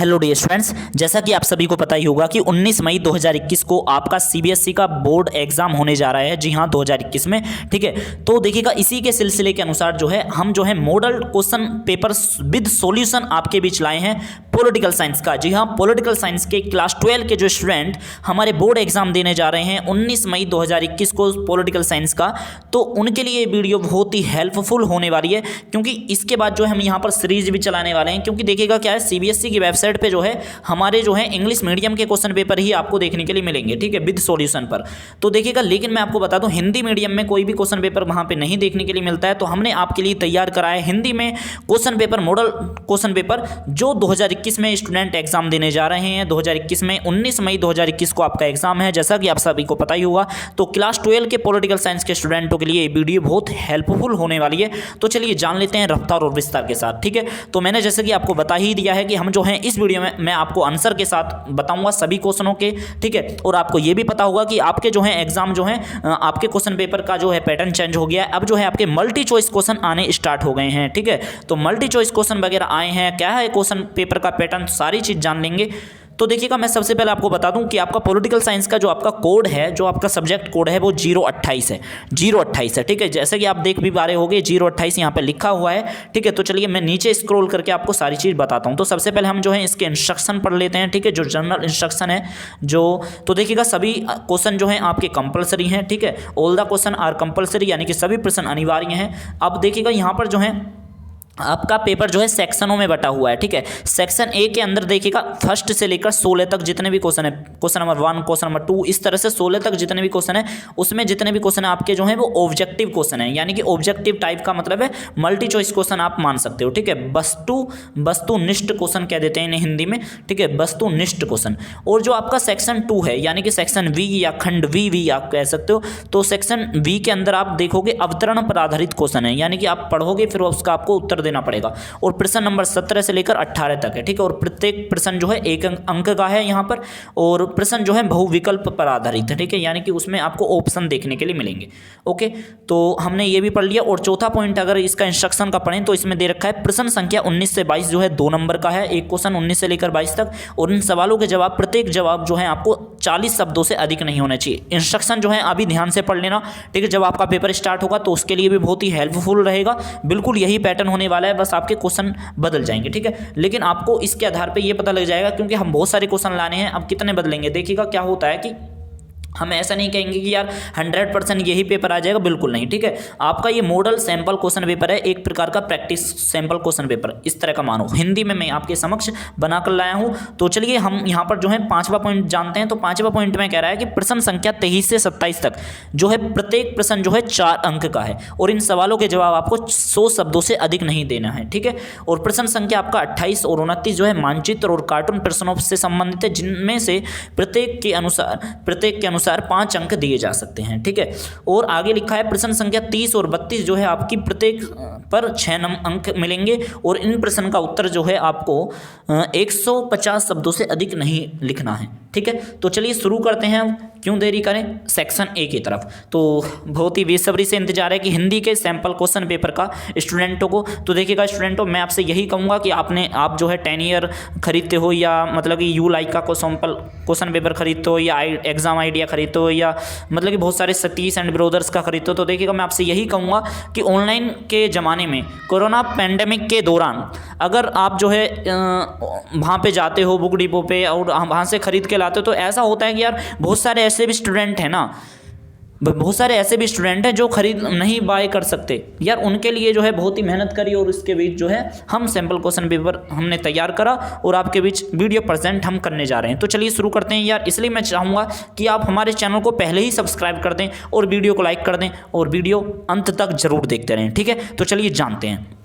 Hello dear students, जैसा कि आप सभी को पता ही होगा कि 19 मई 2021 को आपका सीबीएसई का बोर्ड एग्जाम होने जा रहा है। जी हाँ, 2021 में। ठीक है, तो देखिएगा इसी के सिलसिले के अनुसार जो है हम जो है model question paper with solution आपके बीच लाए हैं पॉलिटिकल साइंस का। जी हाँ, पॉलिटिकल साइंस के क्लास 12 के जो स्टूडेंट हमारे बोर्ड एग्जाम देने जा रहे हैं 19 मई 2021 को पॉलिटिकल साइंस का, तो उनके लिए ये वीडियो बहुत ही हेल्पफुल होने वाली है, क्योंकि इसके बाद जो है हम यहाँ पर सीरीज भी चलाने वाले हैं। क्योंकि देखिएगा क्या है, सीबीएसई की वेबसाइट पे जो है हमारे जो है इंग्लिश मीडियम के क्वेश्चन पेपर ही आपको देखने के लिए मिलेंगे, ठीक है, विद सॉल्यूशन पर। तो देखिएगा, लेकिन मैं आपको बता दूं हिंदी मीडियम में कोई भी क्वेश्चन पेपर वहां पे नहीं देखने के लिए मिलता है, तो हमने आपके लिए तैयार कराया है हिंदी में question paper, model question paper, जो 2021 में स्टूडेंट एग्जाम देने जा रहे हैं। 2021 में 19 मई 2021 को आपका एग्जाम है, जैसा कि आप सभी को पता ही होगा। तो क्लास 12 के पॉलिटिकल साइंस के स्टूडेंटों के लिए ये वीडियो बहुत हेल्पफुल होने वाली है। तो चलिए जान लेते हैं रफ्तार और विस्तार के साथ। ठीक है, तो मैंने जैसे कि आपको बता ही दिया है कि हम जो है इस वीडियो में मैं आपको आंसर के साथ बताऊंगा सभी क्वेश्चनों के। ठीक है, और आपको ये भी पता होगा कि आपके जो है एग्जाम जो है आपके क्वेश्चन पेपर का जो है पैटर्न चेंज हो गया है। अब जो है आपके मल्टी चॉइस क्वेश्चन आने स्टार्ट हो गए हैं। ठीक है, तो मल्टी चॉइस क्वेश्चन वगैरह आए हैं, क्या है क्वेश्चन पेपर का पैटर्न, सारी चीज जान लेंगे। तो देखिएगा, मैं सबसे पहले आपको बता दूं कि आपका पॉलिटिकल साइंस का जो आपका कोड है, जो आपका सब्जेक्ट कोड है, वो 028 है। 028 है। ठीक है, जैसे कि आप देख भी पा रहे होंगे 028 यहाँ पे लिखा हुआ है। ठीक है, तो चलिए मैं नीचे स्क्रॉल करके आपको सारी चीज़ बताता हूँ। तो सबसे पहले हम जो है इसके इंस्ट्रक्शन पढ़ लेते हैं। ठीक है, जो जनरल इंस्ट्रक्शन है जो, तो देखिएगा सभी क्वेश्चन जो है आपके कंपलसरी हैं। ठीक है, all the question are compulsory, यानी कि सभी प्रश्न अनिवार्य हैं। अब देखिएगा यहाँ पर जो है आपका पेपर जो है सेक्शनों में बटा हुआ है। ठीक है, सेक्शन ए के अंदर देखिएगा फर्स्ट से लेकर 16 तक जितने भी क्वेश्चन है, क्वेश्चन नंबर 1, क्वेश्चन नंबर 2, इस तरह से 16 तक जितने भी क्वेश्चन है, उसमें जितने भी क्वेश्चन आपके जो है वो ऑब्जेक्टिव क्वेश्चन है, यानी कि ऑब्जेक्टिव टाइप का मतलब है मल्टी चॉइस क्वेश्चन आप मान सकते हो। ठीक है, वस्तुनिष्ठ क्वेश्चन कह देते हैं इन्हें हिंदी में। ठीक है, वस्तुनिष्ठ क्वेश्चन। और जो आपका सेक्शन 2 है, यानी कि सेक्शन वी या खंड वी आप कह सकते हो, तो सेक्शन वी के अंदर आप देखोगे अवतरण पर आधारित क्वेश्चन है, यानी कि आप पढ़ोगे फिर उसका आपको उत्तर देना पड़ेगा। और प्रश्न नंबर 17 से लेकर 18 तक है। ठीक है, और प्रत्येक प्रश्न जो है 1 अंक का है यहाँ पर, और प्रश्न जो है बहुविकल्प पर आधारित है। ठीक है, यानी कि उसमें आपको ऑप्शन देखने के लिए मिलेंगे। ओके, तो हमने ये भी पढ़ लिया। और चौथा पॉइंट अगर इसका इंस्ट्रक्शन का पढ़ें तो इसमें दे रखा है प्रश्न संख्या 19 से 22 जो है 2 नंबर का है, एक क्वेश्चन 19 से लेकर 22 तक। और इन सवालों के जवाब, प्रत्येक जवाब जो है आपको 40 शब्दों से अधिक नहीं होना चाहिए। इंस्ट्रक्शन जो है अभी ध्यान से पढ़ लेना। ठीक है, जब आपका पेपर स्टार्ट होगा तो उसके लिए भी बहुत ही हेल्पफुल रहेगा। बिल्कुल यही पैटर्न होने वाला है, बस आपके क्वेश्चन बदल जाएंगे। ठीक है, लेकिन आपको इसके आधार पे ये पता लग जाएगा, क्योंकि हम बहुत सारे क्वेश्चन लाने हैं। अब कितने बदलेंगे, देखिएगा क्या होता है कि हम ऐसा नहीं कहेंगे कि यार 100% यही पेपर आ जाएगा, बिल्कुल नहीं। ठीक है, आपका ये मॉडल सैंपल क्वेश्चन पेपर है, एक प्रकार का प्रैक्टिस सैंपल क्वेश्चन पेपर, इस तरह का मानो। हिंदी में मैं आपके समक्ष बनाकर लाया हूं। तो चलिए हम यहाँ पर जो है 5वां पॉइंट जानते हैं। तो 5वां पॉइंट में कह रहा है कि प्रश्न संख्या 23 से 27 तक जो है प्रत्येक प्रश्न जो है 4 अंक का है, और इन सवालों के जवाब आपको 100 शब्दों से अधिक नहीं देना है। ठीक है, और प्रश्न संख्या आपका 28 और 29 जो है मानचित्र और कार्टून प्रश्नों से संबंधित है, जिनमें से प्रत्येक के अनुसार 5 अंक दिए जा सकते हैं। ठीक है, और आगे लिखा है प्रश्न संख्या 30 और 32 जो है आपकी प्रत्येक पर 6 अंक मिलेंगे, और इन प्रश्न का उत्तर जो है आपको 150 शब्दों से अधिक नहीं लिखना है। ठीक है, तो चलिए शुरू करते हैं। क्यों देरी करें, सेक्शन ए की तरफ। तो बहुत ही बेसब्री से इंतजार है कि हिंदी के सैंपल क्वेश्चन पेपर का स्टूडेंटों को। तो देखिएगा स्टूडेंटों, मैं आपसे यही कहूँगा कि आप जो है 10 ईयर खरीदते हो, या मतलब कि यू लाइक का सैंपल क्वेश्चन पेपर खरीदते हो, या एग्जाम आइडिया खरीदते हो, या मतलब कि बहुत सारे सतीश एंड ब्रदर्स का खरीदते हो, तो देखिएगा मैं आपसे यही कहूँगा कि ऑनलाइन के ज़माने में, कोरोना पैंडेमिक के दौरान, अगर आप जो है वहाँ पे जाते हो बुक डिपो पे और वहाँ से खरीद के लाते हो, तो ऐसा होता है कि यार बहुत सारे ऐसे भी स्टूडेंट हैं ना, बहुत सारे ऐसे भी स्टूडेंट हैं जो खरीद नहीं बाय कर सकते। यार उनके लिए जो है बहुत ही मेहनत करी, और इसके बीच जो है हम सैंपल क्वेश्चन पेपर हमने तैयार करा और आपके बीच वीडियो प्रेजेंट हम करने जा रहे हैं। तो चलिए शुरू करते हैं यार। इसलिए मैं चाहूँगा कि आप हमारे चैनल को पहले ही सब्सक्राइब कर दें और वीडियो को लाइक कर दें, और वीडियो अंत तक जरूर देखते रहें। ठीक है, तो चलिए जानते हैं।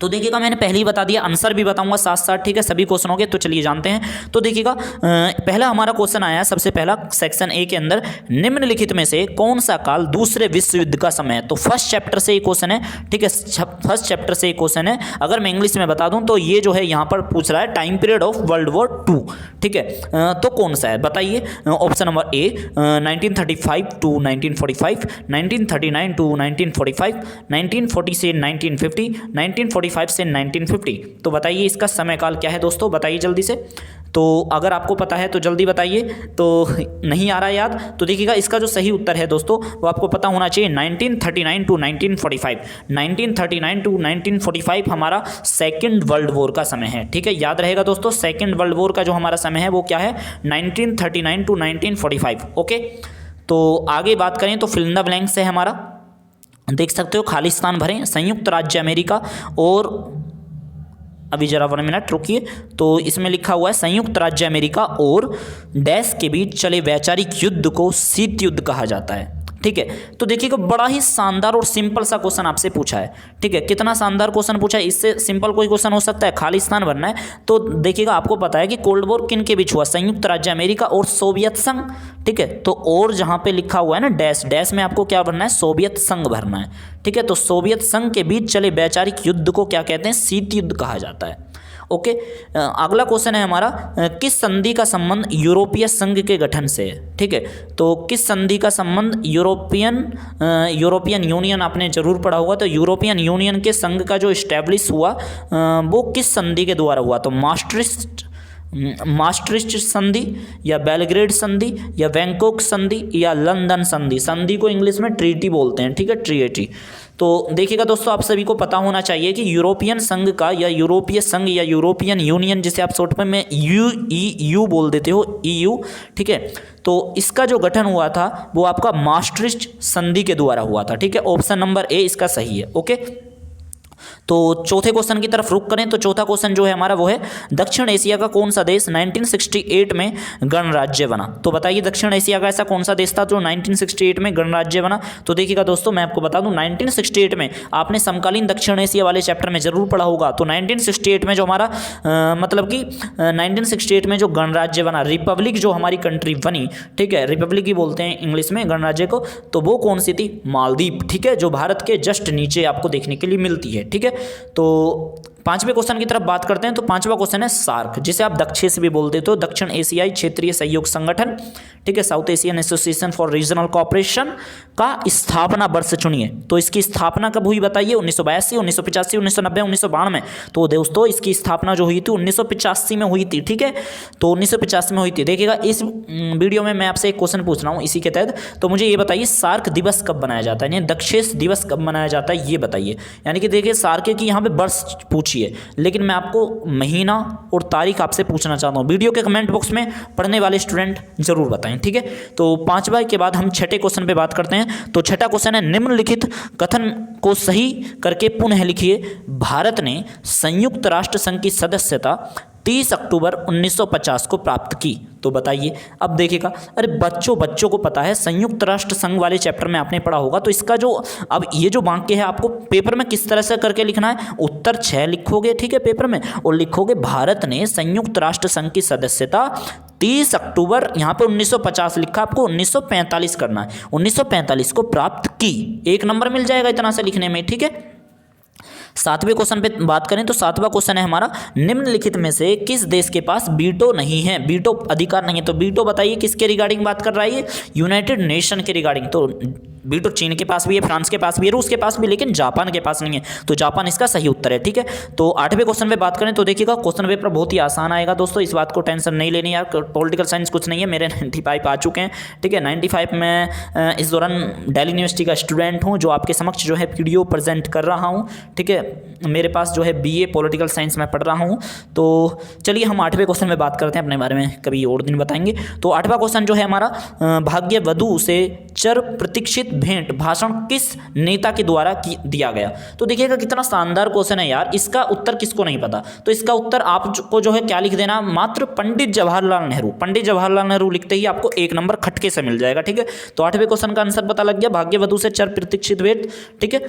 तो देखिएगा, मैंने पहले ही बता दिया, आंसर भी बताऊंगा साथ साथ। ठीक है, सभी क्वेश्चनों के। तो चलिए जानते हैं। तो देखिएगा, पहला हमारा क्वेश्चन आया है सबसे पहला सेक्शन ए के अंदर, निम्नलिखित में से कौन सा काल दूसरे विश्व युद्ध का समय है। तो फर्स्ट चैप्टर से ये क्वेश्चन है। ठीक है, फर्स्ट चैप्टर से ये क्वेश्चन है। अगर मैं इंग्लिश में बता दूं तो ये जो है यहाँ पर पूछ रहा है time period of world war 2। ठीक है, तो कौन सा है बताइए। Option number A 1935 to 1945, 1939 to 1945, 1940 से 1950, 1940 1945 से 1950। तो बताइए इसका समय काल क्या है दोस्तों, बताइए जल्दी से। तो अगर आपको पता है तो जल्दी बताइए, तो नहीं आ रहा है याद तो देखिएगा इसका जो सही उत्तर है दोस्तों वो आपको पता होना चाहिए 1939 टू 1945। 1939 टू 1945 हमारा सेकेंड वर्ल्ड वॉर का समय है, ठीक है, याद रहेगा दोस्तों। सेकेंड वर्ल्ड वॉर का जो हमारा समय है वो क्या है, 1939 टू 1945। ओके, तो आगे बात करें तो फिल इन द ब्लैंक्स है हमारा, देख सकते हो, खालिस्तान भरें, संयुक्त राज्य अमेरिका और अभी जरा 1 मिनट रुकिए, तो इसमें लिखा हुआ है संयुक्त राज्य अमेरिका और डैश के बीच चले वैचारिक युद्ध को शीत युद्ध कहा जाता है, ठीक है। तो देखिएगा बड़ा ही शानदार और सिंपल सा क्वेश्चन आपसे पूछा है, ठीक है, कितना शानदार क्वेश्चन पूछा है, इससे सिंपल कोई क्वेश्चन हो सकता है, खालिस्तान बनना है। तो देखिएगा आपको पता है कि कोल्ड वॉर किन के बीच हुआ, संयुक्त राज्य अमेरिका और सोवियत संघ, ठीक है। तो और जहां पे लिखा हुआ है ना डैश, डैश में आपको क्या भरना है, सोवियत संघ भरना है, ठीक है। तो सोवियत संघ के बीच चले वैचारिक युद्ध को क्या कहते हैं, शीत युद्ध कहा जाता है। ओके, अगला क्वेश्चन है हमारा, किस संधि का संबंध यूरोपीय संघ के गठन से है, ठीक है। तो किस संधि का संबंध यूरोपियन यूनियन आपने जरूर पढ़ा होगा, तो यूरोपियन यूनियन के संघ का जो इस्टेब्लिश हुआ वो किस संधि के द्वारा हुआ, तो मास्ट्रिस्ट संधि या बेलग्रेड संधि या बैंकॉक संधि या लंदन संधि, संधि को इंग्लिश में ट्रीटी बोलते हैं, ठीक है, ट्रीटी। तो देखिएगा दोस्तों आप सभी को पता होना चाहिए कि यूरोपियन संघ का या यूरोपीय संघ या यूरोपियन यूनियन जिसे आप शॉर्ट में यू बोल देते हो, EU, ठीक है। तो इसका जो गठन हुआ था वो आपका मास्ट्रिस्ट संधि के द्वारा हुआ था, ठीक है। ऑप्शन नंबर ए इसका सही है। ओके, तो चौथे क्वेश्चन की तरफ रुक करें तो चौथा क्वेश्चन जो है हमारा वो है, दक्षिण एशिया का कौन सा देश 1968 में गणराज्य बना। तो बताइए दक्षिण एशिया का ऐसा कौन सा देश था जो 1968 में गणराज्य बना। तो देखिएगा दोस्तों मैं आपको बता दूं 1968 में आपने समकालीन दक्षिण एशिया वाले चैप्टर में जरूर पढ़ा होगा। तो 1968 में जो हमारा मतलब कि 1968 में जो गणराज्य बना, रिपब्लिक जो हमारी कंट्री बनी, ठीक है, रिपब्लिक ही बोलते हैं इंग्लिश में गणराज्य को, तो वो कौन सी थी, मालदीव, ठीक है, जो भारत के जस्ट नीचे आपको देखने के लिए मिलती है, ठीक है। तो पांचवें क्वेश्चन की तरफ बात करते हैं। तो पांचवा क्वेश्चन है सार्क, जिसे आप दक्षेस भी बोलते हो, दक्षिण एशियाई क्षेत्रीय सहयोग संगठन, ठीक है, south Asian association for regional cooperation का स्थापना वर्ष चुनिए। तो इसकी स्थापना कब हुई बताइए, 1982, 1985, 1990, 1992। तो दोस्तों इसकी स्थापना जो हुई थी 1985 में हुई थी, ठीक है। तो 1985 में हुई थी। देखिएगा इस वीडियो में मैं आपसे एक क्वेश्चन पूछ रहा हूँ इसी के तहत, तो मुझे ये बताइए सार्क दिवस कब मनाया जाता है, यानी दक्षेस दिवस कब मनाया जाता है ये बताइए। यानी कि देखिए सार्क की यहाँ पे वर्ष पूछिए, लेकिन मैं आपको महीना और तारीख आपसे पूछना चाहता हूँ। वीडियो के कमेंट बॉक्स में पढ़ने वाले स्टूडेंट जरूर बताएं, ठीक है। तो पांचवा के बाद हम छठे क्वेश्चन पे बात करते हैं। तो छठा क्वेश्चन है, निम्नलिखित कथन को सही करके पुनः लिखिए, भारत ने संयुक्त राष्ट्र संघ की सदस्यता 30 अक्टूबर 1950 को प्राप्त की। तो बताइए, अब देखिएगा, अरे बच्चों को पता है, संयुक्त राष्ट्र संघ वाले चैप्टर में आपने पढ़ा होगा। तो इसका जो अब ये जो वाक्य है आपको पेपर में किस तरह से करके लिखना है, उत्तर 6 लिखोगे, ठीक है, पेपर में, और लिखोगे भारत ने संयुक्त राष्ट्र संघ की सदस्यता 30 अक्टूबर, यहाँ पे 1950 लिखा, आपको 1945 करना है, 1945 को प्राप्त की। 1 नंबर मिल जाएगा इतना से लिखने में, ठीक है। सातवें क्वेश्चन पे बात करें तो सातवां क्वेश्चन है हमारा, निम्नलिखित में से किस देश के पास वीटो नहीं है, वीटो अधिकार नहीं है। तो वीटो बताइए किसके रिगार्डिंग बात कर रहा है, ये यूनाइटेड नेशन के रिगार्डिंग। तो वीटो चीन के पास भी है, फ्रांस के पास भी है, रूस के पास भी, लेकिन जापान के पास नहीं है। तो जापान इसका सही उत्तर है, ठीक है। तो आठवें क्वेश्चन पे बात करें तो देखिएगा क्वेश्चन पेपर बहुत ही आसान आएगा दोस्तों, इस बात को टेंशन नहीं लेनी यार। पॉलिटिकल साइंस कुछ नहीं है, मेरे 95 आ चुके हैं, ठीक है। 95 में इस दौरान दिल्ली यूनिवर्सिटी का स्टूडेंट हूँ जो आपके समक्ष जो है वीडियो प्रेजेंट कर रहा हूँ, ठीक है। मेरे पास जो है BA पॉलिटिकल साइंस में पढ़ रहा हूँ। तो चलिए हम आठवें क्वेश्चन में बात करते हैं, अपने बारे में कभी और दिन बताएंगे। तो आठवां क्वेश्चन जो है हमारा, भाग्य वधू से चर प्रतीक्षित भेंट भाषण किस नेता के द्वारा दिया गया। तो देखिएगा कितना शानदार क्वेश्चन है यार, इसका उत्तर किसको नहीं पता। तो इसका उत्तर आपको जो है क्या लिख देना, मात्र पंडित जवाहरलाल नेहरू। पंडित जवाहरलाल नेहरू लिखते ही आपको 1 नंबर खटके से मिल जाएगा, ठीक है। तो आठवें क्वेश्चन का आंसर पता लग गया, भाग्य वधू से चर प्रतीक्षित भेंट, ठीक है,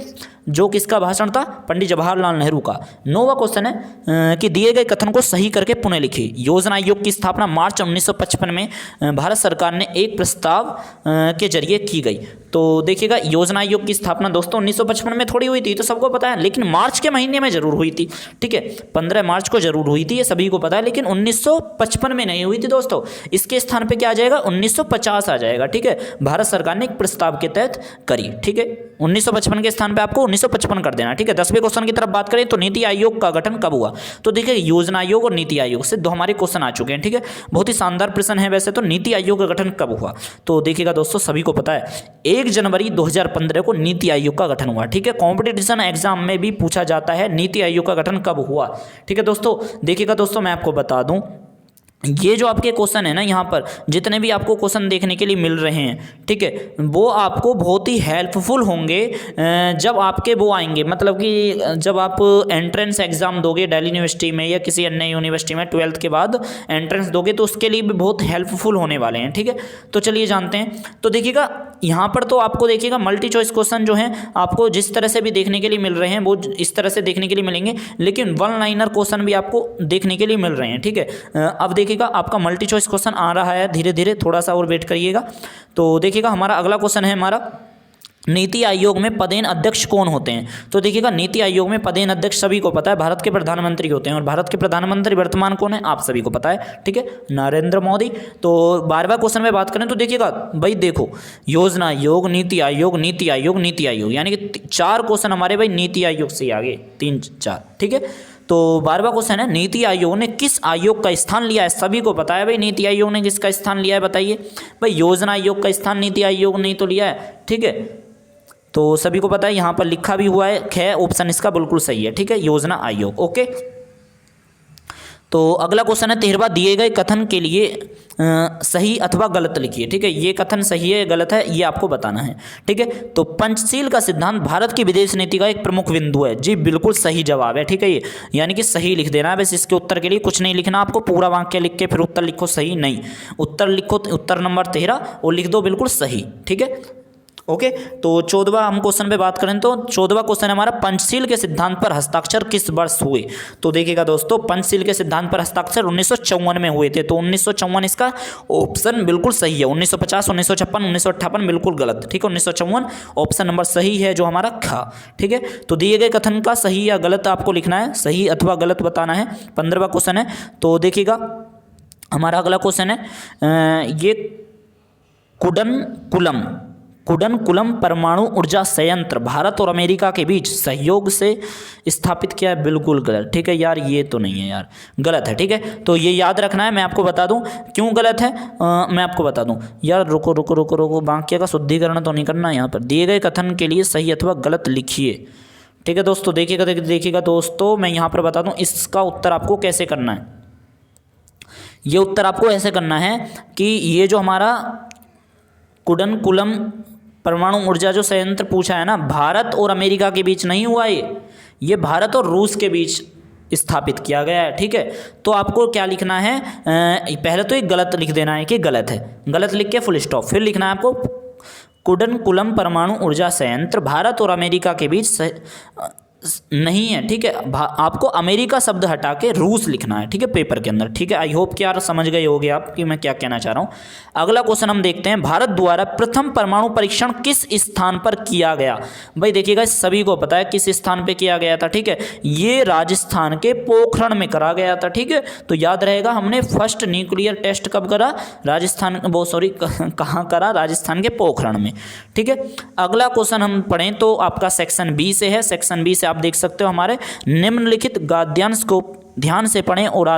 जो किसका भाषण था, पंडित जवाहरलाल नेहरू का। 9वां क्वेश्चन है कि दिए गए कथन को सही करके पुनः लिखिए। योजना आयोग की स्थापना मार्च 1955 में भारत सरकार ने एक प्रस्ताव के जरिए की गई। तो देखिएगा योजना आयोग की स्थापना दोस्तों 1955 में थोड़ी हुई थी, तो सबको पता है, लेकिन मार्च के महीने में जरूर हुई थी। ठीक है, 15 मार्च को जरूर हुई थी, ये सभी को पता है, लेकिन 1955 में नहीं हुई थी दोस्तों। इसके स्थान पे क्या आ जाएगा, 1950 आ जाएगा। ठीक है, भारत सरकार ने एक प्रस्ताव के तहत करी। ठीक है, 1955 के स्थान पे आपको 1955 कर देना। ठीक है, 10वें क्वेश्चन की तरफ बात करें तो नीति आयोग का गठन कब हुआ, तो देखिए योजना आयोग और नीति आयोग से दो हमारे क्वेश्चन आ चुके हैं। ठीक है, बहुत ही शानदार प्रश्न है वैसे तो। नीति आयोग का गठन कब हुआ, तो देखिएगा दोस्तों सभी को पता है 1 जनवरी 2015 को नीति आयोग का गठन हुआ। ठीक है, कॉम्पिटिशन एग्जाम में भी पूछा जाता है नीति आयोग का गठन कब हुआ। ठीक है दोस्तों, देखिएगा दोस्तों मैं आपको बता दूं, ये जो आपके क्वेश्चन है ना, यहाँ पर जितने भी आपको क्वेश्चन देखने के लिए मिल रहे हैं, ठीक है, वो आपको बहुत ही हेल्पफुल होंगे जब आपके वो आएंगे, मतलब कि जब आप एंट्रेंस एग्जाम दोगे दिल्ली यूनिवर्सिटी में या किसी अन्य यूनिवर्सिटी में 12th के बाद एंट्रेंस दोगे, तो उसके लिए भी बहुत हेल्पफुल होने वाले हैं। ठीक है, तो चलिए जानते हैं। तो देखिएगा यहाँ पर तो आपको देखिएगा मल्टी चॉइस क्वेश्चन जो हैं आपको जिस तरह से भी देखने के लिए मिल रहे हैं वो इस तरह से देखने के लिए मिलेंगे, लेकिन वन लाइनर क्वेश्चन भी आपको देखने के लिए मिल रहे हैं। ठीक है, अब देखिएगा आपका मल्टी चॉइस क्वेश्चन आ रहा है धीरे धीरे, थोड़ा सा और वेट करिएगा। तो देखिएगा हमारा अगला क्वेश्चन है हमारा, नीति आयोग में पदेन अध्यक्ष कौन होते हैं, तो देखिएगा नीति आयोग में पदेन अध्यक्ष सभी को पता है भारत के प्रधानमंत्री होते हैं, और भारत के प्रधानमंत्री वर्तमान कौन है आप सभी को पता है। ठीक है, नरेंद्र मोदी। तो 12वां क्वेश्चन में बात करें तो देखिएगा भाई देखो, योजना आयोग, नीति आयोग, नीति आयोग, नीति आयोग, यानी कि 4 क्वेश्चन हमारे भाई नीति आयोग से आगे 3 4। ठीक है, तो 12वां क्वेश्चन है, नीति आयोग ने किस आयोग का स्थान लिया है, सभी को पता है भाई नीति आयोग ने किसका स्थान लिया है, बताइए भाई। योजना आयोग का स्थान नीति आयोग ने तो लिया है। ठीक है, तो सभी को पता है, यहाँ पर लिखा भी हुआ है, ख ऑप्शन इसका बिल्कुल सही है। ठीक है, योजना आयोग। ओके, तो अगला क्वेश्चन है 13वां, दिए गए कथन के लिए सही अथवा गलत लिखिए। ठीक है, ये कथन सही है गलत है ये आपको बताना है। ठीक है, तो पंचशील का सिद्धांत भारत की विदेश नीति का एक प्रमुख बिंदु है, जी बिल्कुल सही जवाब है। ठीक है, ये यानी कि सही लिख देना है बस, इसके उत्तर के लिए कुछ नहीं लिखना आपको, पूरा वाक्य लिख के फिर उत्तर लिखो सही नहीं, उत्तर लिखो उत्तर नंबर 13 और लिख दो बिल्कुल सही। ठीक है, ओके, तो 14वां हम क्वेश्चन पे बात करें तो 14वां क्वेश्चन हमारा, पंचशील के सिद्धांत पर हस्ताक्षर किस वर्ष हुए, तो देखिएगा दोस्तों पंचशील के सिद्धांत पर हस्ताक्षर 1954 में हुए थे, तो 1954 इसका ऑप्शन बिल्कुल सही है। 1950, 1956, 1958 बिल्कुल गलत। ठीक है, 1954 ऑप्शन नंबर सही है जो हमारा खा। ठीक है, तो दिए गए कथन का सही या गलत आपको लिखना है, सही अथवा गलत बताना है। 15वां क्वेश्चन है, तो देखिएगा हमारा अगला क्वेश्चन है, ये कुडनकुलम परमाणु ऊर्जा संयंत्र भारत और अमेरिका के बीच सहयोग से स्थापित किया है, बिल्कुल गलत। ठीक है यार, ये तो नहीं है यार, गलत है। ठीक है, तो ये याद रखना है, मैं आपको बता दूं क्यों गलत है। मैं आपको बता दूं यार, रुको रुको रुको रुको, वाक्य का शुद्धिकरण तो नहीं करना यहाँ पर, दिए गए कथन के लिए सही अथवा गलत लिखिए। ठीक है दोस्तों, देखिएगा दोस्तों, मैं यहाँ पर बता दूँ इसका उत्तर आपको कैसे करना है। ये उत्तर आपको ऐसे करना है कि ये जो हमारा कुडनकुलम परमाणु ऊर्जा जो संयंत्र पूछा है ना, भारत और अमेरिका के बीच नहीं हुआ, ये भारत और रूस के बीच स्थापित किया गया है। ठीक है, तो आपको क्या लिखना है, पहले तो एक गलत लिख देना है कि गलत है, गलत लिख के फुल स्टॉप, फिर लिखना है आपको कुडनकुलम परमाणु ऊर्जा संयंत्र भारत और अमेरिका के बीच नहीं है। ठीक है, आपको अमेरिका शब्द हटा के रूस लिखना है। ठीक है, पेपर के अंदर। ठीक है, आई होप कि यार समझ गए होगे आप कि मैं क्या कहना चाह रहा हूँ। अगला क्वेश्चन हम देखते हैं, भारत द्वारा प्रथम परमाणु परीक्षण किस स्थान पर किया गया, भाई देखिएगा सभी को पता है किस स्थान पे किया गया था। ठीक है, ये राजस्थान के पोखरण में करा गया था। ठीक है, तो याद रहेगा हमने फर्स्ट न्यूक्लियर टेस्ट कब करा, राजस्थान, कहाँ करा, राजस्थान के पोखरण में। ठीक है, अगला क्वेश्चन हम पढ़ें तो आपका सेक्शन बी से है। सेक्शन बी से आप देख सकते हो हमारे निम्नलिखित गद्यांश को ध्यान से पढ़ें और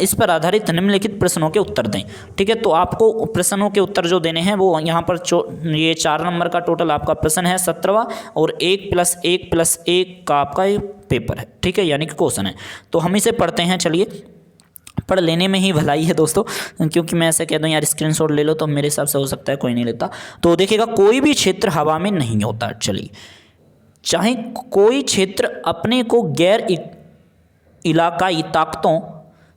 इस पर आधारित निम्नलिखित प्रश्नों के उत्तर दें। ठीक है, तो आपको प्रश्नों के उत्तर जो देने हैं वो यहाँ पर ये 4 नंबर का टोटल आपका प्रश्न है 17वां, और 1+1+1 का आपका ये पेपर है। ठीक है, यानी कि क्वेश्चन है, तो हम इसे पढ़ते हैं। चलिए, पढ़ लेने में ही भलाई है दोस्तों, क्योंकि मैं ऐसे कह दूं यार स्क्रीनशॉट ले लो तो मेरे हिसाब से हो सकता है कोई नहीं लेता। तो देखिएगा, कोई भी क्षेत्र हवा में नहीं होता। चलिए, चाहे कोई क्षेत्र अपने को गैर इलाकाई ताकतों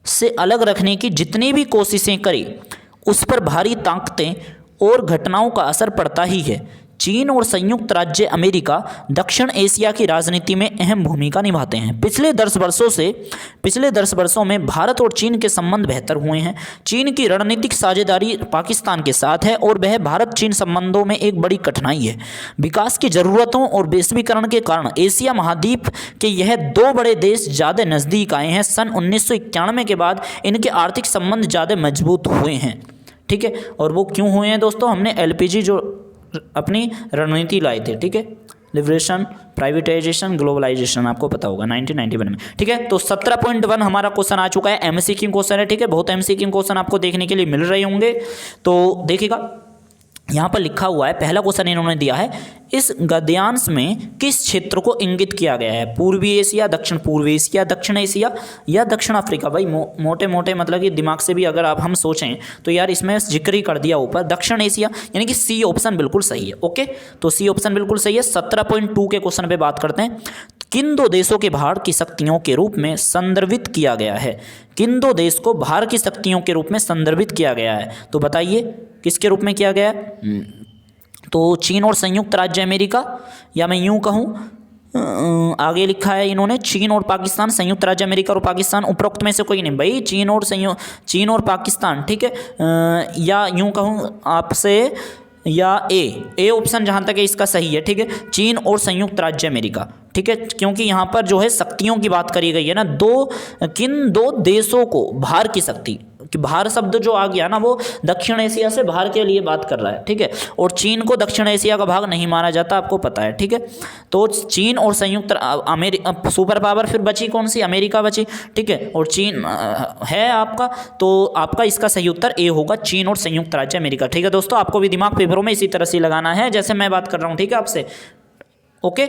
से अलग रखने की जितनी भी कोशिशें करे, उस पर भारी ताकतें और घटनाओं का असर पड़ता ही है। चीन और संयुक्त राज्य अमेरिका दक्षिण एशिया की राजनीति में अहम भूमिका निभाते हैं। पिछले 10 वर्षों में भारत और चीन के संबंध बेहतर हुए हैं। चीन की रणनीतिक साझेदारी पाकिस्तान के साथ है और वह भारत चीन संबंधों में एक बड़ी कठिनाई है। विकास की जरूरतों और वैश्वीकरण के कारण एशिया महाद्वीप के यह दो बड़े देश ज़्यादा नज़दीक आए हैं। सन 1991 के बाद इनके आर्थिक संबंध ज़्यादा मजबूत हुए हैं। ठीक है, और वो क्यों हुए हैं दोस्तों? हमने LPG जो अपनी रणनीति लाए थे, ठीक है, लिबरेशन, प्राइवेटाइजेशन, ग्लोबलाइजेशन, आपको पता होगा 1991 में। ठीक है, तो 17.1 हमारा क्वेश्चन आ चुका है। MCQ क्वेश्चन है, ठीक है, बहुत MCQ क्वेश्चन आपको देखने के लिए मिल रहे होंगे। तो देखिएगा यहाँ पर लिखा हुआ है, पहला क्वेश्चन इन्होंने दिया है, इस गद्यांश में किस क्षेत्र को इंगित किया गया है? पूर्वी एशिया, दक्षिण पूर्व एशिया, दक्षिण एशिया या दक्षिण अफ्रीका? भाई मोटे मोटे मतलब कि दिमाग से भी अगर आप हम सोचें तो यार इसमें जिक्र ही कर दिया ऊपर, दक्षिण एशिया, यानी कि सी ऑप्शन बिल्कुल सही है। ओके, तो सी ऑप्शन बिल्कुल सही है। 17.2 के क्वेश्चन पे बात करते हैं। किन दो देशों के बाहर की शक्तियों के रूप में संदर्भित किया गया है? किन दो देश को बाहर की शक्तियों के रूप में संदर्भित किया गया है? तो बताइए किसके रूप में किया गया है? तो चीन और संयुक्त राज्य अमेरिका, या मैं यूं कहूं, आगे लिखा है इन्होंने चीन और पाकिस्तान, संयुक्त राज्य अमेरिका और पाकिस्तान, उपरोक्त में से कोई नहीं भाई, चीन और पाकिस्तान, ठीक है, या यूं कहूं आपसे, या ए ऑप्शन जहां तक है इसका सही है। ठीक है, चीन और संयुक्त राज्य अमेरिका, ठीक है, क्योंकि यहाँ पर जो है शक्तियों की बात करी गई है ना, किन दो देशों को बाहर की शक्ति, कि बाहर शब्द जो आ गया ना वो दक्षिण एशिया से बाहर के लिए बात कर रहा है। ठीक है, और चीन को दक्षिण एशिया का भाग नहीं माना जाता, आपको पता है। ठीक है, तो चीन और संयुक्त अमेरिका, सुपर पावर फिर बची कौन सी? अमेरिका बची। ठीक है, और चीन है आपका, तो आपका इसका सही उत्तर ए होगा, चीन और संयुक्त राज्य अमेरिका। ठीक है दोस्तों, आपको भी दिमाग पेपरों में इसी तरह से लगाना है जैसे मैं बात कर रहा हूँ, ठीक है, आपसे। ओके,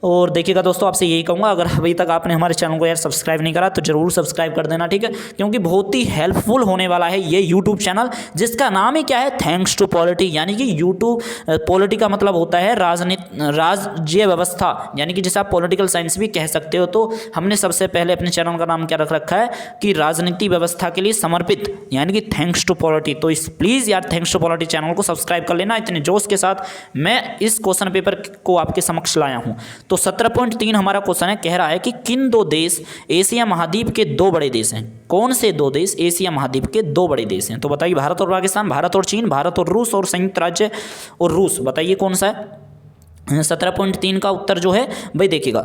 और देखिएगा दोस्तों, आपसे यही कहूँगा, अगर अभी तक आपने हमारे चैनल को यार सब्सक्राइब नहीं करा तो जरूर सब्सक्राइब कर देना, ठीक है, क्योंकि बहुत ही हेल्पफुल होने वाला है ये यूट्यूब चैनल, जिसका नाम ही क्या है? Thanks to polity. यानी कि यूट्यूब, पॉलिटी का मतलब होता है राज्य व्यवस्था, यानी कि जिसे आप पॉलिटिकल साइंस भी कह सकते हो। तो हमने सबसे पहले अपने चैनल का नाम क्या रख रखा है कि राजनीति व्यवस्था के लिए समर्पित, यानी कि थैंक्स टू पॉलिटी। तो इस प्लीज़ यार थैंक्स टू पॉलिटी चैनल को सब्सक्राइब कर लेना। इतने जोश के साथ मैं इस क्वेश्चन पेपर को आपके समक्ष आया हूं। तो 17.3 हमारा क्वेश्चन है, कह रहा है कि किन दो देश एशिया महाद्वीप के दो बड़े देश हैं? कौन से दो देश एशिया महाद्वीप के दो बड़े देश हैं? तो बताइए, भारत और पाकिस्तान, भारत और चीन, भारत और रूस, और संयुक्त राज्य और रूस। बताइए कौन सा है? 17.3 का उत्तर जो है भाई देखिएगा,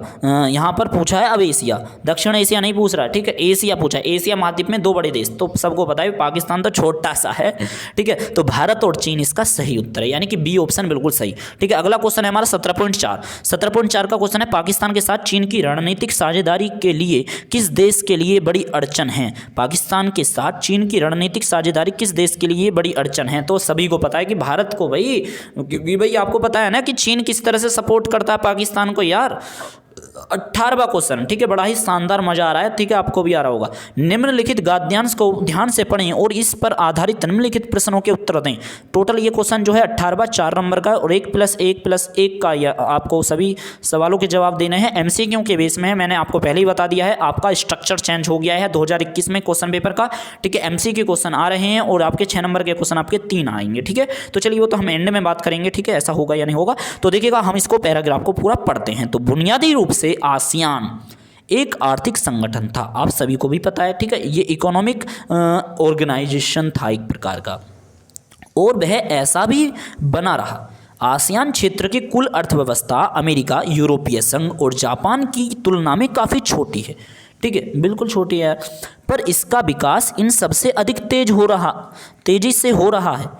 यहाँ पर पूछा है अब एशिया, दक्षिण एशिया नहीं पूछ रहा, ठीक है, एशिया पूछा है। एशिया महाद्वीप में दो बड़े देश, तो सबको पता है पाकिस्तान तो छोटा सा है, ठीक है, तो भारत और चीन इसका सही उत्तर है, यानी कि बी ऑप्शन बिल्कुल सही। ठीक है, अगला क्वेश्चन है हमारा 17.4 का क्वेश्चन है, पाकिस्तान के साथ चीन की रणनीतिक साझेदारी के लिए किस देश के लिए बड़ी अड़चन है? पाकिस्तान के साथ चीन की रणनीतिक साझेदारी किस देश के लिए बड़ी अड़चन है? तो सभी को पता है कि भारत को भाई, क्योंकि भाई आपको पता है ना कि चीन किस तरह से सपोर्ट करता है पाकिस्तान को यार। 18वां क्वेश्चन, ठीक है, बड़ा ही शानदार, मजा आ रहा है, ठीक है, आपको भी आ रहा होगा। निम्नलिखित गद्यांश को ध्यान से पढ़ें और इस पर आधारित निम्नलिखित प्रश्नों के उत्तर दें। टोटल ये क्वेश्चन जो है 18वां 4 नंबर का, और 1+1+1 का आपको सभी सवालों के जवाब देने हैं। MCQ के बेस में है, मैंने आपको पहले ही बता दिया है, आपका स्ट्रक्चर चेंज हो गया है 2021 में क्वेश्चन पेपर का। ठीक है, MCQ क्वेश्चन आ रहे हैं और आपके 6 नंबर के क्वेश्चन आपके 3 आएंगे। ठीक है, तो चलिए वो तो हम एंड में बात करेंगे, ठीक है, ऐसा होगा या नहीं होगा। तो देखिएगा, हम इसको पैराग्राफ को पूरा पढ़ते हैं। तो बुनियादी रूप से आसियान एक आर्थिक संगठन था, आप सभी को भी पता है, ठीक है, ये इकोनॉमिक ऑर्गेनाइजेशन था एक प्रकार का, और वह ऐसा भी बना रहा। आसियान क्षेत्र की कुल अर्थव्यवस्था अमेरिका, यूरोपीय संघ और जापान की तुलना में काफ़ी छोटी है। ठीक है, बिल्कुल छोटी है यार, पर इसका विकास इन सबसे अधिक तेजी से हो रहा है।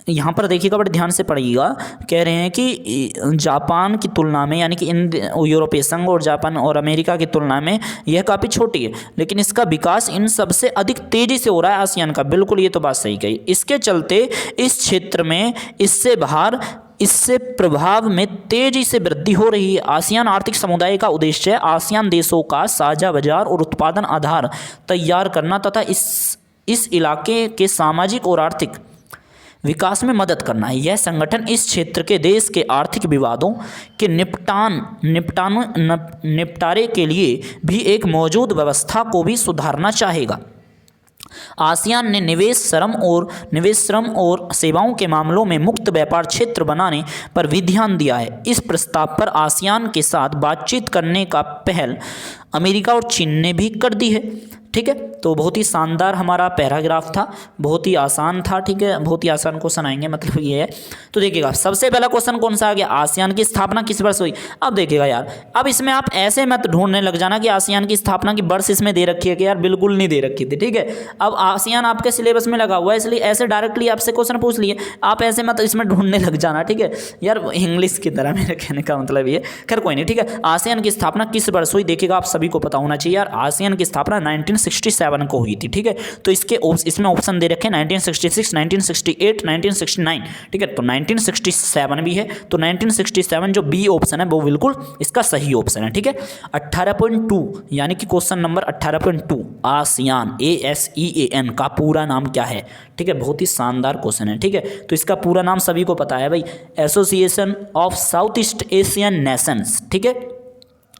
यहाँ पर देखिएगा, बड़े ध्यान से पढ़िएगा, कह रहे हैं कि जापान की तुलना में, यानी कि इन यूरोपीय संघ और जापान और अमेरिका की तुलना में यह काफ़ी छोटी है, लेकिन इसका विकास इन सबसे अधिक तेज़ी से हो रहा है आसियान का। बिल्कुल, ये तो बात सही कही। इसके चलते इस क्षेत्र में इससे प्रभाव में तेजी से वृद्धि हो रही है। आसियान आर्थिक समुदाय का उद्देश्य आसियान देशों का साझा बाजार और उत्पादन आधार तैयार करना तथा इस इलाके के सामाजिक और आर्थिक विकास में मदद करना है। यह संगठन इस क्षेत्र के देश के आर्थिक विवादों के निपटारे के लिए भी एक मौजूद व्यवस्था को भी सुधारना चाहेगा। आसियान ने निवेश श्रम और सेवाओं के मामलों में मुक्त व्यापार क्षेत्र बनाने पर भी ध्यान दिया है। इस प्रस्ताव पर आसियान के साथ बातचीत करने का पहल अमेरिका और चीन ने भी कर दी है। ठीक है, तो बहुत ही शानदार हमारा पैराग्राफ था, बहुत ही आसान था। ठीक है, बहुत ही आसान क्वेश्चन आएंगे, मतलब ये है। तो देखिएगा सबसे पहला क्वेश्चन कौन सा आ गया, आसियान की स्थापना किस वर्ष हुई। अब देखिएगा यार, अब इसमें आप ऐसे मत ढूंढने लग जाना कि आसियान की स्थापना की वर्ष इसमें दे रखी है, कि यार बिल्कुल नहीं दे रखी थी। ठीक है, अब आसियान आपके सिलेबस में लगा हुआ है, इसलिए ऐसे डायरेक्टली आपसे क्वेश्चन पूछ लिए, आप ऐसे मत इसमें ढूंढने लग जाना। ठीक है यार, इंग्लिश की तरह मेरे कहने का मतलब ये, खैर कोई नहीं। ठीक है, आसियान की स्थापना किस वर्ष हुई, देखिएगा आप सभी को पता होना चाहिए यार, आसियान की स्थापना 1967 को हुई थी। ठीक है, तो इसमें ऑप्शन दे रखे 1966, 1968, 1969। ठीक है, तो 1967 भी है, तो 1967 जो बी ऑप्शन है वो बिल्कुल इसका सही ऑप्शन है। ठीक है, 18.2 यानी कि क्वेश्चन नंबर 18.2, आसियान ASEAN का पूरा नाम क्या है। ठीक है, बहुत ही शानदार क्वेश्चन है। ठीक है, तो इसका पूरा नाम सभी को पता है भाई, association of south east Asian Nations. ठीक है,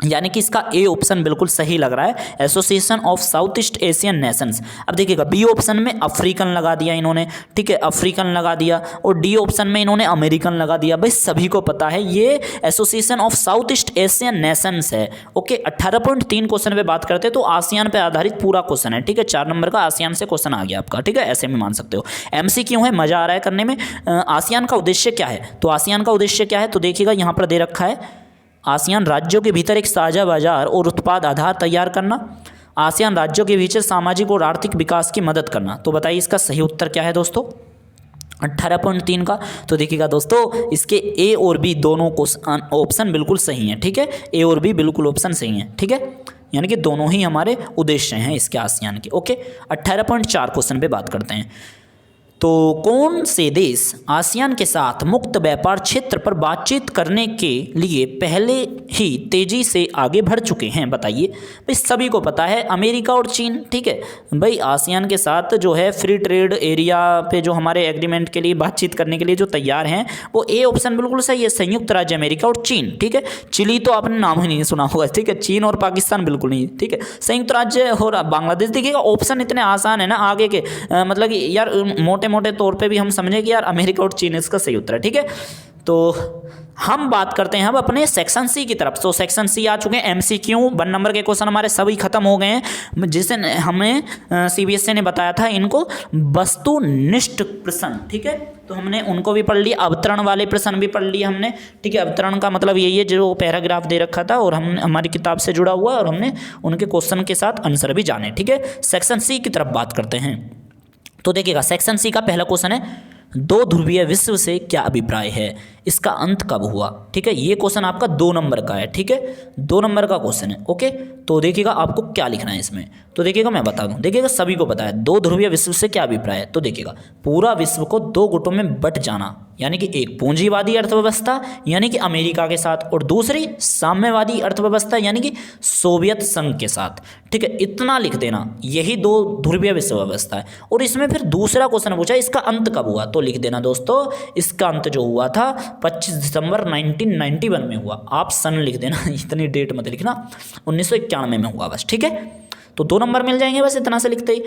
यानी कि इसका ए ऑप्शन बिल्कुल सही लग रहा है, association of south east Asian Nations. अब देखिएगा बी ऑप्शन में अफ्रीकन लगा दिया इन्होंने। ठीक है, अफ्रीकन लगा दिया, और डी ऑप्शन में इन्होंने अमेरिकन लगा दिया। भाई सभी को पता है ये association of south east Asian Nations है। ओके, 18.3 क्वेश्चन पे बात करते हैं, तो आसियान पे आधारित पूरा क्वेश्चन है। ठीक है, 4 नंबर का आसियान से क्वेश्चन आ गया आपका। ठीक है, ऐसे में मान सकते हो। MCQ है, मजा आ रहा है करने में। आसियान का उद्देश्य क्या है, तो आसियान का उद्देश्य क्या है, तो देखिएगा यहाँ पर दे रखा है, आसियान राज्यों के भीतर एक साझा बाजार और उत्पाद आधार तैयार करना, आसियान राज्यों के भीतर सामाजिक और आर्थिक विकास की मदद करना। तो बताइए इसका सही उत्तर क्या है दोस्तों 18.3 का। तो देखिएगा दोस्तों, इसके ए और बी दोनों ऑप्शन बिल्कुल सही हैं। ठीक है, ए और बी बिल्कुल ऑप्शन सही हैं। ठीक है, यानी कि दोनों ही हमारे उद्देश्य हैं इसके आसियान के। ओके, 18.4 क्वेश्चन पे बात करते हैं। तो कौन से देश आसियान के साथ मुक्त व्यापार क्षेत्र पर बातचीत करने के लिए पहले ही तेजी से आगे बढ़ चुके हैं, बताइए। भाई सभी को पता है, अमेरिका और चीन। ठीक है भाई, आसियान के साथ जो है फ्री ट्रेड एरिया पे जो हमारे एग्रीमेंट के लिए बातचीत करने के लिए जो तैयार हैं, वो ए ऑप्शन बिल्कुल सही है, संयुक्त राज्य अमेरिका और चीन। ठीक है, चिली तो आपने नाम ही नहीं सुना होगा। ठीक है, चीन और पाकिस्तान बिल्कुल नहीं। ठीक है, संयुक्त राज्य और बांग्लादेश। देखिएगा ऑप्शन इतने आसान है ना आगे के, मतलब कि यार मोटे तौर पे भी हम समझे कि यार अमेरिका और चीन इसका सही उत्तर है। ठीक है, तो हम बात करते हैं अब अपने सेक्शन सी की तरफ। तो सेक्शन सी आ चुके हैं, MCQ 1 नंबर के क्वेश्चन हमारे सभी खत्म हो गए हैं, जिसे हमें CBSE ने बताया था इनको वस्तुनिष्ठ प्रश्न। ठीक है, तो हमने उनको भी पढ़ लिया, अवतरण वाले प्रश्न भी पढ़ लिए हमने। ठीक है, अवतरण का मतलब यही है जो पैराग्राफ दे रखा था और हम हमारी किताब से जुड़ा हुआ, और हमने उनके क्वेश्चन के साथ आंसर भी जाने। ठीक है, सेक्शन सी की तरफ बात करते हैं। तो देखिएगा सेक्शन सी का पहला क्वेश्चन है, 2 ध्रुवीय विश्व से क्या अभिप्राय है, इसका अंत कब हुआ। ठीक है, ये क्वेश्चन आपका 2 नंबर का है। ठीक है, 2 नंबर का क्वेश्चन है। ओके, तो देखिएगा आपको क्या लिखना है इसमें, तो देखिएगा मैं बता दूं। देखिएगा सभी को पता है 2 ध्रुवीय विश्व से क्या अभिप्राय है। तो देखिएगा पूरा विश्व को 2 गुटों में बट जाना, यानी कि एक पूंजीवादी अर्थव्यवस्था यानी कि अमेरिका के साथ, और दूसरी साम्यवादी अर्थव्यवस्था यानी कि सोवियत संघ के साथ। ठीक है, इतना लिख देना, यही 2 ध्रुवीय विश्व व्यवस्था है। और इसमें फिर दूसरा क्वेश्चन पूछा इसका अंत कब हुआ, तो लिख देना दोस्तों इसका अंत जो हुआ था 25 दिसंबर 1991 में हुआ। आप सन लिख देना, इतनी डेट मत लिखना, 1991 में हुआ बस। ठीक है, तो 2 नंबर मिल जाएंगे बस इतना से लिखते ही।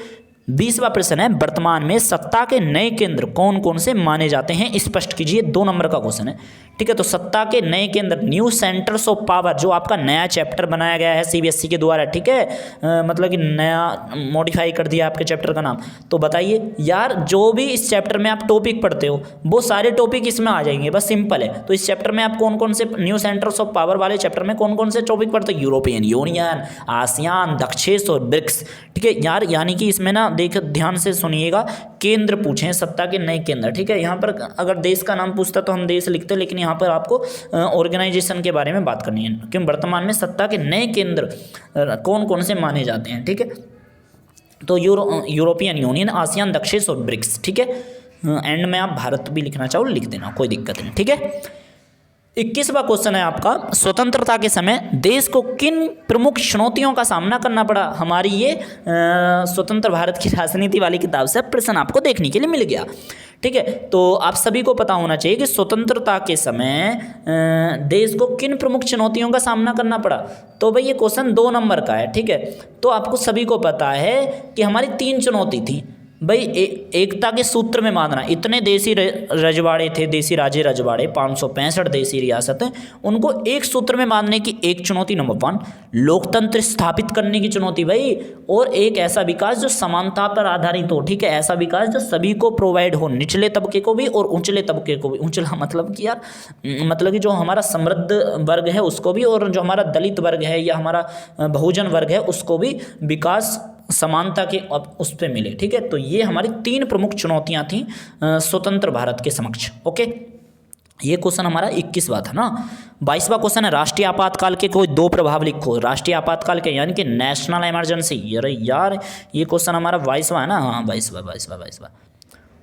20वां प्रश्न है, वर्तमान में सत्ता के नए केंद्र कौन कौन से माने जाते हैं, स्पष्ट कीजिए। 2 नंबर का क्वेश्चन है। ठीक है, तो सत्ता के नए केंद्र, न्यू सेंटर्स ऑफ पावर, जो आपका नया चैप्टर बनाया गया है CBSE के द्वारा। ठीक है, मतलब कि नया मॉडिफाई कर दिया आपके चैप्टर का नाम। तो बताइए यार, जो भी इस चैप्टर में आप टॉपिक पढ़ते हो वो सारे टॉपिक इसमें आ जाएंगे, बस सिंपल है। तो इस चैप्टर में आप कौन कौन से, न्यू सेंटर्स ऑफ पावर वाले चैप्टर में कौन कौन से टॉपिक पढ़ते हो, यूरोपियन यूनियन, आसियान, दक्षेश और ब्रिक्स। ठीक है यार, यानी कि इसमें ना देख ध्यान से सुनिएगा, केंद्र पूछे हैं, सत्ता के नए केंद्र। ठीक है, यहाँ पर अगर देश का नाम पूछता तो हम देश लिखते, लेकिन यहाँ पर आपको ऑर्गेनाइजेशन के बारे में बात करनी है, क्योंकि वर्तमान में सत्ता के नए केंद्र कौन कौन से माने जाते हैं। ठीक है, तो यूरोपियन यूनियन, आसियान, दक्षेश और ब्रिक्स। ठीक है, एंड में आप भारत भी लिखना चाहो लिख देना, कोई दिक्कत नहीं। ठीक है, 21वां क्वेश्चन है आपका, स्वतंत्रता के समय देश को किन प्रमुख चुनौतियों का सामना करना पड़ा। हमारी ये स्वतंत्र भारत की राजनीति वाली किताब से प्रश्न आपको देखने के लिए मिल गया। ठीक है, तो आप सभी को पता होना चाहिए कि स्वतंत्रता के समय देश को किन प्रमुख चुनौतियों का सामना करना पड़ा। तो भाई ये क्वेश्चन 2 नंबर का है। ठीक है, तो आपको सभी को पता है कि हमारी 3 चुनौती थी भाई। एकता के सूत्र में बांधना, इतने देसी रजवाड़े थे, देसी राजे रजवाड़े 565 देसी रियासतें, उनको एक सूत्र में बांधने की एक चुनौती नंबर 1। लोकतंत्र स्थापित करने की चुनौती भाई, और एक ऐसा विकास जो समानता पर आधारित हो। ठीक है, ऐसा विकास जो सभी को प्रोवाइड हो, निचले तबके को भी और ऊंचले तबके को भी। ऊंचला मतलब कि यार, मतलब कि जो हमारा समृद्ध वर्ग है उसको भी, और जो हमारा दलित वर्ग है या हमारा बहुजन वर्ग है उसको भी विकास समानता के उस पे मिले। ठीक है, तो ये हमारी 3 प्रमुख चुनौतियां थी स्वतंत्र भारत के समक्ष। ओके, ये क्वेश्चन हमारा 21वां था ना। 22वां क्वेश्चन है, राष्ट्रीय आपातकाल के कोई 2 प्रभाव लिखो। राष्ट्रीय आपातकाल के यानी कि नेशनल इमरजेंसी। अरे यार ये क्वेश्चन हमारा 22वां है ना। हाँ 22वां।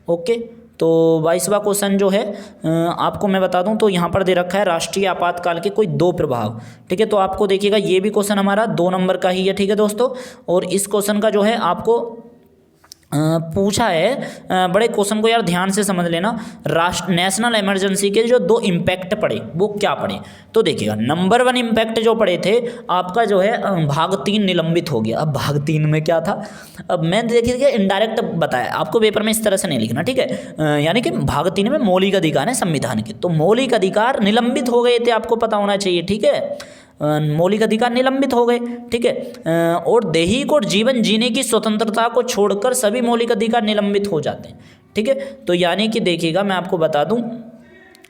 ओके, तो 22वां क्वेश्चन जो है आपको मैं बता दूं तो यहाँ पर दे रखा है राष्ट्रीय आपातकाल के कोई 2 प्रभाव। ठीक है, तो आपको देखिएगा ये भी क्वेश्चन हमारा 2 नंबर का ही है। ठीक है दोस्तों, और इस क्वेश्चन का जो है आपको पूछा है, बड़े क्वेश्चन को यार ध्यान से समझ लेना। नेशनल इमरजेंसी के जो 2 इम्पैक्ट पड़े वो क्या पड़े, तो देखिएगा नंबर 1 इम्पैक्ट जो पड़े थे आपका जो है भाग 3 निलंबित हो गया। अब भाग 3 में क्या था, अब मैं देखिएगा इनडायरेक्ट बताया आपको, पेपर में इस तरह से नहीं लिखना। ठीक है, यानी कि भाग 3 में मौलिक अधिकार है संविधान के, तो मौलिक अधिकार निलंबित हो गए थे, आपको पता होना चाहिए। ठीक है, मौलिक अधिकार निलंबित हो गए। ठीक है, और दैहिक और जीवन जीने की स्वतंत्रता को छोड़कर सभी मौलिक अधिकार निलंबित हो जाते हैं। ठीक है, तो यानी कि देखिएगा मैं आपको बता दूं,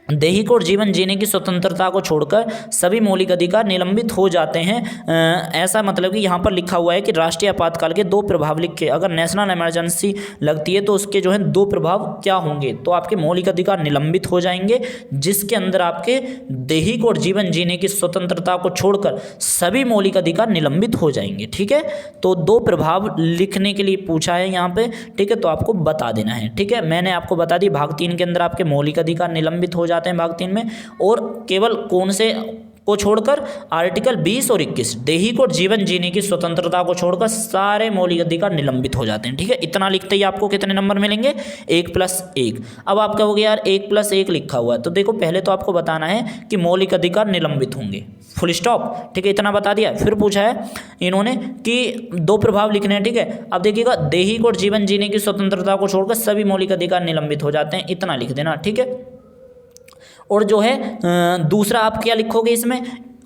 दैहिक और जीवन जीने की स्वतंत्रता को छोड़कर सभी मौलिक अधिकार निलंबित हो जाते हैं। ऐसा मतलब कि यहाँ पर लिखा हुआ है कि राष्ट्रीय आपातकाल के 2 प्रभाव लिख के, अगर नेशनल इमरजेंसी लगती है तो उसके जो है 2 प्रभाव क्या होंगे, तो आपके मौलिक अधिकार निलंबित हो जाएंगे, जिसके अंदर आपके दैहिक और जीवन जीने की स्वतंत्रता को छोड़कर सभी मौलिक अधिकार निलंबित हो जाएंगे। ठीक है, तो 2 प्रभाव लिखने के लिए पूछा है यहाँ पे। ठीक है, तो आपको बता देना है। ठीक है, मैंने आपको बता दी भाग 3 के अंदर आपके मौलिक अधिकार निलंबित हो जाते हैं भाग 3 में, और केवल कौन से को छोड़कर, आर्टिकल 20 और 21 दैहिक और जीवन जीने की स्वतंत्रता को छोड़कर सारे मौलिक अधिकार निलंबित हो जाते हैं। ठीक है, इतना लिखते ही आपको कितने नंबर मिलेंगे, 1+1। अब आप कहोगे यार 1+1 लिखा हुआ है, तो देखो पहले तो आपको बताना है कि मौलिक अधिकार निलंबित होंगे, फुल स्टॉप। ठीक है, इतना बता दिया। फिर पूछा है इन्होंने कि 2 प्रभाव लिखने हैं। ठीक है, अब देखिएगा दैहिक और जीवन जीने की स्वतंत्रता को छोड़कर सभी मौलिक अधिकार निलंबित हो जाते हैं, इतना लिख देना। ठीक है, और जो है दूसरा आप क्या लिखोगे इसमें,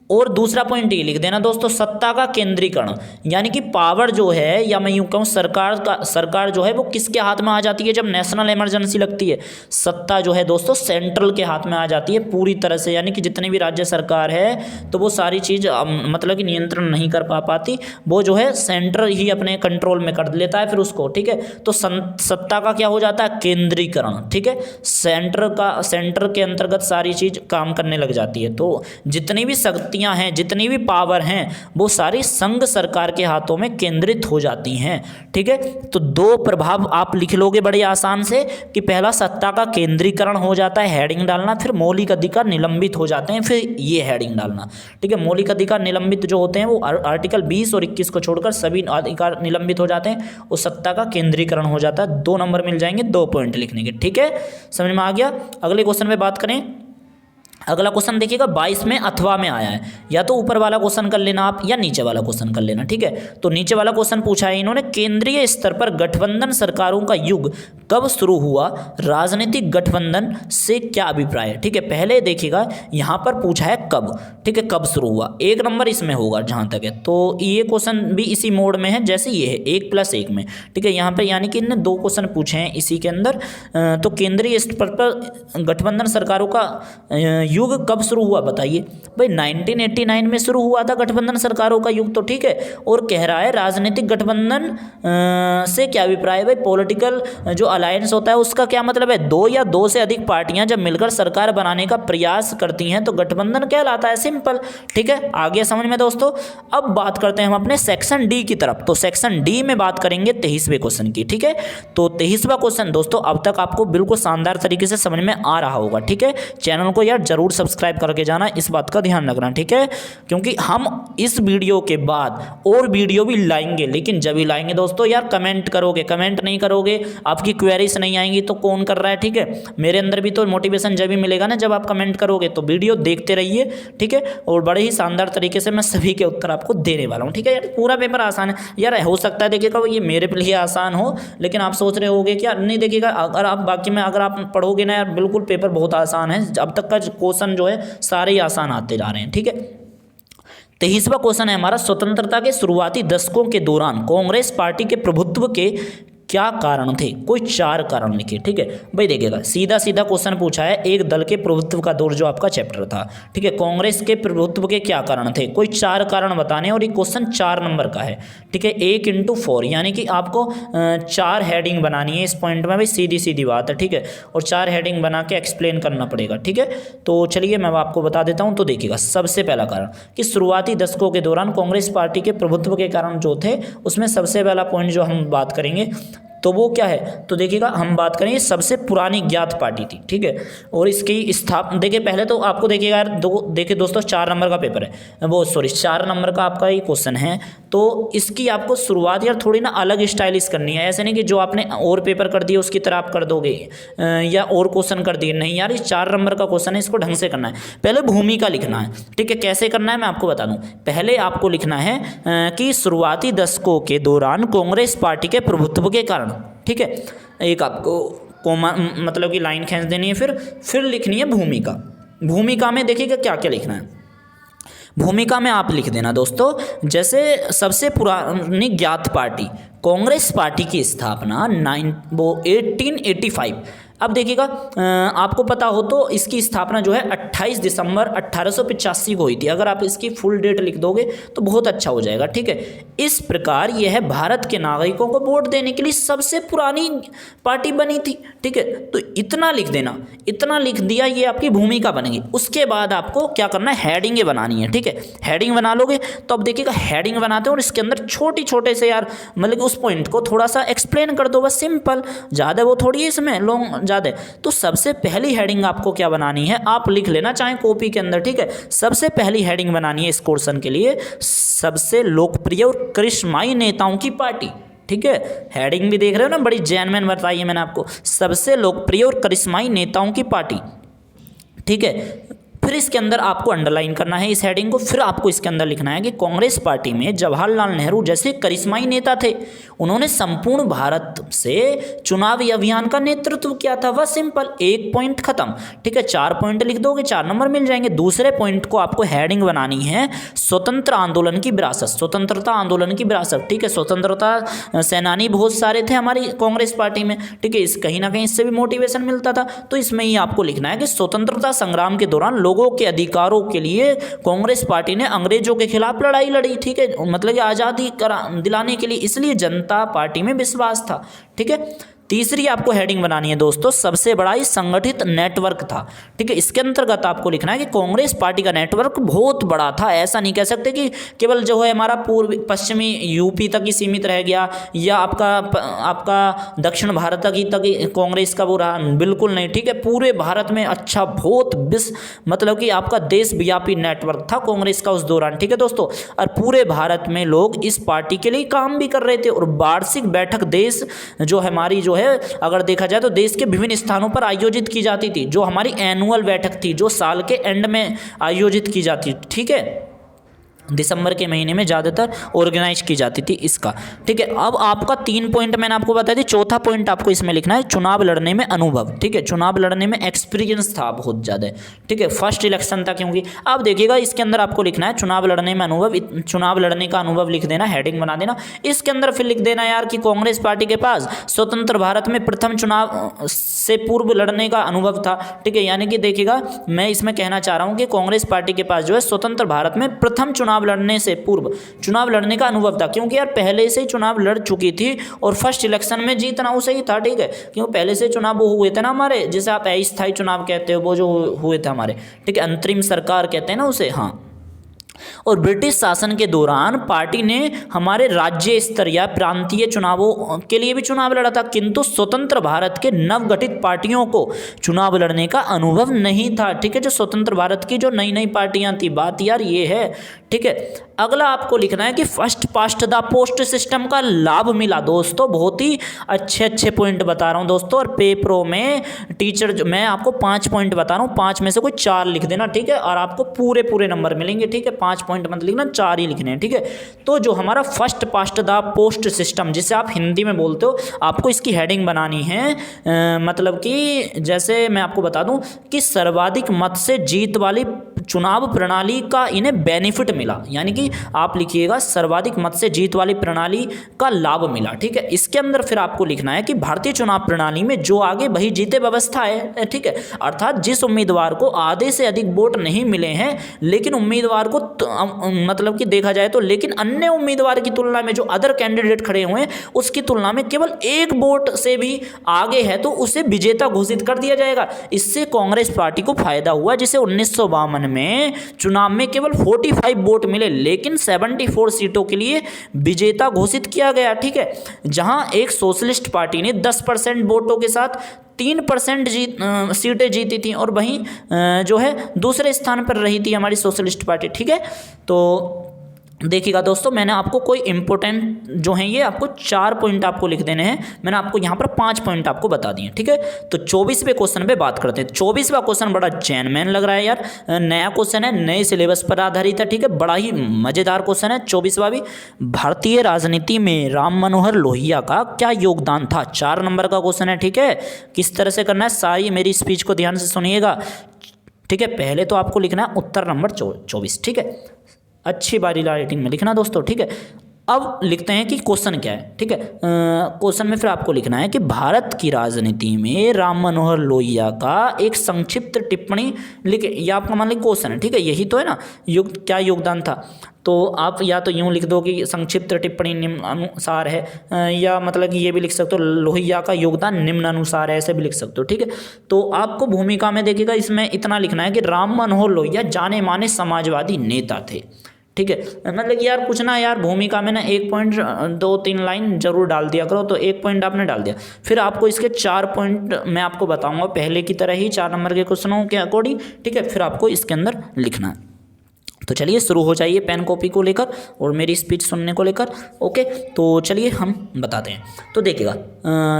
और दूसरा पॉइंट ये लिख देना दोस्तों, सत्ता का केंद्रीकरण, यानी कि पावर जो है, या मैं यूँ कहूँ सरकार जो है वो किसके हाथ में आ जाती है जब नेशनल इमरजेंसी लगती है। सत्ता जो है दोस्तों सेंट्रल के हाथ में आ जाती है पूरी तरह से, यानी कि जितनी भी राज्य सरकार है तो वो सारी चीज़ मतलब कि नियंत्रण नहीं कर पाती, वो जो है सेंट्रल ही अपने कंट्रोल में कर लेता है फिर उसको। ठीक है, तो सत्ता का क्या हो जाता है, केंद्रीकरण। ठीक है, सेंटर के अंतर्गत सारी चीज़ काम करने लग जाती है, तो जितनी भी शक्तियाँ हैं, जितनी भी पावर हैं, वो सारी संघ सरकार के हाथों में केंद्रित हो जाती हैं। ठीक है, तो 2 प्रभाव आप लिख लोगे बड़े आसान से कि पहला सत्ता का केंद्रीकरण हो जाता है, हेडिंग डालना, फिर मौलिक अधिकार निलंबित हो जाते हैं, फिर ये हेडिंग डालना। ठीक है, मौलिक अधिकार निलंबित जो होते हैं वो आर्टिकल 20 और 21 को छोड़कर सभी अधिकार निलंबित हो जाते हैं, और सत्ता का केंद्रीकरण हो जाता है। 2 नंबर मिल जाएंगे 2 पॉइंट लिखने के। ठीक है, समझ में आ गया। अगले क्वेश्चन में बात करें, अगला क्वेश्चन देखिएगा 22 में अथवा में आया है, या तो ऊपर वाला क्वेश्चन कर लेना आप या नीचे वाला क्वेश्चन कर लेना। ठीक है, तो नीचे वाला क्वेश्चन पूछा है इन्होंने, केंद्रीय स्तर पर गठबंधन सरकारों का युग कब शुरू हुआ, राजनीतिक गठबंधन से क्या अभिप्राय है। ठीक है, पहले देखिएगा यहाँ पर पूछा है कब। ठीक है, कब शुरू हुआ, 1 नंबर इसमें होगा जहाँ तक है, तो ये क्वेश्चन भी इसी मोड में है जैसे ये है 1+1 में। ठीक है, यहाँ पे यानी कि इन्होंने 2 क्वेश्चन पूछे हैं इसी के अंदर। तो केंद्रीय स्तर पर गठबंधन सरकारों का युग कब शुरू हुआ बताइए भाई। 1989 में शुरू हुआ था गठबंधन सरकारों का युग, तो ठीक है। और कह रहा है राजनीतिक गठबंधन से क्या अभिप्राय है भाई, पॉलिटिकल जो अलायंस होता है उसका क्या मतलब है, 2 या 2 से अधिक पार्टियां जब मिलकर सरकार बनाने का प्रयास करती हैं तो गठबंधन कहलाता है, सिंपल। ठीक है, आ गया समझ में दोस्तों। अब बात करते हैं हम अपने सेक्शन डी की तरफ, तो सेक्शन डी में बात करेंगे 23वें क्वेश्चन की। ठीक है, तो 23वां क्वेश्चन दोस्तों अब तक आपको बिल्कुल शानदार तरीके से समझ में आ रहा होगा। ठीक है, चैनल को यार जरूर ज़रूर सब्सक्राइब करके जाना, इस बात का ध्यान रखना, ठीक है। क्योंकि हम इस वीडियो के बाद और वीडियो भी लाएंगे, लेकिन जब भी लाएंगे दोस्तों यार कमेंट करोगे, कमेंट नहीं करोगे, आपकी क्वेरीज नहीं आएंगी तो कौन कर रहा है, ठीक है। मेरे अंदर भी तो मोटिवेशन जब भी मिलेगा ना, जब आप कमेंट करोगे। तो वीडियो देखते रहिए, ठीक है, और बड़े ही शानदार तरीके से मैं सभी के उत्तर आपको देने वाला हूँ, ठीक है। यार पूरा पेपर आसान है यार, हो सकता है देखिएगा ये मेरे लिए आसान हो, लेकिन आप सोच रहे होगे कि यार नहीं, देखिएगा अगर आप बाकी में अगर आप पढ़ोगे ना यार, बिल्कुल पेपर बहुत आसान है। अब तक का क्वेश्चन जो है सारे ही आसान आते जा रहे हैं, ठीक है। 23वां क्वेश्चन है हमारा, स्वतंत्रता के शुरुआती दशकों के दौरान कांग्रेस पार्टी के प्रभुत्व के क्या कारण थे? कोई 4 कारण लिखे, ठीक है भाई। देखिएगा सीधा सीधा क्वेश्चन पूछा है, एक दल के प्रभुत्व का दौर जो आपका चैप्टर था, ठीक है। कांग्रेस के प्रभुत्व के क्या कारण थे? कोई 4 कारण बताने, और ये क्वेश्चन 4 नंबर का है, ठीक है। 1x4 यानी कि आपको 4 हेडिंग बनानी है इस पॉइंट में भाई, सीधी सीधी बात है, ठीक है। और 4 हेडिंग बना के एक्सप्लेन करना पड़ेगा, ठीक है। तो चलिए मैं आपको बता देता हूँ। तो देखिएगा सबसे पहला कारण कि शुरुआती दशकों के दौरान कांग्रेस पार्टी के प्रभुत्व के कारण जो थे, उसमें सबसे पहला पॉइंट जो हम बात करेंगे तो वो क्या है? तो देखिएगा हम बात करेंगे सबसे पुरानी ज्ञात पार्टी थी, ठीक है। और इसकी स्थापना देखिए, पहले तो आपको देखिएगा यार देखिए दोस्तों 4 नंबर का पेपर है, वो सॉरी 4 नंबर का आपका ये क्वेश्चन है। तो इसकी आपको शुरुआत यार थोड़ी ना अलग स्टाइलिश करनी है, ऐसे नहीं कि जो आपने और पेपर कर दिए उसकी तरह आप कर दोगे या और क्वेश्चन कर दिए, नहीं यार। ये 4 नंबर का क्वेश्चन है, इसको ढंग से करना है। पहले भूमिका लिखना है, ठीक है। कैसे करना है मैं आपको बता दूं। पहले आपको लिखना है कि शुरुआती दशकों के दौरान कांग्रेस पार्टी के प्रभुत्व के कारण, ठीक है। एक आपको कोमा मतलब कि लाइन खींच देनी है, फिर लिखनी है भूमिका। भूमिका में देखिएगा क्या क्या लिखना है। भूमिका में आप लिख देना दोस्तों, जैसे सबसे पुरानी ज्ञात पार्टी कांग्रेस पार्टी की स्थापना 1885। अब देखिएगा आपको पता हो तो इसकी स्थापना जो है 28 दिसंबर 1885 को हुई थी। अगर आप इसकी फुल डेट लिख दोगे तो बहुत अच्छा हो जाएगा, ठीक है। इस प्रकार यह भारत के नागरिकों को वोट देने के लिए सबसे पुरानी पार्टी बनी थी, ठीक है। तो इतना लिख देना, इतना लिख दिया, ये आपकी भूमिका बनेगी। उसके बाद आपको क्या करना है, हेडिंगें बनानी है, ठीक है। हेडिंग बना लोगे तो अब देखिएगा हेडिंग बनाते हैं और इसके अंदर छोटे छोटे से यार मतलब उस पॉइंट को थोड़ा सा एक्सप्लेन कर दो, बस सिंपल, ज़्यादा वो थोड़ी है इसमें लॉन्ग ज़्यादा। तो सबसे पहली हेडिंग आपको क्या बनानी है, आप लिख लेना चाहे कॉपी के अंदर, ठीक है। सबसे पहली हेडिंग बनानी है इस क्वेश्चन के लिए, सबसे लोकप्रिय और करिश्माई नेताओं की पार्टी, ठीक है। हेडिंग भी देख रहे हो ना, बड़ी जेन्युइन बताई है मैंने आपको, सबसे लोकप्रिय और करिश्माई नेताओं की पार्टी, ठीक है। फिर इसके अंदर आपको अंडरलाइन करना है इस हेडिंग को। फिर आपको इसके अंदर लिखना है कि कांग्रेस पार्टी में जवाहरलाल नेहरू जैसे करिश्माई नेता थे, उन्होंने संपूर्ण भारत से चुनावी अभियान का नेतृत्व किया था। वह सिंपल, एक पॉइंट खत्म, ठीक है। 4 पॉइंट लिख दोगे 4 नंबर मिल जाएंगे। दूसरे पॉइंट को आपको हेडिंग बनानी है स्वतंत्र आंदोलन की विरासत, स्वतंत्रता आंदोलन की विरासत, ठीक है। स्वतंत्रता सेनानी बहुत सारे थे हमारी कांग्रेस पार्टी में, ठीक है। इस कहीं ना कहीं इससे भी मोटिवेशन मिलता था। तो इसमें ही आपको लिखना है कि स्वतंत्रता संग्राम के दौरान लोगों के अधिकारों के लिए कांग्रेस पार्टी ने अंग्रेजों के खिलाफ लड़ाई लड़ी, ठीक है। मतलब कि आज़ादी दिलाने के लिए, इसलिए जनता पार्टी में विश्वास था, ठीक है। तीसरी आपको हेडिंग बनानी है दोस्तों, सबसे बड़ा ही संगठित नेटवर्क था, ठीक है। इसके अंतर्गत आपको लिखना है कि कांग्रेस पार्टी का नेटवर्क बहुत बड़ा था। ऐसा नहीं कह सकते कि केवल जो है हमारा पूर्वी पश्चिमी यूपी तक ही सीमित रह गया, या आपका दक्षिण भारत तक ही कांग्रेस का वो रहा, बिल्कुल नहीं, ठीक है। पूरे भारत में अच्छा बहुत मतलब कि आपका देशव्यापी नेटवर्क था कांग्रेस का उस दौरान, ठीक है दोस्तों। और पूरे भारत में लोग इस पार्टी के लिए काम भी कर रहे थे। और वार्षिक बैठक देश जो हमारी जो है अगर देखा जाए तो देश के विभिन्न स्थानों पर आयोजित की जाती थी, जो हमारी एनुअल बैठक थी, जो साल के एंड में आयोजित की जाती, ठीक है। दिसंबर के महीने में ज़्यादातर ऑर्गेनाइज की जाती थी इसका, ठीक है। अब आपका 3 पॉइंट मैंने आपको बताया था। चौथा पॉइंट आपको इसमें लिखना है चुनाव लड़ने में अनुभव, ठीक है। चुनाव लड़ने में एक्सपीरियंस था बहुत ज़्यादा, ठीक है। फर्स्ट इलेक्शन था क्योंकि। अब देखिएगा इसके अंदर आपको लिखना है चुनाव लड़ने में अनुभव, चुनाव लड़ने का अनुभव लिख देना, हेडिंग बना देना। इसके अंदर फिर लिख देना यार कि कांग्रेस पार्टी के पास स्वतंत्र भारत में प्रथम चुनाव से पूर्व लड़ने का अनुभव था, ठीक है। यानी कि देखिएगा मैं इसमें कहना चाह रहा हूँ कि कांग्रेस पार्टी के पास जो है स्वतंत्र भारत में प्रथम चुनाव लड़ने से पूर्व चुनाव लड़ने का अनुभव था, क्योंकि यार पहले से ही चुनाव लड़ चुकी थी और फर्स्ट इलेक्शन में जीतना उसे ही था, ठीक है। क्योंकि पहले से चुनाव वो हुए थे ना हमारे, जैसे आप अस्थायी चुनाव कहते हो, वो जो हुए थे हमारे, ठीक है। अंतरिम सरकार कहते हैं ना उसे, हाँ। और ब्रिटिश शासन के दौरान पार्टी ने हमारे राज्य स्तर या प्रांतीय चुनावों के लिए भी चुनाव लड़ा था, किंतु स्वतंत्र भारत के नवगठित पार्टियों को चुनाव लड़ने का अनुभव नहीं था। ठीक है, जो स्वतंत्र भारत की जो नई नई पार्टियां थी, बात यार ये है। ठीक है, अगला आपको लिखना है कि first past the post system का लाभ मिला। दोस्तों बहुत ही अच्छे अच्छे पॉइंट बता रहा हूँ दोस्तों, और पेपरों में टीचर जो मैं आपको 5 पॉइंट बता रहा हूँ, 5 में से कोई 4 लिख देना। ठीक है, और आपको पूरे पूरे नंबर मिलेंगे। ठीक है, 5 पॉइंट मत लिखना, 4 ही लिखने हैं। ठीक है, तो जो हमारा first past the post system, जिसे आप हिंदी में बोलते हो, आपको इसकी हेडिंग बनानी है। मतलब कि जैसे मैं आपको बता दूं कि सर्वाधिक मत से जीत वाली चुनाव प्रणाली का इन्हें बेनिफिट मिला, यानी कि आप लिखिएगा सर्वाधिक मत से जीत वाली प्रणाली का लाभ मिला। ठीक है, इसके अंदर फिर आपको लिखना है कि भारतीय चुनाव प्रणाली में जो आगे वही जीते व्यवस्था है। ठीक है, अर्थात जिस उम्मीदवार को आधे से अधिक वोट नहीं मिले हैं, लेकिन उम्मीदवार को मतलब कि देखा जाए तो, लेकिन अन्य उम्मीदवार की तुलना में जो अदर कैंडिडेट खड़े हुए हैं उसकी तुलना में केवल 1 वोट से भी आगे है, तो उसे विजेता घोषित कर दिया जाएगा। इससे कांग्रेस पार्टी को फायदा हुआ, जिसे 1952 में चुनाव में केवल 45 वोट मिले, लेकिन 74 सीटों के लिए विजेता घोषित किया गया। ठीक है, जहां एक सोशलिस्ट पार्टी ने 10% वोटों के साथ 3% सीटें जीती थी, और वहीं जो है दूसरे स्थान पर रही थी हमारी सोशलिस्ट पार्टी। ठीक है, तो देखिएगा दोस्तों, मैंने आपको कोई इंपॉर्टेंट जो हैं ये आपको 4 पॉइंट आपको लिख देने हैं, मैंने आपको यहाँ पर 5 पॉइंट आपको बता दिए। ठीक है, तो 24वें क्वेश्चन पे बात करते हैं। 24वां क्वेश्चन बड़ा चैनमैन लग रहा है यार, नया क्वेश्चन है, नए सिलेबस पर आधारित है। ठीक है, बड़ा ही मजेदार क्वेश्चन है 24वां भी। भारतीय राजनीति में राम मनोहर लोहिया का क्या योगदान था? 4 नंबर का क्वेश्चन है। ठीक है, किस तरह से करना है, सारी मेरी स्पीच को ध्यान से सुनिएगा। ठीक है, पहले तो आपको लिखना है उत्तर नंबर 24। ठीक है, अच्छी बारी राइटिंग में लिखना दोस्तों। ठीक है, अब लिखते हैं कि क्वेश्चन क्या है। ठीक है, क्वेश्चन में फिर आपको लिखना है कि भारत की राजनीति में राम मनोहर लोहिया का एक संक्षिप्त टिप्पणी लिखे, या आपका मान लीजिए क्वेश्चन है। ठीक है, यही तो है ना, क्या योगदान था। तो आप या तो यूँ लिख दो कि संक्षिप्त टिप्पणी निम्न अनुसार है, या मतलब कि ये भी लिख सकते हो लोहिया का योगदान निम्न अनुसार है, ऐसे भी लिख सकते हो। ठीक है, तो आपको भूमिका में देखिएगा इसमें इतना लिखना है कि राम मनोहर लोहिया जाने माने समाजवादी नेता थे। ठीक है, मतलब यार कुछ ना यार भूमिका में ना 1 पॉइंट 2-3 लाइन जरूर डाल दिया करो, तो 1 पॉइंट आपने डाल दिया। फिर आपको इसके 4 पॉइंट मैं आपको बताऊंगा पहले की तरह ही 4 नंबर के क्वेश्चनों के अकॉर्डिंग। ठीक है, फिर आपको इसके अंदर लिखना है। तो चलिए शुरू हो जाइए पेन कॉपी को लेकर और मेरी स्पीच सुनने को लेकर। ओके, तो चलिए हम बताते हैं। तो देखिएगा,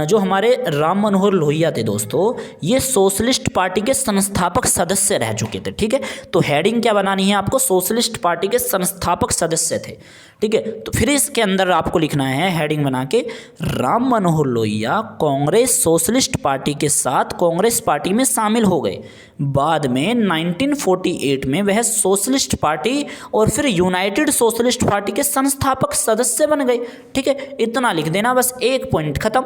जो हमारे राम मनोहर लोहिया थे दोस्तों, ये सोशलिस्ट पार्टी के संस्थापक सदस्य रह चुके थे। ठीक है, तो हेडिंग क्या बनानी है आपको, सोशलिस्ट पार्टी के संस्थापक सदस्य थे। ठीक है, तो फिर इसके अंदर आपको लिखना है हेडिंग बना के, राम मनोहर लोहिया कांग्रेस सोशलिस्ट पार्टी के साथ कांग्रेस पार्टी में शामिल हो गए। बाद में 1948 में वह सोशलिस्ट पार्टी और फिर यूनाइटेड सोशलिस्ट पार्टी के संस्थापक सदस्य बन गए। ठीक है, इतना लिख देना बस, 1 पॉइंट खत्म।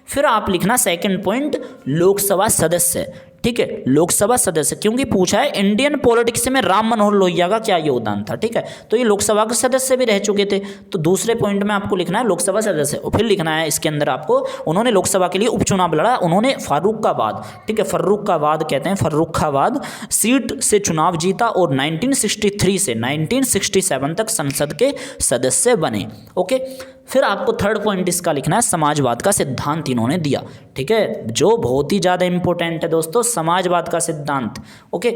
फिर आप लिखना सेकंड पॉइंट, लोकसभा सदस्य। ठीक है, लोकसभा सदस्य क्योंकि पूछा है इंडियन पॉलिटिक्स में राम मनोहर लोहिया का क्या योगदान था। ठीक है, तो ये लोकसभा के सदस्य भी रह चुके थे, तो दूसरे पॉइंट में आपको लिखना है लोकसभा सदस्य। और फिर लिखना है इसके अंदर आपको, उन्होंने लोकसभा के लिए उपचुनाव लड़ा, उन्होंने फारुखाबाद, ठीक है फर्रुखाबाद कहते हैं, फर्रुखाबाद सीट से चुनाव जीता और 1963 से 1967 तक संसद के सदस्य बने। ओके, फिर आपको थर्ड पॉइंट इसका लिखना है, समाजवाद का सिद्धांत इन्होंने दिया। ठीक है, जो बहुत ही ज़्यादा इंपॉर्टेंट है दोस्तों, समाजवाद का सिद्धांत। ओके,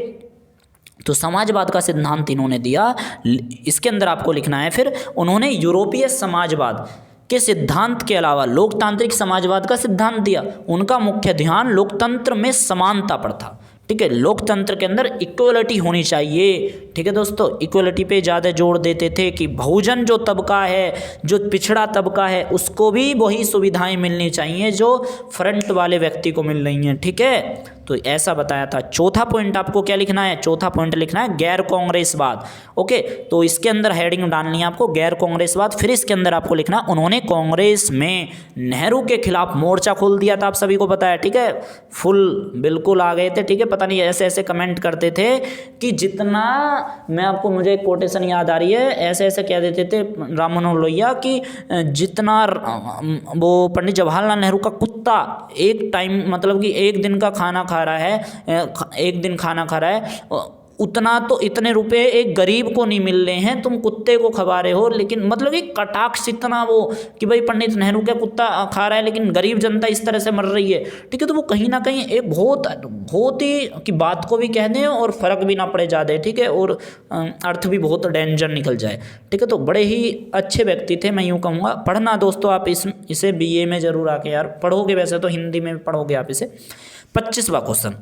तो समाजवाद का सिद्धांत इन्होंने दिया। इसके अंदर आपको लिखना है फिर, उन्होंने यूरोपीय समाजवाद के सिद्धांत के अलावा लोकतांत्रिक समाजवाद का सिद्धांत दिया। उनका मुख्य ध्यान लोकतंत्र में समानता पर था। ठीक है, लोकतंत्र के अंदर इक्वलिटी होनी चाहिए। ठीक है दोस्तों, इक्वलिटी पे ज़्यादा जोर देते थे कि बहुजन जो तबका है, जो पिछड़ा तबका है, उसको भी वही सुविधाएं मिलनी चाहिए जो फ्रंट वाले व्यक्ति को मिल रही हैं। ठीक है, तो ऐसा बताया था। चौथा पॉइंट आपको क्या लिखना है, चौथा पॉइंट लिखना है गैर कांग्रेसवाद। ओके, तो इसके अंदर हेडिंग डालनी है आपको गैर कांग्रेसवाद। फिर इसके अंदर आपको लिखना, उन्होंने कांग्रेस में नेहरू के खिलाफ मोर्चा खोल दिया था, आप सभी को पता है। ठीक है, फुल बिल्कुल आ गए थे। ठीक है, पता नहीं ऐसे ऐसे कमेंट करते थे कि जितना, मैं आपको, मुझे एक कोटेशन याद आ रही है, ऐसे ऐसे कह देते थे राम मनोहर लोहिया कि जितना वो पंडित जवाहरलाल नेहरू का कुत्ता एक टाइम, मतलब कि एक दिन का खाना खा रहा है, एक दिन खाना खा रहा है, उतना तो इतने रुपए एक गरीब को नहीं मिल रहे हैं, तुम कुत्ते को खवा रहे हो। लेकिन मतलब एक कटाक्ष इतना वो कि भाई पंडित नेहरू क्या कुत्ता खा रहा है लेकिन गरीब जनता इस तरह से मर रही है, ठीक है। तो वो कहीं ना कहीं एक बहुत ही कि बात को भी कह दें और फर्क भी ना पड़े ज़्यादा, ठीक है, और अर्थ भी बहुत डेंजर निकल जाए, ठीक है। तो बड़े ही अच्छे व्यक्ति थे, मैं यूँ कहूँगा। पढ़ना दोस्तों आप इसे बीए में जरूर आके यार पढ़ोगे, वैसे तो हिंदी में पढ़ोगे आप इसे। 25वां क्वेश्चन,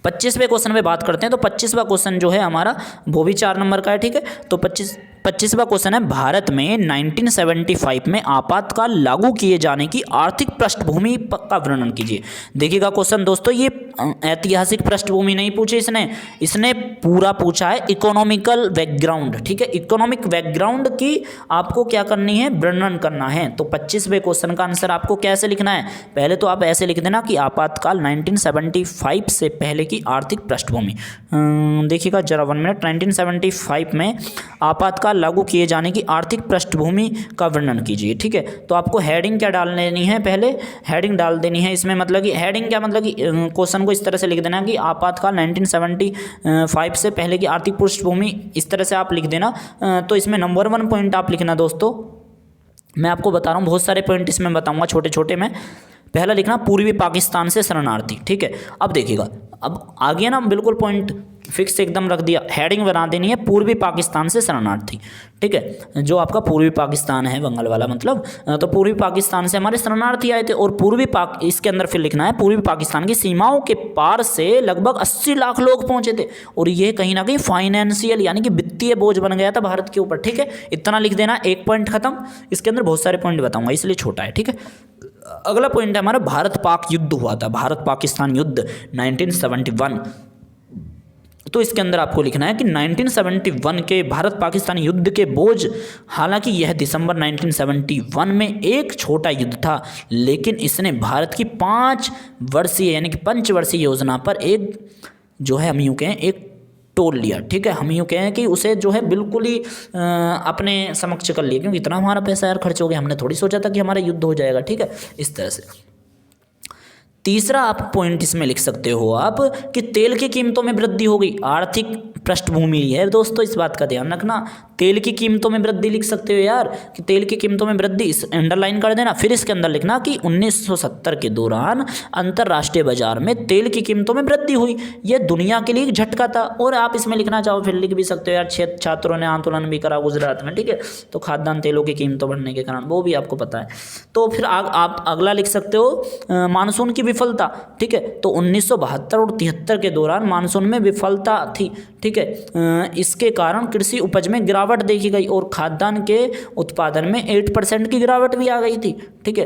25वें क्वेश्चन पे बात करते हैं। तो 25वां क्वेश्चन जो है हमारा वो भी 4 नंबर का है, ठीक है। तो 25वां क्वेश्चन है, भारत में 1975 में आपातकाल लागू किए जाने की आर्थिक पृष्ठभूमि का वर्णन कीजिए। देखिएगा क्वेश्चन दोस्तों, ये ऐतिहासिक पृष्ठभूमि नहीं पूछी इसने पूरा पूछा है इकोनॉमिकल बैकग्राउंड, ठीक है। इकोनॉमिक बैकग्राउंड की आपको क्या करनी है, वर्णन करना है। तो 25वें क्वेश्चन का आंसर आपको कैसे लिखना है, पहले तो आप ऐसे लिख देना कि आपातकाल 1975 से पहले की आर्थिक पृष्ठभूमि। देखिएगा जरा 1 मिनट, 1975 में आपातकाल लागू किए जाने की आर्थिक पृष्ठभूमि का वर्णन कीजिए, ठीक है। तो आपको हेडिंग क्या डाल देनी है, पहले हेडिंग डाल देनी है इसमें, मतलब कि हेडिंग क्या, मतलब कि क्वेश्चन को इस तरह से लिख देना कि आपातकाल 1975 से पहले की आर्थिक पृष्ठभूमि, इस तरह से आप लिख देना। तो इसमें नंबर 1 पॉइंट आप लिखना दोस्तों, मैं आपको बता रहा हूँ बहुत सारे पॉइंट इसमें बताऊँगा छोटे छोटे में। पहला लिखना पूर्वी पाकिस्तान से शरणार्थी, ठीक है। अब देखिएगा, अब आगे ना बिल्कुल पॉइंट फिक्स एकदम रख दिया, हेडिंग बना देनी है पूर्वी पाकिस्तान से शरणार्थी, ठीक है। जो आपका पूर्वी पाकिस्तान है बंगाल वाला, मतलब तो पूर्वी पाकिस्तान से हमारे शरणार्थी आए थे। और इसके अंदर फिर लिखना है पूर्वी पाकिस्तान की सीमाओं के पार से लगभग 80 लाख लोग पहुंचे थे, और ये कहीं ना कहीं फाइनेंशियल यानी कि वित्तीय बोझ बन गया था भारत के ऊपर, ठीक है। इतना लिख देना, एक पॉइंट खत्म। इसके अंदर बहुत सारे पॉइंट बताऊंगा इसलिए छोटा है, ठीक है। अगला पॉइंट है हमारा भारत पाक युद्ध हुआ था, भारत पाकिस्तान युद्ध 1971। तो इसके अंदर आपको लिखना है कि 1971 के भारत पाकिस्तान युद्ध के बोझ, हालांकि यह दिसंबर 1971 में एक छोटा युद्ध था, लेकिन इसने भारत की 5 वर्षीय यानी कि पंचवर्षीय योजना पर एक जो है हम यूँ कहें एक तोल लिया, ठीक है। हम यूँ कहें कि उसे जो है बिल्कुल ही अपने समक्ष कर लिया, क्योंकि इतना हमारा पैसा यार खर्च हो गया, हमने थोड़ी सोचा था कि हमारा युद्ध हो जाएगा, ठीक है, इस तरह से। तीसरा आप पॉइंट इसमें लिख सकते हो आप कि तेल की कीमतों में वृद्धि हो गई, आर्थिक पृष्ठभूमि है दोस्तों, इस बात का ध्यान रखना। तेल की कीमतों में वृद्धि लिख सकते हो यार कि तेल की कीमतों में वृद्धि, इस अंडरलाइन कर देना। फिर इसके अंदर लिखना कि 1970 के दौरान अंतर्राष्ट्रीय बाजार में तेल की कीमतों में वृद्धि हुई, यह दुनिया के लिए एक झटका था। और आप इसमें लिखना चाहो फिर लिख भी सकते हो यार, छात्रों ने आंदोलन भी करा गुजरात में, ठीक है, तो खाद्यान्न तेलों की कीमतों बढ़ने के कारण, वो भी आपको पता है। तो फिर आप अगला लिख सकते हो मानसून की विफलता, ठीक है। तो 1972 और 73 के दौरान मानसून में विफलता थी, ठीक है। इसके कारण कृषि उपज में गिरावट देखी गई और खाद्यान्न के उत्पादन में 8% की गिरावट भी आ गई थी, ठीक है,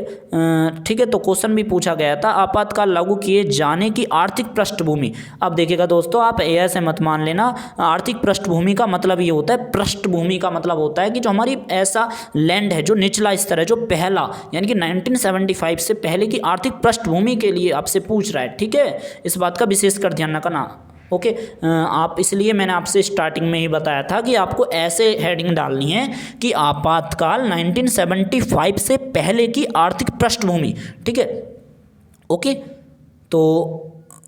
ठीक है। तो क्वेश्चन भी पूछा गया था आपातकाल लागू किए जाने की आर्थिक पृष्ठभूमि। अब देखिएगा दोस्तों, आप ऐसे मत मान लेना, आर्थिक पृष्ठभूमि का मतलब ये होता है, पृष्ठभूमि का मतलब होता है कि जो हमारी ऐसा लैंड है जो निचला स्तर है, जो पहला यानी कि 1975 से पहले की आर्थिक पृष्ठभूमि के लिए आपसे पूछ रहा है, ठीक है। इस बात का विशेष कर ध्यान रखना, ओके। आप इसलिए मैंने आपसे स्टार्टिंग में ही बताया था कि आपको ऐसे हेडिंग डालनी है कि आपातकाल 1975 से पहले की आर्थिक पृष्ठभूमि, ठीक है, ओके। तो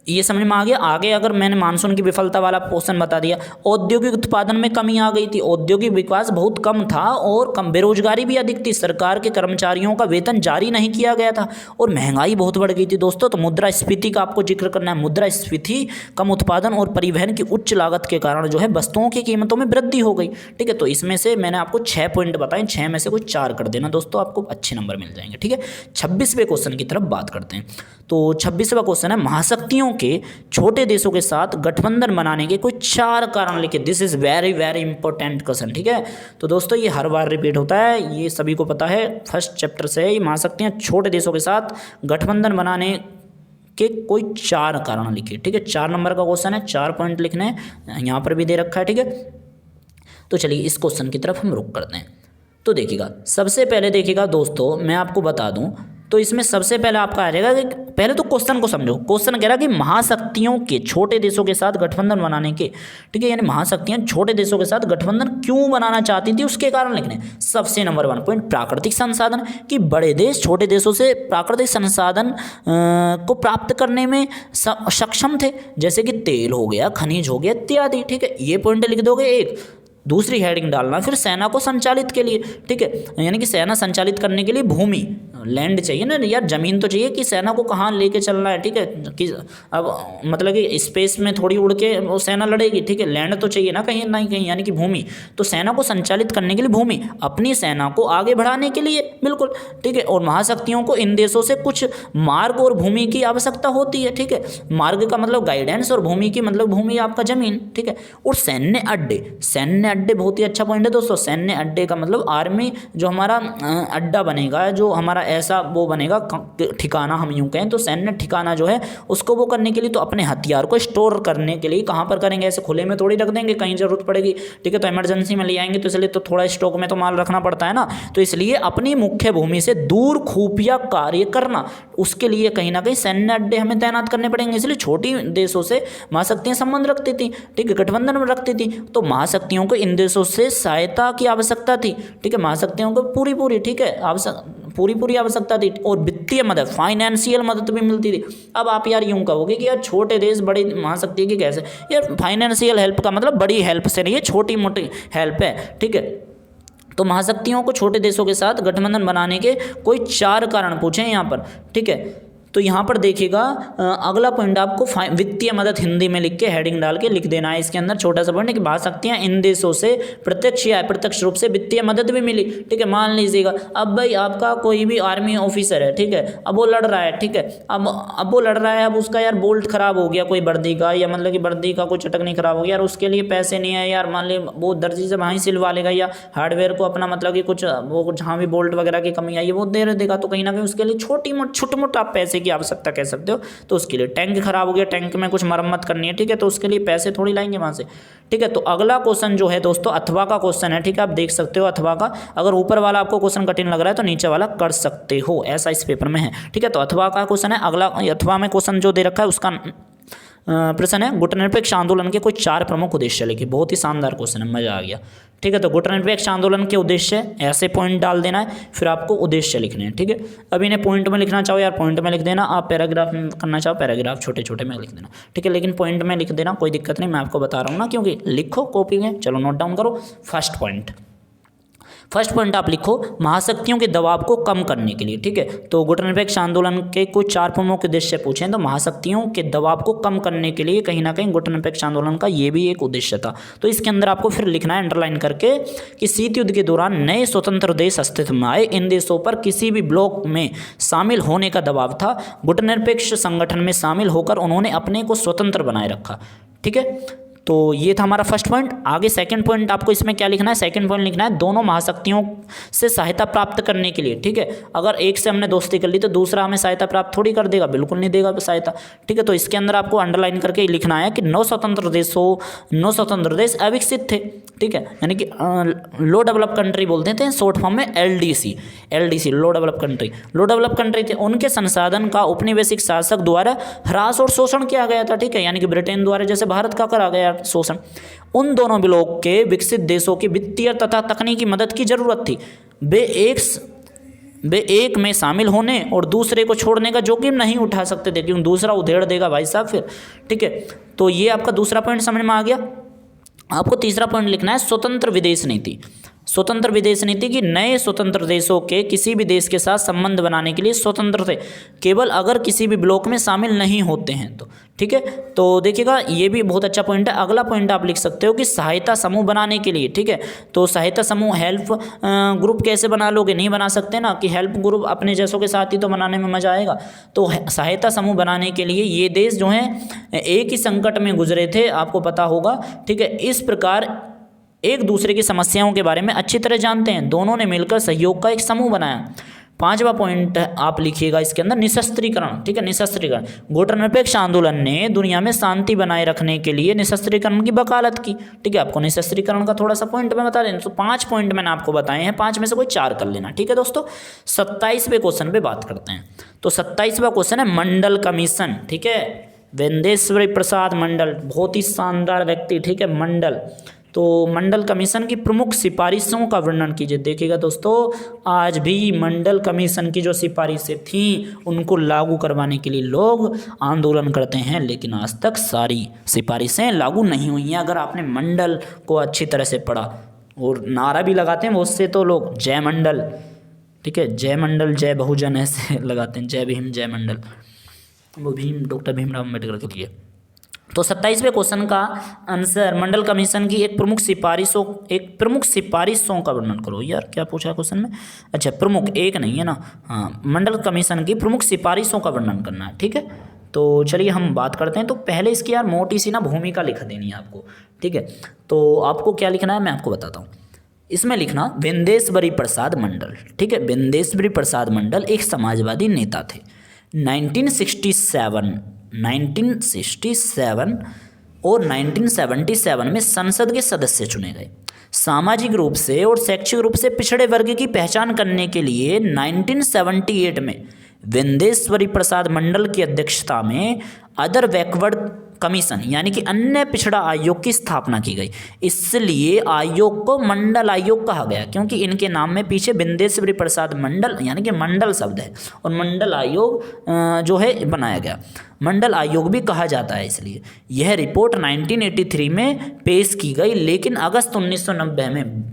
ये समझ में आ गया। आगे अगर मैंने मानसून की विफलता वाला क्वेश्चन बता दिया, औद्योगिक उत्पादन में कमी आ गई थी, औद्योगिक विकास बहुत कम था और कम बेरोजगारी भी अधिक थी, सरकार के कर्मचारियों का वेतन जारी नहीं किया गया था और महंगाई बहुत बढ़ गई थी दोस्तों। तो मुद्रास्फीति का आपको जिक्र करना है, मुद्रास्फीति, कम उत्पादन और परिवहन की उच्च लागत के कारण जो है वस्तुओं की कीमतों में वृद्धि हो गई, ठीक है। तो इसमें से मैंने आपको 6 पॉइंट बताए, 6 में से कोई 4 कर देना दोस्तों, आपको अच्छे नंबर मिल जाएंगे, ठीक है। 26वें क्वेश्चन की तरफ बात करते हैं। तो 26वां क्वेश्चन है, महाशक्तियों के छोटे देशों के साथ गठबंधन बनाने के कोई 4 कारण लिखे। This is very very important question, ठीक है। तो दोस्तों ये हर बार रिपीट होता है, ये सभी को पता है, फर्स्ट चैप्टर से ये महाशक्तियां छोटे देशों के साथ गठबंधन बनाने के कोई 4 कारण लिखे, ठीक है। 4 नंबर का क्वेश्चन है, 4 पॉइंट लिखने हैं, यहाँ पर भी दे रखा है, ठीक है। तो चलिए इस क्वेश्चन की तरफ हम रुक करते हैं। तो देखिएगा, सबसे पहले देखिएगा दोस्तों, मैं आपको बता दूं तो इसमें सबसे पहले आपका आ जाएगा कि पहले तो क्वेश्चन को समझो। क्वेश्चन कह रहा है कि महाशक्तियों के छोटे देशों के साथ गठबंधन बनाने के, ठीक है, यानी महाशक्तियां छोटे देशों के साथ गठबंधन क्यों बनाना चाहती थी, उसके कारण लिखने। सबसे नंबर 1 पॉइंट प्राकृतिक संसाधन, कि बड़े देश छोटे देशों से प्राकृतिक संसाधन को प्राप्त करने में सक्षम थे, जैसे कि तेल हो गया, खनिज हो गया इत्यादि, ठीक है। ये पॉइंट लिख दोगे एक। दूसरी हेडिंग डालना फिर सेना को संचालित के लिए, ठीक है, यानी कि सेना संचालित करने के लिए भूमि, लैंड चाहिए ना यार, जमीन तो चाहिए कि सेना को कहाँ लेके चलना है, ठीक है, कि अब मतलब कि स्पेस में थोड़ी उड़ के वो सेना लड़ेगी, ठीक है, लैंड तो चाहिए ना कहीं ना कहीं, यानी कि भूमि। तो सेना को संचालित करने के लिए भूमि, अपनी सेना को आगे बढ़ाने के लिए, बिल्कुल, ठीक है। और महाशक्तियों को इन देशों से कुछ मार्ग और भूमि की आवश्यकता होती है, ठीक है। मार्ग का मतलब गाइडेंस और भूमि की मतलब भूमि आपका जमीन, ठीक है। और सैन्य अड्डे, सैन्य अड्डे बहुत ही अच्छा पॉइंट है दोस्तों। सैन्य अड्डे का मतलब आर्मी जो हमारा अड्डा बनेगा, जो हमारा ऐसा वो बनेगा ठिकाना, हम यूं कहें तो सैन्य ठिकाना जो है उसको वो करने के लिए, तो अपने हथियार को स्टोर करने के लिए कहाँ पर करेंगे, ऐसे खुले में थोड़ी रख देंगे, कहीं जरूरत पड़ेगी, ठीक है, तो इमरजेंसी में ले आएंगे, तो इसलिए तो थोड़ा स्टॉक में तो माल रखना पड़ता है ना, तो इसलिए अपनी मुख्य भूमि से दूर खुफिया कार्य करना, उसके लिए कहीं ना कहीं सैन्य अड्डे हमें तैनात करने पड़ेंगे। इसलिए छोटी देशों से महाशक्तियां संबंध रखती थी, ठीक है, गठबंधन में रखती थी, तो महाशक्तियों को इन देशों से सहायता की आवश्यकता थी, ठीक है, महाशक्तियों को पूरी ठीक है पूरी आवश्यकता थी। और वित्तीय मदद, फाइनेंशियल मदद भी मिलती थी। अब आप यार यूं कहोगे कि यार छोटे देश बड़ी महाशक्ति की कैसे, यार फाइनेंशियल हेल्प का मतलब बड़ी हेल्प से नहीं है, छोटी मोटी हेल्प है, ठीक है। तो महाशक्तियों को छोटे देशों के साथ गठबंधन बनाने के कोई 4 कारण पूछे यहाँ पर, ठीक है। तो यहाँ पर देखिएगा अगला पॉइंट आपको वित्तीय मदद हिंदी में लिख के हेडिंग डाल के लिख देना है। इसके अंदर छोटा सा पॉइंट है कि महाशक्तियाँ इन देशों से प्रत्यक्ष या अप्रत्यक्ष रूप से वित्तीय मदद भी मिली, ठीक है। मान लीजिएगा अब भाई आपका कोई भी आर्मी ऑफिसर है, ठीक है, अब वो लड़ रहा है, ठीक है, अब वो लड़ रहा है, अब उसका यार बोल्ट खराब हो गया कोई वर्दी का, या मतलब कि वर्दी का कोई चटक नहीं खराब हो गया यार, उसके लिए पैसे नहीं है यार, मान ली वो दर्जी से वहीं सिलवा लेगा, या हार्डवेयर को अपना मतलब कि कुछ वो जहाँ भी बोल्ट वगैरह की कमी आई है वो दे देगा, तो कहीं ना कहीं उसके लिए छोटी मोट आप पैसे की आवश्यकता कह सकते हो। तो उसके लिए टैंक खराब हो गया, टैंक में कुछ मरम्मत करनी है, ठीक है, तो उसके लिए पैसे थोड़ी लाएंगे वहां से, ठीक है। तो अगला क्वेश्चन जो है दोस्तों अथवा का क्वेश्चन है, ठीक है, आप देख सकते हो अथवा का। अगर ऊपर वाला आपको क्वेश्चन कठिन लग रहा है तो नीचे वाला कर सकते हो, ऐसा इस पेपर में है, ठीक है। तो अथवा का क्वेश्चन है अगला। अथवा में क्वेश्चन जो दे रखा है उसका प्रश्न है गुटनिरपेक्ष आंदोलन के कोई 4 प्रमुख उद्देश्य लिखिए। बहुत ही शानदार क्वेश्चन है, मजा आ गया, ठीक है। तो गुटनिरपेक्ष आंदोलन के उद्देश्य ऐसे पॉइंट डाल देना है, फिर आपको उद्देश्य लिखने हैं, ठीक है। अब इन्हें पॉइंट में लिखना चाहो यार पॉइंट में लिख देना, आप पैराग्राफ में करना चाहो पैराग्राफ छोटे छोटे में लिख देना, ठीक है, लेकिन पॉइंट में लिख देना, कोई दिक्कत नहीं, मैं आपको बता रहा हूँ ना, क्योंकि लिखो कॉपी में, चलो नोट डाउन करो। फर्स्ट पॉइंट आप लिखो महाशक्तियों के दबाव को कम करने के लिए, ठीक है। तो गुटनिरपेक्ष आंदोलन के कुछ 4 प्रमुख उद्देश्य पूछे, तो महाशक्तियों के दबाव को कम करने के लिए कहीं ना कहीं गुटनिरपेक्ष आंदोलन का ये भी एक उद्देश्य था। तो इसके अंदर आपको फिर लिखना है अंडरलाइन करके कि शीत युद्ध के दौरान नए स्वतंत्र देश अस्तित्व में आए, इन देशों पर किसी भी ब्लॉक में शामिल होने का दबाव था, गुटनिरपेक्ष संगठन में शामिल होकर उन्होंने अपने को स्वतंत्र बनाए रखा, ठीक है। तो ये था हमारा फर्स्ट पॉइंट। आगे सेकंड पॉइंट आपको इसमें क्या लिखना है, सेकंड पॉइंट लिखना है दोनों महाशक्तियों से सहायता प्राप्त करने के लिए, ठीक है। अगर एक से हमने दोस्ती कर ली तो दूसरा हमें सहायता प्राप्त थोड़ी कर देगा, बिल्कुल नहीं देगा सहायता, ठीक है। तो इसके अंदर आपको अंडरलाइन करके लिखना है कि 9 स्वतंत्र देश अविकसित थे, ठीक है, यानी कि लो डेवलप कंट्री बोलते थे, शॉर्ट फॉर्म में LDC लो डेवलप कंट्री थे। उनके संसाधन का औपनिवेशिक शासक द्वारा ह्रास और शोषण किया गया था, ठीक है, यानी कि ब्रिटेन द्वारा जैसे भारत का करा गया शोषण। उन दोनों ब्लॉक के विकसित देशों की वित्तीय तथा तकनीकी मदद की जरूरत थी। वे एक में शामिल होने और दूसरे को छोड़ने का जोखिम नहीं उठा सकते थे, क्योंकि दूसरा उधेड़ देगा भाई साहब फिर, ठीक है। तो ये आपका दूसरा पॉइंट समझ में आ गया। आपको तीसरा पॉइंट लिखना है स्वतंत्र विदेश नीति की नए स्वतंत्र देशों के किसी भी देश के साथ संबंध बनाने के लिए स्वतंत्र थे, केवल अगर किसी भी ब्लॉक में शामिल नहीं होते हैं तो, ठीक है। तो देखिएगा ये भी बहुत अच्छा पॉइंट है। अगला पॉइंट आप लिख सकते हो कि सहायता समूह बनाने के लिए, ठीक है। तो सहायता समूह हेल्प ग्रुप कैसे बना लोगे, नहीं बना सकते ना, कि हेल्प ग्रुप अपने जैसों के साथ ही तो बनाने में मजा आएगा। तो सहायता समूह बनाने के लिए ये देश जो हैं एक ही संकट में गुजरे थे, आपको पता होगा, ठीक है। इस प्रकार एक दूसरे की समस्याओं के बारे में अच्छी तरह जानते हैं, दोनों ने मिलकर सहयोग का एक समूह बनाया। 5वां पॉइंट आप लिखिएगा इसके अंदर निशस्त्रीकरण, ठीक है, निशस्त्रीकरण। गुटनिरपेक्ष आंदोलन ने दुनिया में शांति बनाए रखने के लिए निशस्त्रीकरण की वकालत की, ठीक है। आपको निशस्त्रीकरण का थोड़ा सा पॉइंट में बता दें तो 5 पॉइंट मैंने आपको बताए हैं, 5 में से कोई 4 कर लेना, ठीक है दोस्तों। 27वें क्वेश्चन पे बात करते हैं। तो 27वां क्वेश्चन है मंडल कमीशन, ठीक है। वेंदेश्वरी प्रसाद मंडल, बहुत ही शानदार व्यक्ति, ठीक है, मंडल। तो मंडल कमीशन की प्रमुख सिफारिशों का वर्णन कीजिए। देखिएगा दोस्तों, आज भी मंडल कमीशन की जो सिफारिशें थीं उनको लागू करवाने के लिए लोग आंदोलन करते हैं, लेकिन आज तक सारी सिफारिशें लागू नहीं हुई हैं। अगर आपने मंडल को अच्छी तरह से पढ़ा, और नारा भी लगाते हैं बहुत से तो लोग, जय मंडल, ठीक है, जय मंडल जय बहुजन, ऐसे लगाते हैं, जय भीम जय मंडल, वो भीम डॉक्टर भीमराव अम्बेडकर के लिए। तो 27वें क्वेश्चन का आंसर, मंडल कमीशन की एक प्रमुख सिफारिशों का वर्णन करो। यार क्या पूछा है क्वेश्चन में, अच्छा प्रमुख, एक नहीं है ना, हाँ, मंडल कमीशन की प्रमुख सिफारिशों का वर्णन करना है, ठीक है। तो चलिए हम बात करते हैं। तो पहले इसकी यार मोटी सी ना भूमिका लिख देनी है आपको, ठीक है। तो आपको क्या लिखना है मैं आपको बताता हूँ। इसमें लिखना विंदेश्वरी प्रसाद मंडल, ठीक है। विंदेश्वरी प्रसाद मंडल एक समाजवादी नेता थे। 1967 और 1977 में संसद के सदस्य चुने गए। सामाजिक रूप से और शैक्षिक रूप से पिछड़े वर्ग की पहचान करने के लिए 1978 में विंदेश्वरी प्रसाद मंडल की अध्यक्षता में अदर बैकवर्ड कमीशन यानी कि अन्य पिछड़ा आयोग की स्थापना की गई। इसलिए आयोग को मंडल आयोग कहा गया, क्योंकि इनके नाम में पीछे विंदेश्वरी प्रसाद मंडल यानी कि मंडल शब्द है, और मंडल आयोग जो है बनाया गया। मंडल आयोग भी कहा जाता है इसलिए। यह रिपोर्ट 1983 में पेश की गई, लेकिन अगस्त 1990 में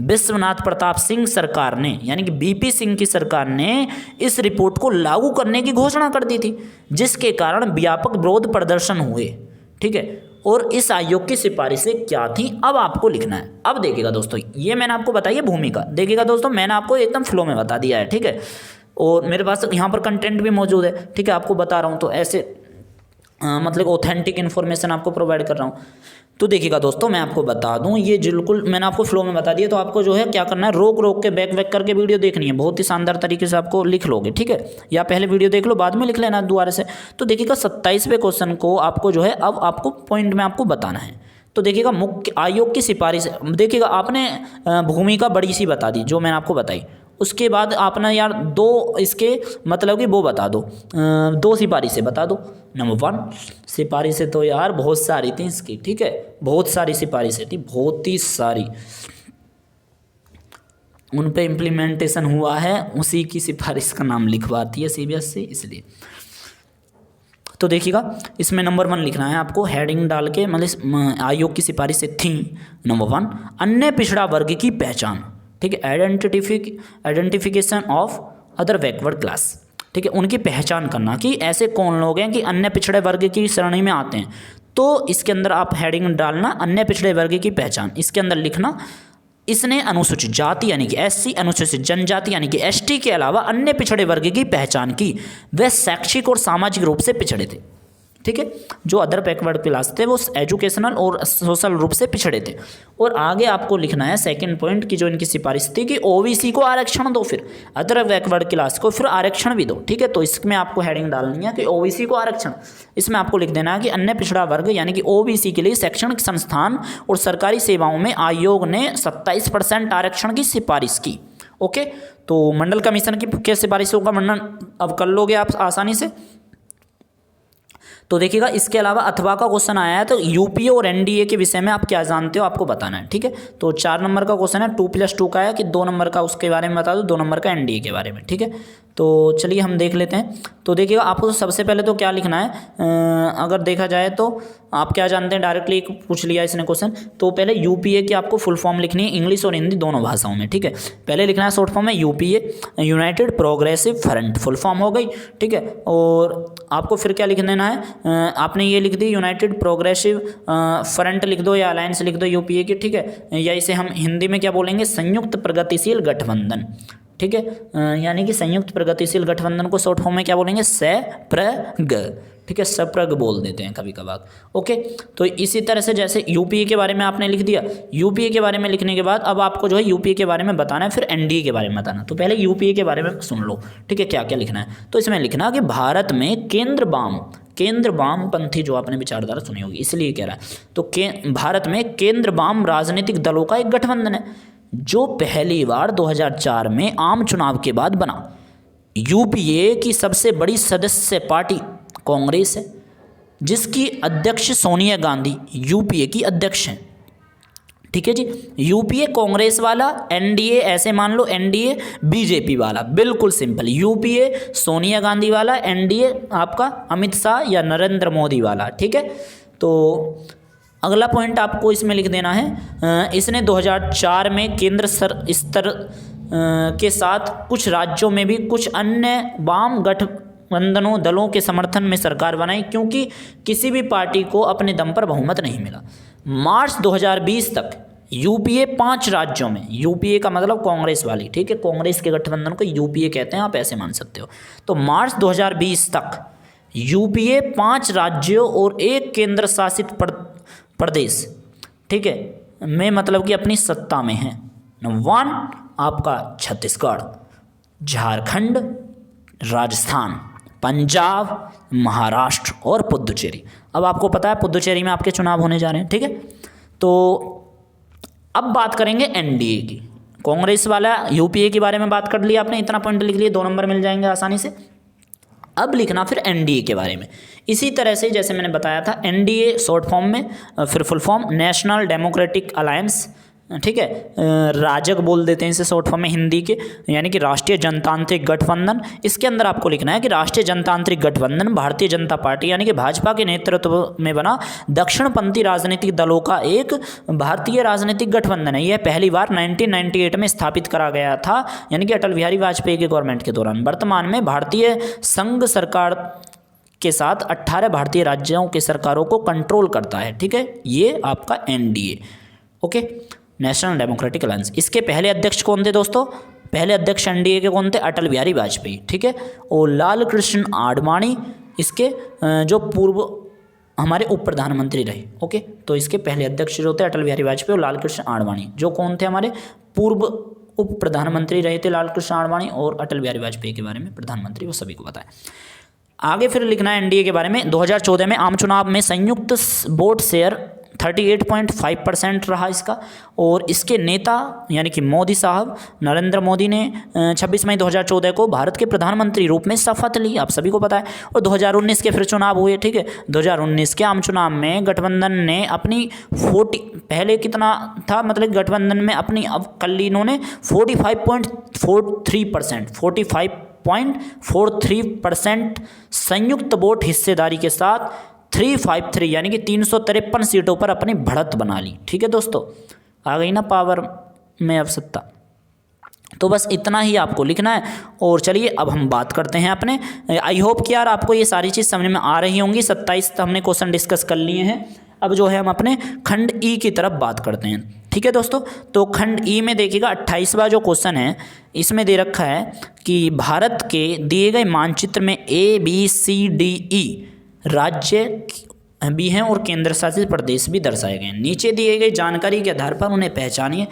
विश्वनाथ प्रताप सिंह सरकार ने यानी कि बीपी सिंह की सरकार ने इस रिपोर्ट को लागू करने की घोषणा कर दी थी, जिसके कारण व्यापक विरोध प्रदर्शन हुए, ठीक है। और इस आयोग की सिफारिशें क्या थी, अब आपको लिखना है। अब देखिएगा दोस्तों, ये मैंने आपको बताई है भूमिका। देखिएगा दोस्तों, मैंने आपको एकदम फ्लो में बता दिया है, ठीक है। और मेरे पास यहाँ पर कंटेंट भी मौजूद है, ठीक है, आपको बता रहा हूँ, तो ऐसे मतलब ऑथेंटिक इन्फॉर्मेशन आपको प्रोवाइड कर रहा हूँ। तो देखिएगा दोस्तों, मैं आपको बता दूं, ये बिल्कुल मैंने आपको फ्लो में बता दिया। तो आपको जो है क्या करना है, रोक रोक के बैक करके वीडियो देखनी है, बहुत ही शानदार तरीके से आपको लिख लोगे, ठीक है। या पहले वीडियो देख लो, बाद में लिख लेना दोबारा से। तो देखिएगा 27वें क्वेश्चन को आपको जो है अब आपको पॉइंट में आपको बताना है। तो देखिएगा मुख्य आयोग की सिफारिश, देखिएगा आपने भूमिका बड़ी सी बता दी जो मैंने आपको बताई। उसके बाद आपने यार 2 इसके मतलब कि वो बता दो, 2 सिफारिशें बता दो। नंबर 1 सिफारिशें तो यार बहुत सारी थी इसकी, ठीक है, बहुत सारी सिफारिशें थी, बहुत ही सारी, उन पे इम्प्लीमेंटेशन हुआ है, उसी की सिफारिश का नाम लिखवाती है सीबीएसई, इसलिए। तो देखिएगा इसमें नंबर 1 लिखना है आपको, हेडिंग डाल के, मतलब आयोग की सिफारिशें थी। नंबर 1 अन्य पिछड़ा वर्ग की पहचान, ठीक है, identification of other backward class, ठीक है, उनकी पहचान करना कि ऐसे कौन लोग हैं कि अन्य पिछड़े वर्ग की श्रेणी में आते हैं। तो इसके अंदर आप हेडिंग डालना अन्य पिछड़े वर्ग की पहचान, इसके अंदर लिखना इसने अनुसूचित जाति यानी कि एससी, अनुसूचित जनजाति यानी कि एसटी के अलावा अन्य पिछड़े वर्ग की पहचान की। वे शैक्षिक और सामाजिक रूप से पिछड़े थे, ठीक है। जो अदर बैकवर्ड क्लास थे वो एजुकेशनल और सोशल रूप से पिछड़े थे। और आगे आपको लिखना है सेकंड पॉइंट की जो इनकी सिफारिश थी कि ओबीसी को आरक्षण दो, फिर अदर बैकवर्ड क्लास को फिर आरक्षण भी दो, ठीक है। तो इसमें आपको हेडिंग डालनी है कि ओबीसी को आरक्षण। इसमें आपको लिख देना है कि अन्य पिछड़ा वर्ग यानी कि ओबीसी के लिए शैक्षणिक संस्थान और सरकारी सेवाओं में आयोग ने 27% आरक्षण की सिफारिश की। ओके, तो मंडल कमीशन की सिफारिशों का वर्णन अब कर लोगे आप आसानी से। तो देखिएगा इसके अलावा अथवा का क्वेश्चन आया है, तो यूपीए और एनडीए के विषय में आप क्या जानते हो आपको बताना है, ठीक है। तो 4 नंबर का क्वेश्चन है, 2+2 का है कि 2 नंबर का उसके बारे में बता दो, 2 नंबर का एनडीए के बारे में, ठीक है। तो चलिए हम देख लेते हैं। तो देखिएगा आपको सबसे पहले तो क्या लिखना है, अगर देखा जाए तो आप क्या जानते हैं, डायरेक्टली पूछ लिया इसने क्वेश्चन। तो पहले यूपीए की आपको फुल फॉर्म लिखनी है, इंग्लिश और हिंदी दोनों भाषाओं में, ठीक है। पहले लिखना है शॉर्ट फॉर्म में UPA, United progressive front, full form हो गई, ठीक है। और आपको फिर क्या लिख देना है, आपने ये लिख दी यूनाइटेड प्रोग्रेसिव फ्रंट लिख दो या अलायंस लिख दो यूपीए की, ठीक है। या इसे हम हिंदी में क्या बोलेंगे, संयुक्त प्रगतिशील गठबंधन, ठीक है। यानी कि संयुक्त प्रगतिशील गठबंधन को शॉर्ट फॉर्म में क्या बोलेंगे, SPRG, ठीक है, सप्रग बोल देते हैं कभी कभार। ओके, तो इसी तरह से जैसे यूपीए के बारे में आपने लिख दिया, यूपीए के बारे में लिखने के बाद अब आपको जो है यूपीए के बारे में बताना है, फिर एनडीए के बारे में बताना। तो पहले यूपीए के बारे में सुन लो, ठीक है, क्या क्या लिखना है। तो इसमें लिखना कि भारत में केंद्र वामपंथी, जो आपने विचारधारा सुनी होगी इसलिए कह रहा है, तो भारत में केंद्र वाम राजनीतिक दलों का एक गठबंधन है जो पहली बार 2004 में आम चुनाव के बाद बना। यूपीए की सबसे बड़ी सदस्य पार्टी कांग्रेस है, जिसकी अध्यक्ष सोनिया गांधी यूपीए की अध्यक्ष हैं। ठीक है जी, यूपीए कांग्रेस वाला, एनडीए ऐसे मान लो एनडीए बीजेपी वाला, बिल्कुल सिंपल। यूपीए सोनिया गांधी वाला, एनडीए आपका अमित शाह या नरेंद्र मोदी वाला। ठीक है, तो अगला पॉइंट आपको इसमें लिख देना है, इसने 2004 में केंद्र स्तर के साथ कुछ राज्यों में भी कुछ अन्य वाम गठबंधनों दलों के समर्थन में सरकार बनाई, क्योंकि किसी भी पार्टी को अपने दम पर बहुमत नहीं मिला। मार्च 2020 तक यूपीए 5 राज्यों में, यूपीए का मतलब कांग्रेस वाली, ठीक है, कांग्रेस के गठबंधन को यूपीए कहते हैं, आप ऐसे मान सकते हो। तो मार्च 2020 तक यूपीए 5 राज्यों और 1 केंद्र शासित प्रदेश, ठीक है, में मतलब कि अपनी सत्ता में है। नंबर 1 आपका छत्तीसगढ़, झारखंड, राजस्थान, पंजाब, महाराष्ट्र और पुदुचेरी। अब आपको पता है पुदुचेरी में आपके चुनाव होने जा रहे हैं। ठीक है, तो अब बात करेंगे एनडीए की। कांग्रेस वाला यूपीए के बारे में बात कर लिया आपने, इतना पॉइंट लिख लिए, 2 नंबर मिल जाएंगे आसानी से। अब लिखना फिर एनडीए के बारे में। इसी तरह से जैसे मैंने बताया था, एनडीए शॉर्ट फॉर्म में, फिर full form national democratic alliance, ठीक है, राजग बोल देते हैं इसे शॉर्ट फॉर्म में हिंदी के, यानी कि राष्ट्रीय जनतांत्रिक गठबंधन। इसके अंदर आपको लिखना है कि राष्ट्रीय जनतांत्रिक गठबंधन भारतीय जनता पार्टी यानी कि भाजपा के नेतृत्व में बना दक्षिणपंथी राजनीतिक दलों का एक भारतीय राजनीतिक गठबंधन है। यह पहली बार 1998 में स्थापित करा गया था, यानी कि अटल बिहारी वाजपेयी के गवर्नमेंट के दौरान। वर्तमान में भारतीय संघ सरकार के साथ 18 भारतीय राज्यों के सरकारों को कंट्रोल करता है। ठीक है, ये आपका NDA. Okay, national democratic alliance. इसके पहले अध्यक्ष कौन थे दोस्तों? पहले अध्यक्ष एनडीए के कौन थे? अटल बिहारी वाजपेयी। ठीक है, और लाल कृष्ण आडवाणी इसके जो पूर्व हमारे उप प्रधानमंत्री रहे। ओके, तो इसके पहले अध्यक्ष जो थे अटल बिहारी वाजपेयी और लाल कृष्ण आडवाणी, जो कौन थे? हमारे पूर्व उप प्रधानमंत्री रहे थे लाल कृष्ण आडवाणी, और अटल बिहारी वाजपेयी के बारे में प्रधानमंत्री, वो सभी को पता है। आगे फिर लिखना है एनडीए के बारे में। 2014 में आम चुनाव में संयुक्त वोट शेयर 38.5% रहा इसका, और इसके नेता यानी कि मोदी साहब, नरेंद्र मोदी ने 26 मई 2014 को भारत के प्रधानमंत्री रूप में शपथ ली, आप सभी को पता है। और 2019 के फिर चुनाव हुए। ठीक है, 2019 के आम चुनाव में गठबंधन ने अपनी 40, पहले कितना था, मतलब गठबंधन में अपनी, अब कल इन्होंने 45.43% संयुक्त वोट हिस्सेदारी के साथ 353 यानी कि 353 सीटों पर अपनी बढ़त बना ली। ठीक है दोस्तों, आ गई ना पावर में अब सत्ता। तो बस इतना ही आपको लिखना है। और चलिए अब हम बात करते हैं अपने, आई होप कि यार आपको ये सारी चीज़ समझ में आ रही होंगी। 27 हमने क्वेश्चन डिस्कस कर लिए हैं। अब जो है हम अपने खंड ई की तरफ बात करते हैं। ठीक है दोस्तों, तो खंड ई में देखिएगा 28वां जो क्वेश्चन है, इसमें दे रखा है कि भारत के दिए गए मानचित्र में ABCDE राज्य भी हैं और केंद्र शासित प्रदेश भी दर्शाए गए हैं। नीचे दिए गई जानकारी के आधार पर उन्हें पहचानिए।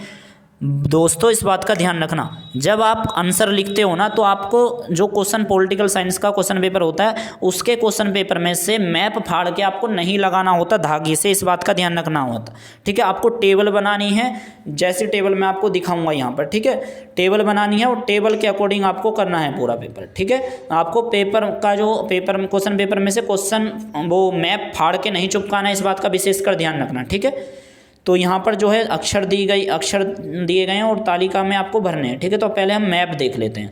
दोस्तों इस बात का ध्यान रखना, जब आप आंसर लिखते हो ना, तो आपको जो क्वेश्चन पॉलिटिकल साइंस का क्वेश्चन पेपर होता है, उसके क्वेश्चन पेपर में से मैप फाड़ के आपको नहीं लगाना होता धागे से, इस बात का ध्यान रखना होता। ठीक है, आपको टेबल बनानी है, जैसी टेबल मैं आपको दिखाऊंगा यहाँ पर। ठीक है, टेबल बनानी है और टेबल के अकॉर्डिंग आपको करना है पूरा पेपर। ठीक है, आपको पेपर का जो क्वेश्चन पेपर में से क्वेश्चन वो मैप फाड़ के नहीं चिपकाना है, इस बात का विशेषकर ध्यान रखना। ठीक है, तो यहाँ पर जो है अक्षर दिए गए हैं और तालिका में आपको भरने हैं। ठीक है, तो पहले हम मैप देख लेते हैं।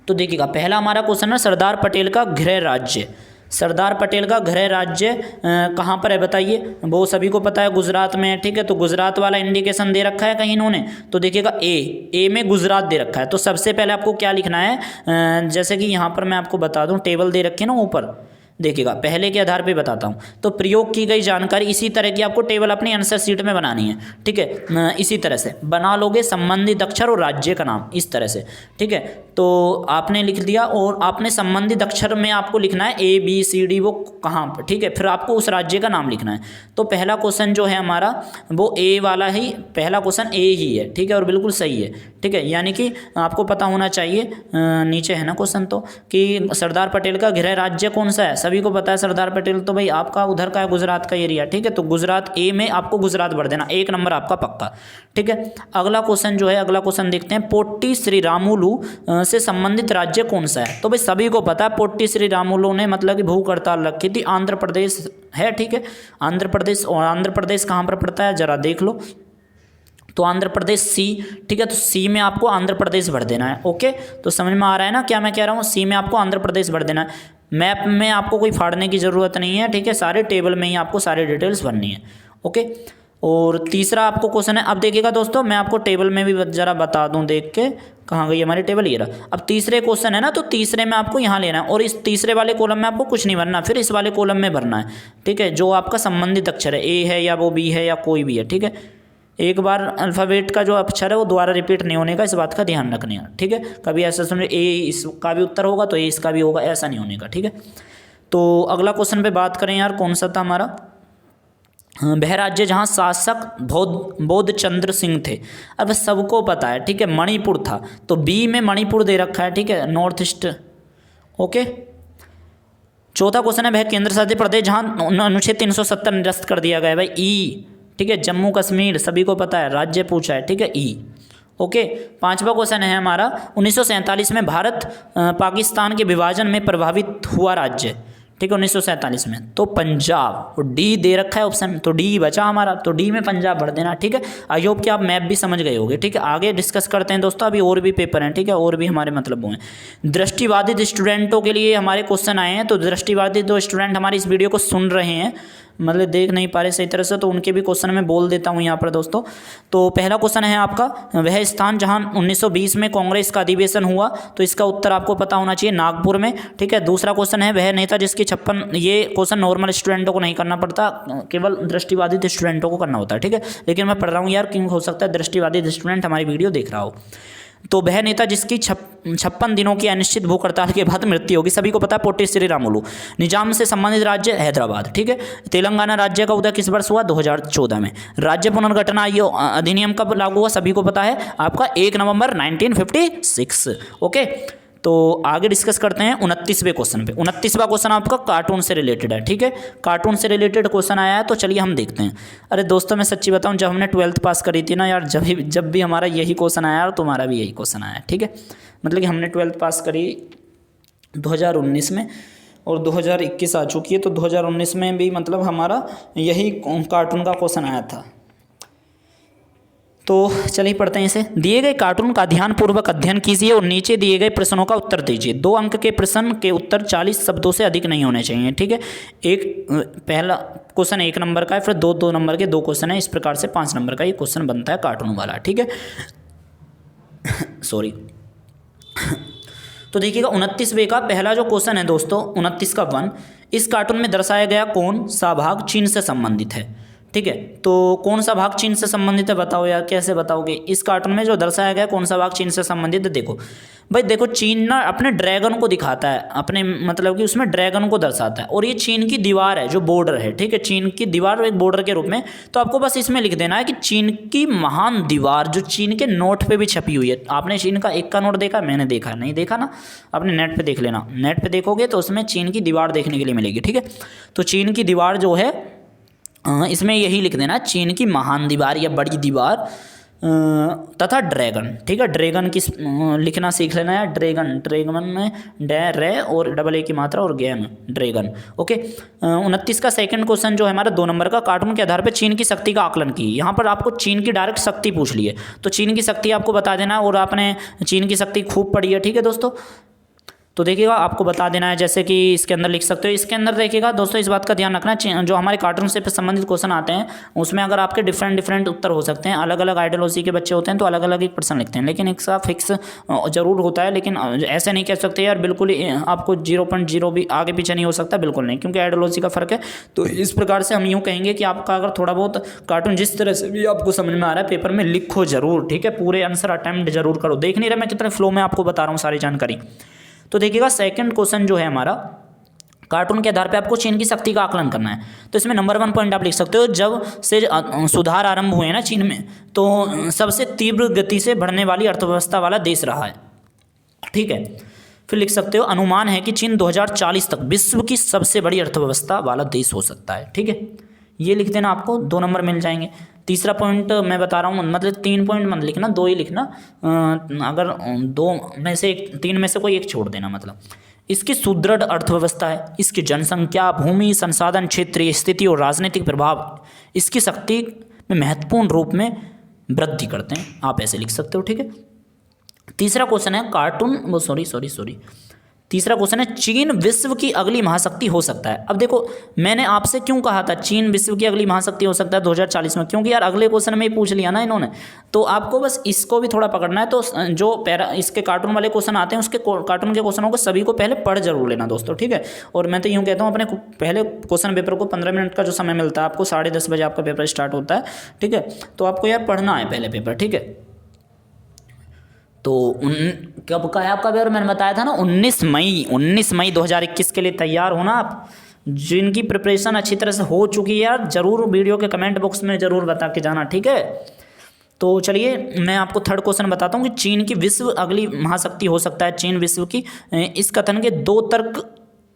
तो देखिएगा, पहला हमारा क्वेश्चन है सरदार पटेल का गृह राज्य। सरदार पटेल का गृह राज्य कहाँ पर है बताइए? वो सभी को पता है, गुजरात में है। ठीक है, तो गुजरात वाला इंडिकेशन दे रखा है कहीं इन्होंने, तो देखिएगा ए में गुजरात दे रखा है। तो सबसे पहले आपको क्या लिखना है, जैसे कि यहाँ पर मैं आपको बता दूँ, टेबल दे रखी है ना ऊपर, देखिएगा पहले के आधार पे बताता हूँ। तो प्रयोग की गई जानकारी, इसी तरह की आपको टेबल अपनी आंसर शीट में बनानी है। ठीक है, इसी तरह से बना लोगे, संबंधित अक्षर और राज्य का नाम, इस तरह से। ठीक है, तो आपने लिख दिया और आपने संबंधित अक्षर में आपको लिखना है ABCD वो कहाँ पर, ठीक है। फिर आपको उस राज्य का नाम लिखना है। तो पहला क्वेश्चन जो है हमारा वो A वाला ही, पहला क्वेश्चन A ही है, ठीक है, और बिल्कुल सही है, ठीक है। यानी कि आपको पता होना चाहिए, नीचे है ना क्वेश्चन, तो कि सरदार पटेल का गृह राज्य कौन सा है, सभी को पता है सरदार पटेल तो भाई आपका उधर का है, गुजरात का एरिया, ठीक है। तो गुजरात A में आपको गुजरात भर देना, 1 नंबर आपका पक्का, ठीक है। अगला क्वेश्चन जो है, अगला क्वेश्चन देखते हैं, पोट्टी श्रीरामुलु से संबंधित राज्य कौन सा है। तो भाई सभी को पता है पोट्टी श्रीरामुलु ने मतलब कि भूख हड़ताल रखी थी, आंध्र प्रदेश है, ठीक है, आंध्र प्रदेश। और आंध्र प्रदेश कहाँ पर पड़ता है जरा देख लो, तो आंध्र प्रदेश C, ठीक है। तो C में आपको आंध्र प्रदेश भर देना है, ओके। तो समझ में आ रहा है ना क्या मैं कह रहा हूँ, C में आपको आंध्र प्रदेश भर देना है। मैप में आपको कोई फाड़ने की ज़रूरत नहीं है, ठीक है, सारे टेबल में ही आपको सारी डिटेल्स भरनी है, ओके। और तीसरा आपको क्वेश्चन है, अब देखिएगा दोस्तों मैं आपको टेबल में भी ज़रा बता दूं, देख के कहाँ गई हमारी टेबल, ये रहा। अब तीसरे क्वेश्चन है ना, तो तीसरे में आपको यहाँ लेना है और इस तीसरे वाले कॉलम में आपको कुछ नहीं भरना, फिर इस वाले कॉलम में भरना है, ठीक है, जो आपका संबंधित अक्षर है, A है या वो B है या कोई भी है, ठीक है। एक बार अल्फ़ाबेट का जो अक्षर है वो दोबारा रिपीट नहीं होने का, इस बात का ध्यान रखने का, ठीक है। कभी ऐसा समझे A इसका भी उत्तर होगा तो A इसका भी होगा, ऐसा नहीं होने का, ठीक है। तो अगला क्वेश्चन पे बात करें यार, कौन सा था हमारा, वह राज्य जहाँ शासक बौद्ध चंद्र सिंह थे। अब सबको पता है, ठीक है, मणिपुर था, तो B में मणिपुर दे रखा है, ठीक है, नॉर्थ ईस्ट, ओके। चौथा क्वेश्चन है, वह केंद्र शासित प्रदेश जहाँ अनुच्छेद 370 निरस्त कर दिया गया है, भाई E, ठीक है, जम्मू कश्मीर सभी को पता है, राज्य पूछा है, ठीक है, E, ओके। पांचवा क्वेश्चन है हमारा, 1947 में भारत पाकिस्तान के विभाजन में प्रभावित हुआ राज्य, ठीक है, 1947 में, तो पंजाब। और D दे रखा है ऑप्शन, तो D बचा हमारा, तो D में पंजाब भर देना, ठीक है। आई होप कि आप मैप भी समझ गए होगे, ठीक है। आगे डिस्कस करते हैं दोस्तों, अभी और भी पेपर हैं, ठीक है, और भी हमारे मतलब वो हैं। दृष्टिबाधित स्टूडेंटों के लिए हमारे क्वेश्चन आए हैं, तो दृष्टिबाधित जो स्टूडेंट हमारी इस वीडियो को सुन रहे हैं, मतलब देख नहीं पा रहे सही तरह से, तो उनके भी क्वेश्चन मैं बोल देता हूँ यहाँ पर दोस्तों। तो पहला क्वेश्चन है आपका, वह स्थान जहाँ 1920 में कांग्रेस का अधिवेशन हुआ, तो इसका उत्तर आपको पता होना चाहिए, नागपुर में, ठीक है। दूसरा क्वेश्चन है, वह नेता जिसकी 56, ये क्वेश्चन नॉर्मल स्टूडेंटों को नहीं करना पड़ता, केवल दृष्टिबाधित स्टूडेंटों को करना होता है, ठीक है। लेकिन मैं पढ़ रहा हूँ यार, क्यों हो सकता है दृष्टिबाधित स्टूडेंट हमारी वीडियो देख रहा हो। तो वह नेता जिसकी 56 दिनों की अनिश्चित भूख हड़ताल के बाद मृत्यु होगी, सभी को पता है, पोट्टी श्रीरामुलु। निजाम से संबंधित राज्य हैदराबाद, ठीक है। तेलंगाना राज्य का उदय किस वर्ष हुआ, 2014 में। राज्य पुनर्गठन अधिनियम कब लागू हुआ, सभी को पता है, आपका 1 नवंबर 1956, ओके। तो आगे डिस्कस करते हैं 29वें क्वेश्चन पे। 29वां क्वेश्चन आपका कार्टून से रिलेटेड है, ठीक है, कार्टून से रिलेटेड क्वेश्चन आया है, तो चलिए हम देखते हैं। अरे दोस्तों मैं सच्ची बताऊं, जब हमने 12th पास करी थी ना यार, जब भी हमारा यही क्वेश्चन आया और तुम्हारा भी यही क्वेश्चन आया, ठीक है। मतलब कि हमने 12th पास करी 2019 में और 2021 आ चुकी है, तो 2019 में भी मतलब हमारा यही कार्टून का क्वेश्चन आया था। तो चलिए पढ़ते हैं इसे। दिए गए कार्टून का ध्यानपूर्वक अध्ययन कीजिए और नीचे दिए गए प्रश्नों का उत्तर दीजिए। 2 अंक के प्रश्न के उत्तर 40 शब्दों से अधिक नहीं होने चाहिए, ठीक है। एक पहला क्वेश्चन 1 नंबर का है, फिर 2 नंबर के 2 क्वेश्चन है, इस प्रकार से 5 नंबर का ये क्वेश्चन बनता है कार्टून वाला, ठीक है। सॉरी। तो देखिएगा 29वें का पहला जो क्वेश्चन है दोस्तों, 29 का 1, इस कार्टून में दर्शाया गया कौन सा भाग चीन से संबंधित है, ठीक है। तो कौन सा भाग चीन से संबंधित है बताओ यार, कैसे बताओगे। इस कार्टून में जो दर्शाया गया कौन सा भाग चीन से संबंधित है, देखो भाई, देखो चीन ना अपने ड्रैगन को दिखाता है, अपने मतलब कि उसमें ड्रैगन को दर्शाता है, और ये चीन की दीवार है जो बॉर्डर है, ठीक है, चीन की दीवार एक बॉर्डर के रूप में। तो आपको बस इसमें लिख देना है कि चीन की महान दीवार, जो चीन के नोट पे भी छपी हुई है। आपने चीन का 1 का नोट देखा, मैंने देखा, नहीं देखा ना, अपने नेट पे देख लेना, नेट पे देखोगे तो उसमें चीन की दीवार देखने के लिए मिलेगी, ठीक है। तो चीन की दीवार जो है, इसमें यही लिख देना, चीन की महान दीवार या बड़ी दीवार तथा ड्रैगन, ठीक है। ड्रैगन की लिखना सीख लेना है, ड्रैगन में रे और डबल ए की मात्रा और गैन, ड्रैगन, ओके। 29 का सेकंड क्वेश्चन जो है हमारा 2 नंबर का, कार्टून के आधार पर चीन की शक्ति का आकलन की। यहाँ पर आपको चीन की डायरेक्ट शक्ति पूछ ली है, तो चीन की शक्ति आपको बता देना, और आपने चीन की शक्ति खूब पढ़ी है, ठीक है दोस्तों। तो देखिएगा आपको बता देना है, जैसे कि इसके अंदर लिख सकते हो। इसके अंदर देखिएगा दोस्तों इस बात का ध्यान रखना, जो हमारे कार्टून से संबंधित क्वेश्चन आते हैं उसमें अगर आपके डिफरेंट उत्तर हो सकते हैं, अलग अलग आइडियोलॉजी के बच्चे होते हैं तो अलग अलग एक पर्सन लिखते हैं, लेकिन इसका फिक्स जरूर होता है। लेकिन ऐसे नहीं कह सकते यार बिल्कुल ही आपको 0.0 भी आगे पीछे नहीं हो सकता, बिल्कुल नहीं, क्योंकि आइडियोलॉजी का फर्क है। तो इस प्रकार से हम यूँ कहेंगे कि आपका अगर थोड़ा बहुत कार्टून जिस तरह से भी आपको समझ में आ रहा है पेपर में लिखो जरूर, ठीक है, पूरे आंसर अटेम्प्ट जरूर करो। देख नहीं रहे मैं कितने फ्लो में आपको बता रहा हूँ सारी जानकारी। तो देखिएगा सेकंड क्वेश्चन जो है हमारा, कार्टून के आधार पे आपको चीन की शक्ति का आकलन करना है। तो इसमें नंबर 1 पॉइंट आप लिख सकते हो, जब से सुधार आरंभ हुए ना चीन में, तो सबसे तीव्र गति से बढ़ने वाली अर्थव्यवस्था वाला देश रहा है, ठीक है। फिर लिख सकते हो, अनुमान है कि चीन 2040 तक विश्व की सबसे बड़ी अर्थव्यवस्था वाला देश हो सकता है, ठीक है। ये लिख देना, आपको 2 नंबर मिल जाएंगे। तीसरा पॉइंट मैं बता रहा हूँ, मतलब 3 पॉइंट मत लिखना, 2 ही लिखना, अगर 3 में से कोई एक छोड़ देना। मतलब इसकी सुदृढ़ अर्थव्यवस्था है, इसकी जनसंख्या, भूमि, संसाधन, क्षेत्रीय स्थिति और राजनीतिक प्रभाव इसकी शक्ति में महत्वपूर्ण रूप में वृद्धि करते हैं। आप ऐसे लिख सकते हो, ठीक है। तीसरा क्वेश्चन है कार्टून सॉरी तीसरा क्वेश्चन है, चीन विश्व की अगली महाशक्ति हो सकता है। अब देखो मैंने आपसे क्यों कहा था चीन विश्व की अगली महाशक्ति हो सकता है 2040 में, क्योंकि यार अगले क्वेश्चन में ही पूछ लिया ना इन्होंने, तो आपको बस इसको भी थोड़ा पकड़ना है। तो जो इसके कार्टून वाले क्वेश्चन आते हैं उसके कार्टून के क्वेश्चनों को सभी को पहले पढ़ जरूर लेना दोस्तों, ठीक है। और मैं तो यूँ कहता हूँ अपने पहले क्वेश्चन पेपर को 15 मिनट का जो समय मिलता है आपको, 10:30 बजे आपका पेपर स्टार्ट होता है, ठीक है। तो आपको यार पढ़ना है पहले पेपर, ठीक है। तो कब का है आपका पेपर, मैंने बताया था ना 19 मई 2021 के लिए तैयार होना आप। जिनकी प्रिपरेशन अच्छी तरह से हो चुकी है यार, जरूर वीडियो के कमेंट बॉक्स में जरूर बता के जाना, ठीक है। तो चलिए मैं आपको थर्ड क्वेश्चन बताता हूँ कि चीन की विश्व अगली महाशक्ति हो सकता है, चीन विश्व की, इस कथन के 2 तर्क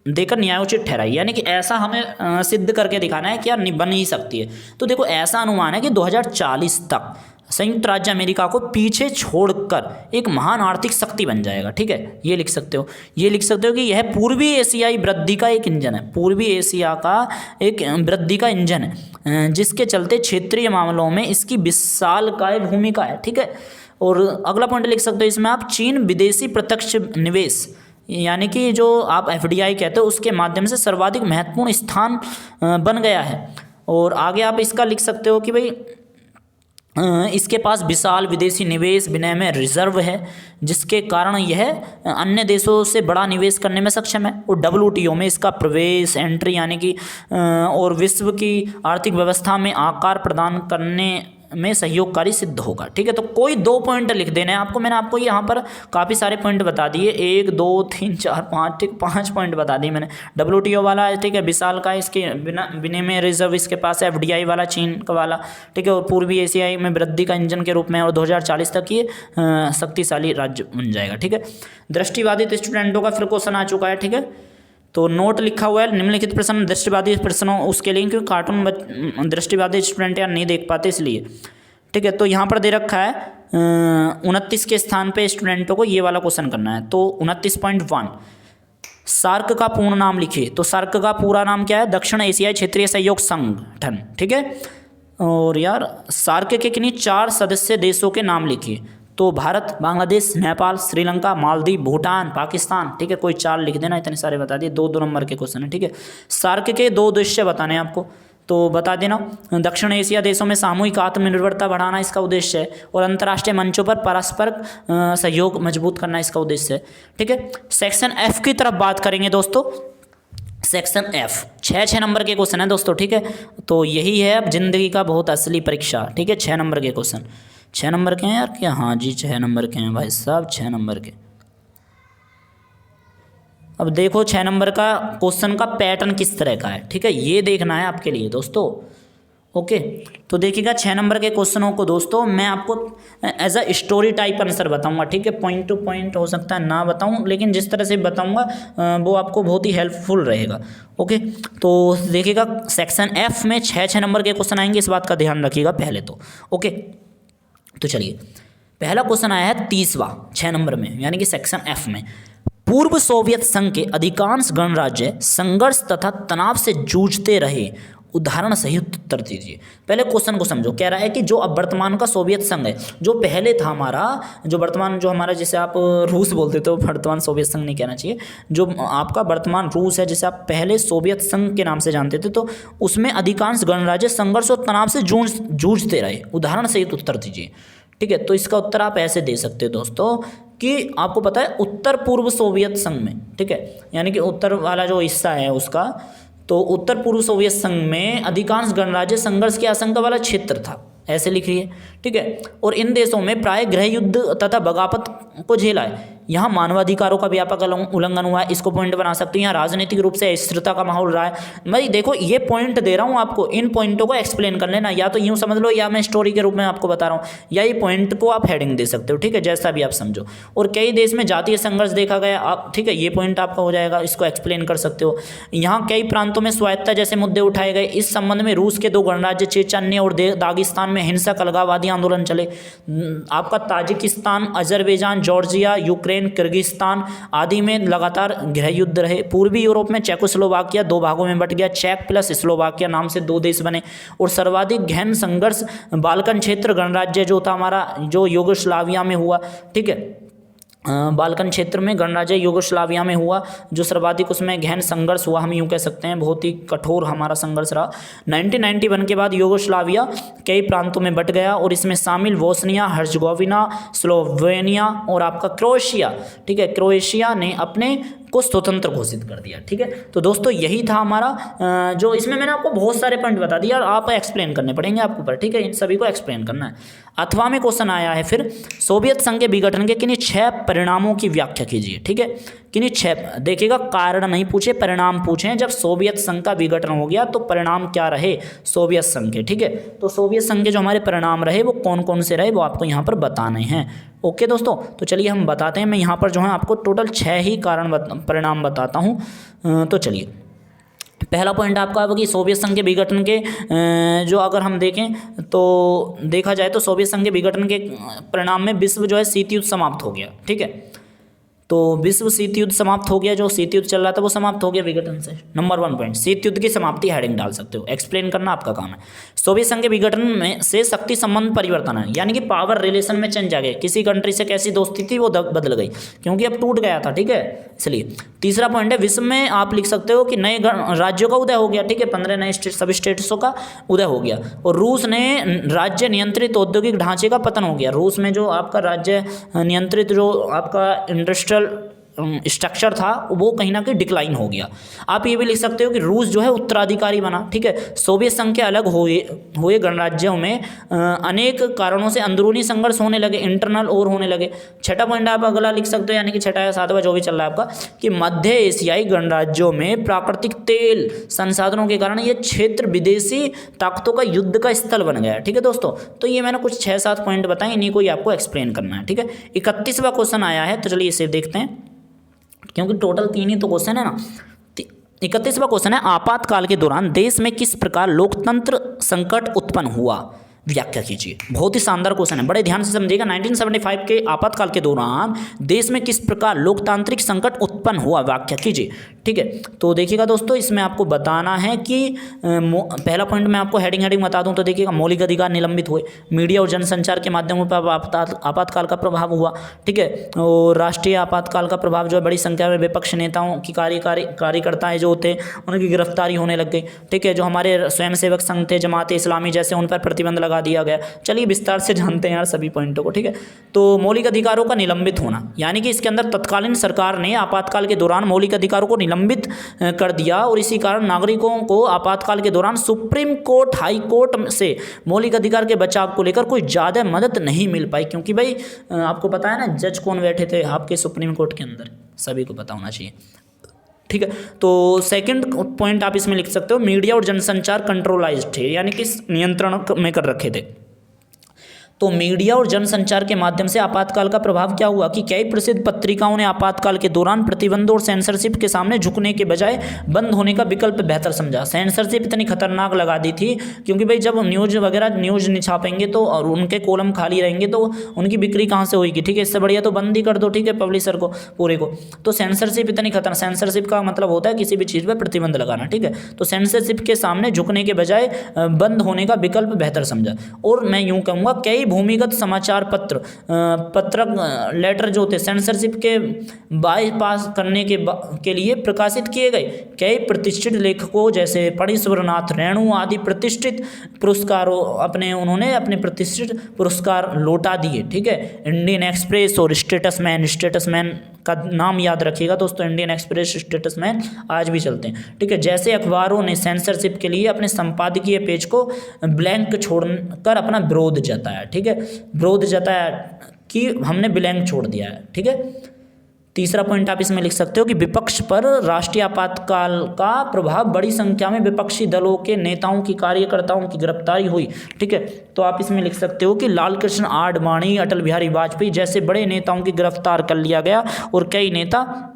देकर न्यायोचित ठहराई, यानी कि ऐसा हमें सिद्ध करके दिखाना है कि यार बन ही सकती है। तो देखो ऐसा अनुमान है कि 2040 तक संयुक्त राज्य अमेरिका को पीछे छोड़कर एक महान आर्थिक शक्ति बन जाएगा, ठीक है। ये लिख सकते हो, ये लिख सकते हो कि यह पूर्वी एशियाई वृद्धि का एक इंजन है, पूर्वी एशिया का एक वृद्धि का इंजन है, जिसके चलते क्षेत्रीय मामलों में इसकी विशालकाय भूमिका है, ठीक है। और अगला पॉइंट लिख सकते हो इसमें आप, चीन विदेशी प्रत्यक्ष निवेश यानी कि जो आप FDI कहते हो उसके माध्यम से सर्वाधिक महत्वपूर्ण स्थान बन गया है। और आगे आप इसका लिख सकते हो कि भाई इसके पास विशाल विदेशी निवेश विनिमय रिजर्व है, जिसके कारण यह अन्य देशों से बड़ा निवेश करने में सक्षम है। और WTO में इसका प्रवेश एंट्री यानी कि और विश्व की आर्थिक व्यवस्था में आकार प्रदान करने में सहयोगकारी सिद्ध होगा, ठीक है। तो कोई 2 पॉइंट लिख देने हैं आपको, मैंने आपको यहाँ पर काफ़ी सारे पॉइंट बता दिए, 1 2 3 4 5, ठीक 5 पॉइंट बता दिए मैंने। WTO वाला, ठीक है, विशाल का इसके विनिमय रिजर्व इसके पास है, FDI वाला चीन का वाला, ठीक है, और पूर्वी एशियाई में वृद्धि का इंजन के रूप में, और 2040 तक ये शक्तिशाली राज्य बन जाएगा, ठीक है। दृष्टिबाधित स्टूडेंटों का फिर क्वेश्चन आ चुका है, ठीक है। तो नोट लिखा हुआ है, निम्नलिखित प्रश्न दृष्टिबाधित प्रश्नों उसके लिए, क्योंकि कार्टून दृष्टिबाधित स्टूडेंट यार नहीं देख पाते इसलिए, ठीक है। तो यहाँ पर दे रखा है 29 के स्थान पे स्टूडेंटों को ये वाला क्वेश्चन करना है। तो 29.1 सार्क का पूर्ण नाम लिखिए। तो सार्क का पूरा नाम क्या है, दक्षिण एशियाई क्षेत्रीय सहयोग संगठन, ठीक है। और यार सार्क के किन्हीं 4 सदस्य देशों के नाम लिखिए। तो भारत, बांग्लादेश, नेपाल, श्रीलंका, मालदीव, भूटान, पाकिस्तान, ठीक है। कोई 4 लिख देना, इतने सारे बता दिए। 2 नंबर के क्वेश्चन है, ठीक है। सार्क के 2 उद्देश्य बताने हैं आपको, तो बता देना। दक्षिण एशिया देशों में सामूहिक आत्मनिर्भरता बढ़ाना इसका उद्देश्य है, और अंतर्राष्ट्रीय मंचों पर परस्पर सहयोग मजबूत करना इसका उद्देश्य है, ठीक है। सेक्शन F की तरफ बात करेंगे दोस्तों। सेक्शन F 6 नंबर के क्वेश्चन है दोस्तों, ठीक है। तो यही है अब जिंदगी का बहुत असली परीक्षा, ठीक है। 6 नंबर के क्वेश्चन, 6 नंबर के हैं यार क्या, हाँ जी 6 नंबर के हैं भाई साहब, 6 नंबर के। अब देखो 6 नंबर का क्वेश्चन का पैटर्न किस तरह का है, ठीक है, ये देखना है आपके लिए दोस्तों, ओके। तो देखिएगा 6 नंबर के क्वेश्चनों को दोस्तों मैं आपको as a story type answer बताऊंगा, ठीक है। पॉइंट टू पॉइंट हो सकता है ना बताऊं, लेकिन जिस तरह से बताऊंगा वो आपको बहुत ही हेल्पफुल रहेगा, ओके। तो देखिएगा सेक्शन F में 6 नंबर के क्वेश्चन आएंगे, इस बात का ध्यान रखिएगा पहले तो, ओके। तो चलिए पहला क्वेश्चन आया है 30वां 6 नंबर में, यानी कि सेक्शन F में। पूर्व सोवियत संघ के अधिकांश गणराज्य संघर्ष तथा तनाव से जूझते रहे। उदाहरण सहित उत्तर दीजिए। पहले क्वेश्चन को समझो। कह रहा है कि जो अब वर्तमान का सोवियत संघ है, जो पहले था हमारा, जो वर्तमान जो हमारा, जैसे आप रूस बोलते तो वर्तमान सोवियत संघ नहीं कहना चाहिए, जो आपका वर्तमान रूस है जिसे आप पहले सोवियत संघ के नाम से जानते थे, तो उसमें अधिकांश गणराज्य संघर्ष और तनाव से जूझते रहे। उदाहरण सहित उत्तर दीजिए। ठीक है, तो इसका उत्तर आप ऐसे दे सकते हो दोस्तों कि आपको पता है उत्तर पूर्व सोवियत संघ में, ठीक है, यानी कि उत्तर वाला जो हिस्सा है उसका, तो उत्तर पूर्व सोवियत संघ में अधिकांश गणराज्य संघर्ष की आशंका वाला क्षेत्र था, ऐसे लिखिए। ठीक है, और इन देशों में प्राय गृह युद्ध तथा बगावत को झेला है। यहाँ मानवाधिकारों का व्यापक उल्लंघन हुआ है, इसको पॉइंट बना सकते हैं। यहाँ राजनीतिक रूप से अस्थिरता का माहौल रहा है। भाई देखो, ये पॉइंट दे रहा हूँ आपको, इन पॉइंटों को एक्सप्लेन कर लेना, या तो यूँ समझ लो, या मैं स्टोरी के रूप में आपको बता रहा हूँ, या ये पॉइंट को आप हेडिंग दे सकते हो। ठीक है, जैसा भी आप समझो। और कई देश में जातीय संघर्ष देखा गया, आप, ठीक है, ये पॉइंट आपका हो जाएगा, इसको एक्सप्लेन कर सकते हो। यहाँ कई प्रांतों में स्वायत्तता जैसे मुद्दे उठाए गए। इस संबंध में रूस के 2 गणराज्य चेचन्य और दागिस्तान में हिंसक अलगाववादी आंदोलन चले। आपका Tajikistan, Azerbaijan, Georgia, Ukraine, Kyrgyzstan आदि में लगातार गृह युद्ध रहे। पूर्वी यूरोप में चेकोस्लोवाकिया 2 भागों में बट गया, चेक प्लस स्लोवाकिया नाम से 2 देश बने। और सर्वाधिक गहन संघर्ष बाल्कन क्षेत्र गणराज्य जो था हमारा, जो यूगोस्लाविया में हुआ। ठीक है, बाल्कन क्षेत्र में गणराज्य यूगोस्लाविया में हुआ, जो सर्वाधिक उसमें गहन संघर्ष हुआ, हम यूँ कह सकते हैं, बहुत ही कठोर हमारा संघर्ष रहा। 1991 के बाद यूगोस्लाविया कई प्रांतों में बट गया और इसमें शामिल बोस्निया हर्जगोविना, स्लोवेनिया और आपका क्रोएशिया। ठीक है, क्रोएशिया ने अपने को स्वतंत्र घोषित कर दिया। ठीक है, तो दोस्तों यही था हमारा, जो इसमें मैंने आपको बहुत सारे पॉइंट बता दिया और आप एक्सप्लेन करने पड़ेंगे आपको ऊपर। ठीक है, इन सभी को एक्सप्लेन करना है। अथवा में क्वेश्चन आया है फिर, सोवियत संघ के विघटन के किन्हीं 6 परिणामों की व्याख्या कीजिए। ठीक है, किन्हीं 6, देखिएगा कारण नहीं पूछे, परिणाम पूछे। जब सोवियत संघ का विघटन हो गया तो परिणाम क्या रहे सोवियत संघ के। ठीक है, तो सोवियत संघ के जो हमारे परिणाम रहे वो कौन कौन से रहे वो आपको यहाँ पर बताने हैं। ओके दोस्तों, तो चलिए हम बताते हैं। मैं यहाँ पर जो है आपको टोटल 6 ही परिणाम बताता हूँ। तो चलिए, पहला पॉइंट आपका है कि सोवियत संघ के विघटन के जो अगर हम देखें तो देखा जाए तो सोवियत संघ के विघटन के परिणाम में विश्व जो है शीत युद्ध समाप्त हो गया। ठीक है, तो विश्व शीत युद्ध समाप्त हो गया, जो शीत युद्ध चल रहा था वो समाप्त हो गया विघटन से। नंबर 1 पॉइंट, शीत युद्ध की समाप्ति हेडिंग डाल सकते हो, एक्सप्लेन करना आपका काम है। सोवियत संघ के विघटन में से शक्ति संबंध परिवर्तन है, यानी कि पावर रिलेशन में चेंज आ गया। किसी कंट्री से कैसी दोस्ती थी वो बदल गई, क्योंकि अब टूट गया था। ठीक है, इसलिए। तीसरा पॉइंट है, विश्व में आप लिख सकते हो कि नए राज्यों का उदय हो गया। ठीक है, 15 नए सब स्टेट्सों का उदय हो गया। और रूस ने राज्य नियंत्रित औद्योगिक ढांचे का पतन हो गया। रूस में जो आपका राज्य नियंत्रित जो आपका इंडस्ट्रियल स्ट्रक्चर था वो कहीं ना कहीं डिक्लाइन हो गया। आप ये भी लिख सकते हो कि रूस जो है उत्तराधिकारी बना। ठीक है, सोवियत संघ के अलग हुए गणराज्यों में अनेक कारणों से अंदरूनी संघर्ष होने लगे, इंटरनल और होने लगे। छठा पॉइंट आप अगला लिख सकते हो, यानी कि छठा या सातवां जो भी चल रहा है आपका, कि मध्य एशियाई गणराज्यों में प्राकृतिक तेल संसाधनों के कारण ये क्षेत्र विदेशी ताकतों का युद्ध का स्थल बन गया। ठीक है दोस्तों, तो ये मैंने कुछ 6-7 पॉइंट बताए, इन्हीं को ही आपको एक्सप्लेन करना है। ठीक है, 31वां क्वेश्चन आया है, तो चलिए इसे देखते हैं, क्योंकि टोटल 3 ही तो क्वेश्चन है ना। 31वां क्वेश्चन है, आपातकाल के दौरान देश में किस प्रकार लोकतंत्र संकट उत्पन्न हुआ, व्याख्या कीजिए। बहुत ही शानदार क्वेश्चन है, बड़े ध्यान से समझिएगा। 1975 के आपातकाल के दौरान देश में किस प्रकार लोकतांत्रिक संकट उत्पन्न हुआ, व्याख्या कीजिए। ठीक है, तो देखिएगा दोस्तों, इसमें आपको बताना है कि पहला पॉइंट मैं आपको हेडिंग बता दूं तो देखिएगा, मौलिक अधिकार निलंबित हुए, मीडिया और जनसंचार के माध्यमों पर आपातकाल का प्रभाव हुआ। ठीक है, और राष्ट्रीय आपातकाल का प्रभाव जो है, बड़ी संख्या में विपक्ष नेताओं की कार्यकर्ताएं जो थे उनकी गिरफ्तारी होने लग गई। ठीक है, जो हमारे स्वयंसेवक संघ थे, जमात इस्लामी जैसे, उन पर प्रतिबंध लगा दिया गया। चलिए विस्तार से जानते हैं यार सभी पॉइंटों को। ठीक है, तो मौलिक अधिकारों का निलंबित होना, यानी कि इसके अंदर तत्कालीन सरकार ने आपातकाल के दौरान मौलिक अधिकारों को निलंबित कर दिया, और इसी कारण नागरिकों को आपातकाल के दौरान सुप्रीम कोर्ट, हाई कोर्ट से मौलिक अधिकार के बचाव को लेकर कोई ज़्यादा मदद नहीं मिल पाई, क्योंकि भाई आपको पता है ना जज कौन बैठे थे आपके सुप्रीम कोर्ट के अंदर, सभी को पता होना चाहिए। ठीक है, तो सेकंड पॉइंट आप इसमें लिख सकते हो, मीडिया और जनसंचार कंट्रोलाइज्ड थे, यानी कि नियंत्रण में कर रखे थे। तो मीडिया और जनसंचार के माध्यम से आपातकाल का प्रभाव क्या हुआ कि कई प्रसिद्ध पत्रिकाओं ने आपातकाल के दौरान प्रतिबंधों और सेंसरशिप के सामने झुकने के बजाय बंद होने का विकल्प बेहतर समझा। सेंसरशिप इतनी खतरनाक लगा दी थी क्योंकि भाई जब न्यूज़ वगैरह न्यूज़ नहीं छापेंगे तो और उनके कॉलम खाली रहेंगे तो उनकी बिक्री कहाँ से होगी, ठीक है। इससे बढ़िया तो बंद ही कर दो, ठीक है, पब्लिशर को पूरे को। तो सेंसरशिप इतनी खतरनाक, सेंसरशिप का मतलब होता है किसी भी चीज़ पर प्रतिबंध लगाना, ठीक है। तो सेंसरशिप के सामने झुकने के बजाय बंद होने का विकल्प बेहतर समझा। और मैं यूँ कहूँगा कई भूमिगत समाचार पत्रक लेटर जो थे सेंसरशिप के बाईपास करने के लिए प्रकाशित किए गए। कई प्रतिष्ठित लेखकों जैसे फणीश्वरनाथ रेणु आदि प्रतिष्ठित पुरस्कारों उन्होंने अपने प्रतिष्ठित पुरस्कार लौटा दिए, ठीक है। इंडियन एक्सप्रेस और स्टेटसमैन का नाम याद रखिएगा दोस्तों, इंडियन एक्सप्रेस, स्टेटसमैन आज भी चलते हैं, ठीक है। जैसे अखबारों ने सेंसरशिप के लिए अपने संपादकीय पेज को ब्लैंक छोड़कर अपना विरोध जताया, ठीक है, विरोध जताया कि हमने ब्लैंक छोड़ दिया है, ठीक है। तीसरा पॉइंट आप इसमें लिख सकते हो कि विपक्ष पर राष्ट्रीय आपातकाल का प्रभाव, बड़ी संख्या में विपक्षी दलों के नेताओं की कार्यकर्ताओं की गिरफ्तारी हुई, ठीक है। तो आप इसमें लिख सकते हो कि लालकृष्ण आडवाणी, अटल बिहारी वाजपेयी जैसे बड़े नेताओं की गिरफ्तार कर लिया गया और कई नेता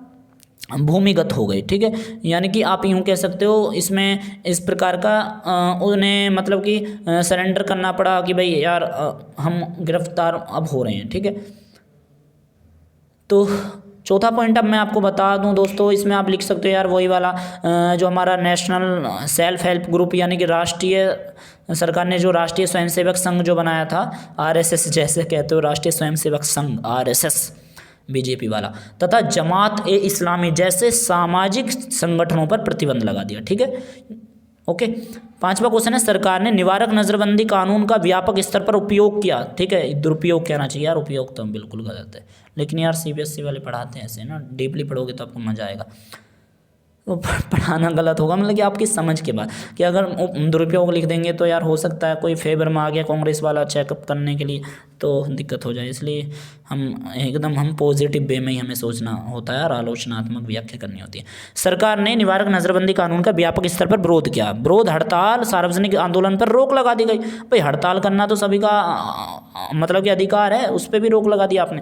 भूमिगत हो गए, ठीक है। यानी कि आप यूँ कह सकते हो इसमें इस प्रकार का उन्हें मतलब कि सरेंडर करना पड़ा कि भाई यार हम गिरफ्तार अब हो रहे हैं, ठीक है। तो चौथा पॉइंट अब मैं आपको बता दूं दोस्तों, इसमें आप लिख सकते हो यार वही वाला जो हमारा नेशनल सेल्फ हेल्प ग्रुप यानी कि राष्ट्रीय सरकार ने जो राष्ट्रीय स्वयंसेवक संघ जो बनाया था, आरएसएस जैसे कहते हो, राष्ट्रीय स्वयंसेवक संघ आरएसएस बीजेपी वाला, तथा जमात ए इस्लामी जैसे सामाजिक संगठनों पर प्रतिबंध लगा दिया, ठीक है। ओके, पांचवा क्वेश्चन है सरकार ने निवारक नजरबंदी कानून का व्यापक स्तर पर उपयोग किया, ठीक है। दुरुपयोग कहना चाहिए यार, उपयोग तो बिल्कुल गलत है, लेकिन यार सीबीएसई वाले पढ़ाते हैं ऐसे ना, डीपली पढ़ोगे तो आपको मजा आएगा। वो पढ़ाना गलत होगा मतलब कि आपकी समझ के बाद, कि अगर दुरुपयोग लिख देंगे तो यार हो सकता है कोई फेवर में आ गया कांग्रेस वाला चेकअप करने के लिए तो दिक्कत हो जाए। इसलिए हम पॉजिटिव वे में ही हमें सोचना होता है और आलोचनात्मक व्याख्या करनी होती है। सरकार ने निवारक नजरबंदी कानून का व्यापक स्तर पर विरोध किया। विरोध, हड़ताल, सार्वजनिक आंदोलन पर रोक लगा दी गई। भाई हड़ताल करना तो सभी का मतलब कि अधिकार है, उस पर भी रोक लगा दिया आपने।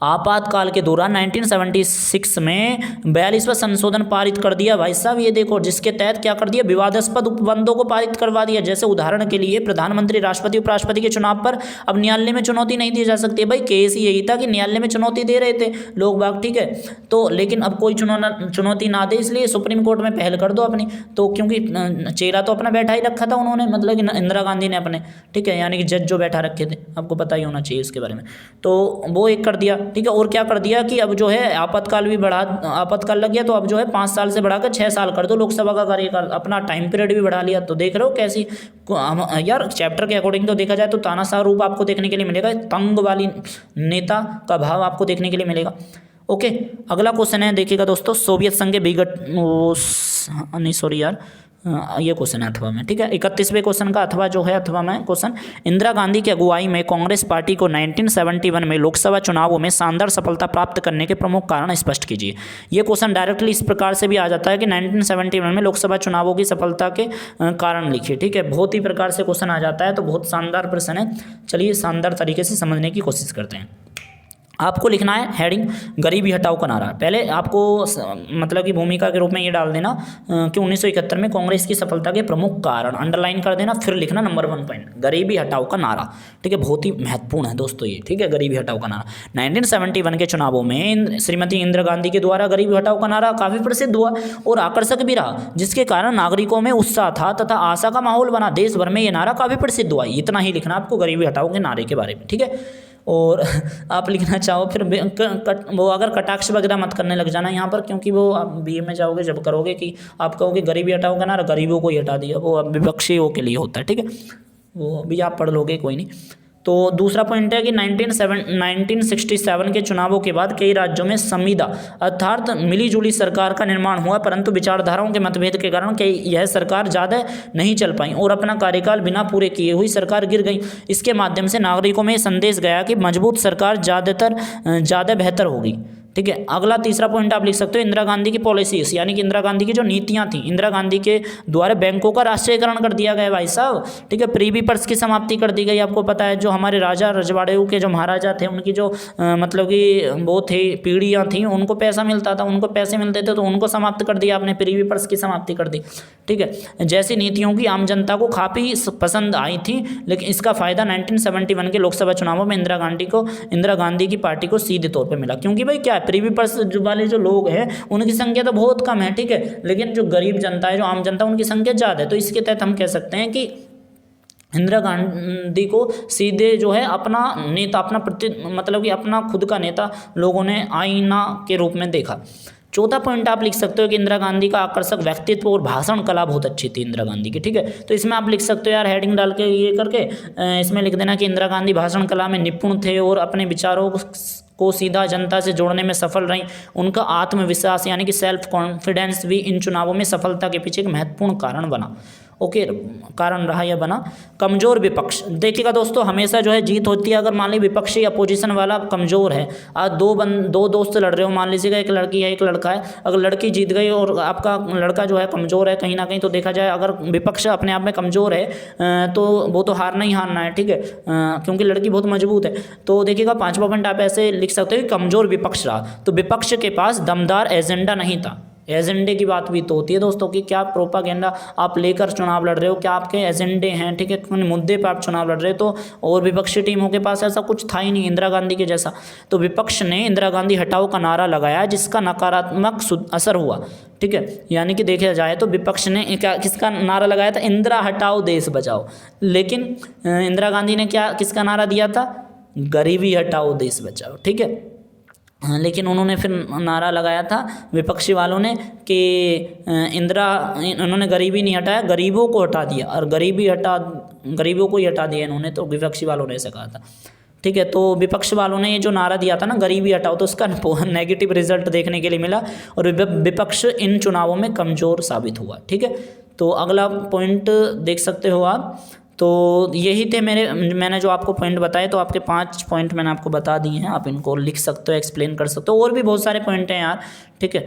आपातकाल के दौरान 1976 में 42वां संशोधन पारित कर दिया भाई साहब, ये देखो, जिसके तहत क्या कर दिया, विवादास्पद उपबंधों को पारित करवा दिया। जैसे उदाहरण के लिए प्रधानमंत्री, राष्ट्रपति, उपराष्ट्रपति के चुनाव पर अब न्यायालय में चुनौती नहीं दी जा सकती। भाई केस यही था कि न्यायालय में चुनौती दे रहे थे लोग बाग, ठीक है। तो लेकिन अब कोई चुनौती ना दे, इसलिए सुप्रीम कोर्ट में पहल कर दो अपनी। तो क्योंकि चेहरा तो अपना बैठा ही रखा था उन्होंने, मतलब कि इंदिरा गांधी ने अपने, ठीक है, यानी कि जज जो बैठा रखे थे, आपको पता ही होना चाहिए इसके बारे में। तो वो एक कर दिया, ठीक है। और क्या कर दिया कि अब जो है आपातकाल लग गया तो अब जो है 5 साल से बढ़ाकर 6 साल कर दो लोकसभा का कार्यकाल, अपना टाइम पीरियड भी बढ़ा लिया। तो देख रहे हो कैसी यार, चैप्टर के अकॉर्डिंग तो देखा जाए तो तानाशाह रूप आपको देखने के लिए मिलेगा, तंग वाली नेता का भाव आपको देखने के लिए मिलेगा। ओके, अगला क्वेश्चन है, देखिएगा दोस्तों, सोवियत संघ के ये क्वेश्चन है अथवा में, ठीक है। 31वें क्वेश्चन का अथवा जो है, अथवा में क्वेश्चन, इंदिरा गांधी की अगुवाई में कांग्रेस पार्टी को 1971 में लोकसभा चुनावों में शानदार सफलता प्राप्त करने के प्रमुख कारण स्पष्ट कीजिए। ये क्वेश्चन डायरेक्टली इस प्रकार से भी आ जाता है कि 1971 में लोकसभा चुनावों की सफलता के कारण लिखिए, ठीक है। बहुत ही प्रकार से क्वेश्चन आ जाता है, तो बहुत शानदार प्रश्न है। चलिए शानदार तरीके से समझने की कोशिश करते हैं। आपको लिखना है हेडिंग, गरीबी हटाओ का नारा। पहले आपको मतलब कि भूमिका के रूप में ये डाल देना कि 1971 में कांग्रेस की सफलता के प्रमुख कारण, अंडरलाइन कर देना। फिर लिखना नंबर 1 पॉइंट, गरीबी हटाओ का नारा, ठीक है। बहुत ही महत्वपूर्ण है दोस्तों ये, ठीक है, गरीबी हटाओ का नारा। 1971 के चुनावों में श्रीमती इंदिरा गांधी के द्वारा गरीबी हटाओ का नारा काफ़ी प्रसिद्ध हुआ और आकर्षक भी रहा, जिसके कारण नागरिकों में उत्साह था तथा आशा का माहौल बना। देश भर में ये नारा काफ़ी प्रसिद्ध हुआ। इतना ही लिखना आपको गरीबी हटाओ के नारे के बारे में, ठीक है। और आप लिखना चाहो फिर वो अगर कटाक्ष वगैरह मत करने लग जाना यहाँ पर, क्योंकि वो आप बीए में जाओगे जब करोगे कि आप कहोगे गरीबी हटाओगे ना, गरीबों को ही हटा दिया, वो अब विपक्षियों के लिए होता है, ठीक है। वो भी आप पढ़ लोगे, कोई नहीं। तो दूसरा पॉइंट है कि 1967 के चुनावों के बाद कई राज्यों में संविदा अर्थात मिलीजुली सरकार का निर्माण हुआ, परंतु विचारधाराओं के मतभेद के कारण कई यह सरकार ज़्यादा नहीं चल पाई और अपना कार्यकाल बिना पूरे किए हुई सरकार गिर गई। इसके माध्यम से नागरिकों में संदेश गया कि मजबूत सरकार ज़्यादा बेहतर होगी। ठीक है। अगला तीसरा पॉइंट आप लिख सकते हो इंदिरा गांधी की पॉलिसीज, यानी कि इंदिरा गांधी की जो नीतियां थी, इंदिरा गांधी के द्वारा बैंकों का राष्ट्रीयकरण कर दिया गया भाई साहब, ठीक है। प्रीवी पर्स की समाप्ति कर दी गई, आपको पता है जो हमारे राजा रजवाड़े के जो महाराजा थे उनकी जो मतलब कि वो थे पीढ़ियाँ थी, उनको पैसा मिलता था, उनको पैसे मिलते थे, तो उनको समाप्त कर दिया आपने, प्रीवी पर्स की समाप्ति कर दी, ठीक है। जैसी नीतियों की आम जनता को काफ़ी पसंद आई थी, लेकिन इसका फायदा 1971 के लोकसभा चुनावों में इंदिरा गांधी की पार्टी को सीधे तौर पे मिला, क्योंकि भाई क्या है, प्रीवी पर्स वाले जो लोग हैं उनकी संख्या तो बहुत कम है, ठीक है, लेकिन जो गरीब जनता है, जो आम जनता, उनकी संख्या ज़्यादा है। तो इसके तहत हम कह सकते हैं कि इंदिरा गांधी को सीधे जो है अपना नेता, मतलब कि अपना खुद का नेता लोगों ने आईना के रूप में देखा। चौथा पॉइंट आप लिख सकते हो कि इंदिरा गांधी का आकर्षक व्यक्तित्व और भाषण कला बहुत अच्छी थी इंदिरा गांधी की, ठीक है। तो इसमें आप लिख सकते हो यार, हेडिंग डाल के ये करके इसमें लिख देना कि इंदिरा गांधी भाषण कला में निपुण थे और अपने विचारों को सीधा जनता से जोड़ने में सफल रहीं। उनका आत्मविश्वास यानी कि सेल्फ कॉन्फिडेंस भी इन चुनावों में सफलता के पीछे एक महत्वपूर्ण कारण बना, ओके, कारण रहा या बना। कमजोर विपक्ष, देखिएगा दोस्तों, हमेशा जो है जीत होती है अगर मान ली विपक्षी अपोजिशन वाला कमजोर है। आज दो दोस्त लड़ रहे हो, मान लीजिएगा एक लड़की है एक लड़का है, अगर लड़की जीत गई और आपका लड़का जो है कमजोर है, कहीं ना कहीं तो देखा जाए अगर विपक्ष अपने आप में कमजोर है तो वो तो हारना ही हारना है, ठीक है, क्योंकि लड़की बहुत मजबूत है। तो देखिएगा पांचवा पॉइंट आप ऐसे लिख सकते हो कि कमजोर विपक्ष रहा, तो विपक्ष के पास दमदार एजेंडा नहीं था। एजेंडे की बात भी तो होती है दोस्तों कि क्या प्रोपागेंडा आप लेकर चुनाव लड़ रहे हो, क्या आपके एजेंडे हैं, ठीक है, कौन मुद्दे पर आप चुनाव लड़ रहे हो। तो और विपक्षी टीमों के पास ऐसा कुछ था ही नहीं इंदिरा गांधी के जैसा। तो विपक्ष ने इंदिरा गांधी हटाओ का नारा लगाया, जिसका नकारात्मक असर हुआ, ठीक है। यानी कि देखा जाए तो विपक्ष ने किसका नारा लगाया था, इंदिरा हटाओ देश बचाओ, लेकिन इंदिरा गांधी ने किसका नारा दिया था, गरीबी हटाओ देश बचाओ, ठीक है। लेकिन उन्होंने फिर नारा लगाया था विपक्षी वालों ने कि इन्होंने गरीबी नहीं हटाया, गरीबों को हटा दिया, और गरीबों को ही हटा दिया इन्होंने, तो विपक्षी वालों ने ऐसा कहा था, ठीक है। तो विपक्ष वालों ने ये जो नारा दिया था ना, गरीबी हटाओ, तो उसका नेगेटिव रिजल्ट देखने के लिए मिला और विपक्ष इन चुनावों में कमज़ोर साबित हुआ, ठीक है। तो अगला पॉइंट देख सकते हो आप। तो यही थे मैंने जो आपको पॉइंट बताए, तो आपके 5 पॉइंट मैंने आपको बता दिए हैं, आप इनको लिख सकते हो, एक्सप्लेन कर सकते हो, और भी बहुत सारे पॉइंट हैं यार, ठीक है।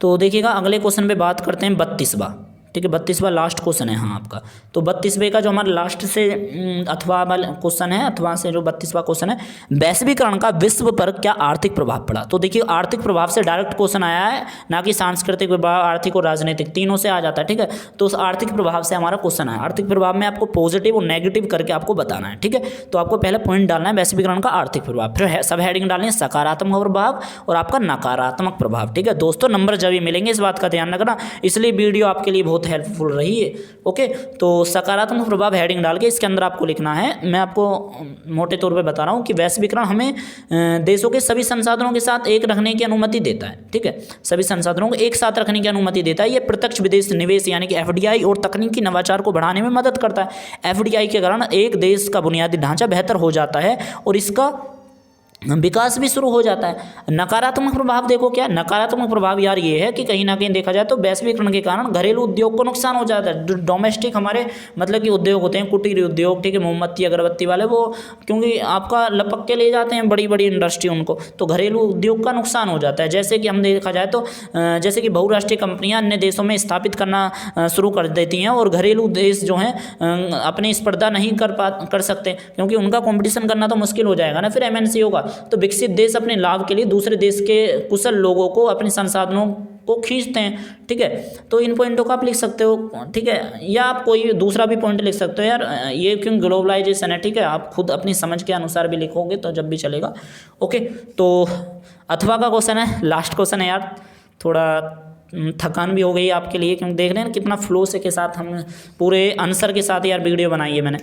तो देखिएगा अगले क्वेश्चन पे बात करते हैं 32वां, ठीक है, 32वां लास्ट क्वेश्चन है हाँ आपका। तो 32वें का जो हमारा लास्ट से अथवा वाला क्वेश्चन है, अथवा से जो 32वां क्वेश्चन है, वैश्वीकरण का विश्व पर क्या आर्थिक प्रभाव पड़ा। तो देखिए आर्थिक प्रभाव से डायरेक्ट क्वेश्चन आया है, ना कि सांस्कृतिक प्रभाव, आर्थिक और राजनीतिक, तीनों से आ जाता है, ठीक है। तो उस आर्थिक प्रभाव से हमारा क्वेश्चन है। आर्थिक प्रभाव में आपको पॉजिटिव और नेगेटिव करके आपको बताना है, ठीक है। तो आपको पहले पॉइंट डालना है वैश्वीकरण का आर्थिक प्रभाव, फिर सब हेडिंग डालनी है सकारात्मक प्रभाव और आपका नकारात्मक प्रभाव, ठीक है। दोस्तों नंबर जब ही मिलेंगे इस बात का ध्यान रखना, इसलिए वीडियो आपके लिए बहुत हेल्पफुल रही है, ओके। तो सकारात्मक प्रभाव हेडिंग डाल के इसके अंदर आपको लिखना है। मैं आपको मोटे तौर पे बता रहा हूँ कि वैश्वीकरण हमें देशों के सभी संसाधनों के साथ एक रखने की अनुमति देता है, ठीक है, सभी संसाधनों को एक साथ रखने की अनुमति देता है। ये प्रत्यक्ष विदेश निवेश यानी कि एफडीआई और तकनीकी नवाचार को बढ़ाने में मदद करता है। एफडीआई के कारण एक देश का बुनियादी ढांचा बेहतर हो जाता है और इसका विकास भी शुरू हो जाता है। नकारात्मक प्रभाव देखो क्या, नकारात्मक प्रभाव यार ये है कि कहीं ना कहीं देखा जाए तो वैश्वीकरण के कारण घरेलू उद्योग को नुकसान हो जाता है। जो डोमेस्टिक हमारे मतलब कि उद्योग होते हैं, कुटीर उद्योग, ठीक है, मोमबत्ती अगरबत्ती वाले, वो क्योंकि आपका लपक के ले जाते हैं बड़ी बड़ी इंडस्ट्री उनको, तो घरेलू उद्योग का नुकसान हो जाता है। जैसे कि हम देखा जाए तो जैसे कि बहुराष्ट्रीय कंपनियां अन्य देशों में स्थापित करना शुरू कर देती हैं और घरेलू देश जो हैं अपनी स्पर्धा नहीं कर सकते, क्योंकि उनका कॉम्पिटिशन करना तो मुश्किल हो जाएगा ना, फिर एमएनसी होगा। तो विकसित देश अपने लाभ के लिए दूसरे देश के कुशल लोगों को, अपने संसाधनों को खींचते हैं, ठीक है। तो इन पॉइंटों को आप लिख सकते हो, ठीक है, या आप कोई दूसरा भी पॉइंट लिख सकते हो यार, ये क्यों ग्लोबलाइजेशन है, ठीक है, आप खुद अपनी समझ के अनुसार भी लिखोगे तो जब भी चलेगा, ओके। तो अथवा का क्वेश्चन है, लास्ट क्वेश्चन है यार, थोड़ा थकान भी हो गई आपके लिए, क्योंकि देख रहे हैं ना कितना फ्लो से के साथ हम पूरे आंसर के साथ यार वीडियो बनाई है मैंने।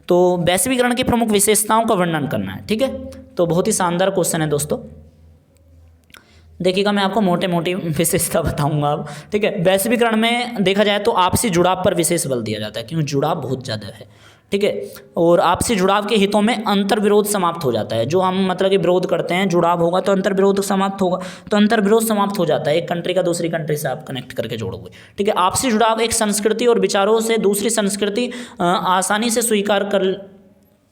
तो वैश्वीकरण की प्रमुख विशेषताओं का वर्णन करना है, ठीक है। तो बहुत ही शानदार क्वेश्चन है दोस्तों, देखिएगा मैं आपको मोटे मोटी विशेषता बताऊंगा अब, ठीक है। वैश्वीकरण में देखा जाए तो आपसी जुड़ाव पर विशेष बल दिया जाता है, क्योंकि जुड़ाव बहुत ज़्यादा है, ठीक है, और आपसी जुड़ाव के हितों में अंतर विरोध समाप्त हो जाता है। जो हम मतलब कि विरोध करते हैं, जुड़ाव होगा तो अंतर विरोध समाप्त होगा, तो अंतर विरोध समाप्त हो जाता है। एक कंट्री का दूसरी कंट्री से आप कनेक्ट करके जोड़ोगे, ठीक है। आपसी जुड़ाव एक संस्कृति और विचारों से दूसरी संस्कृति आसानी से स्वीकार कर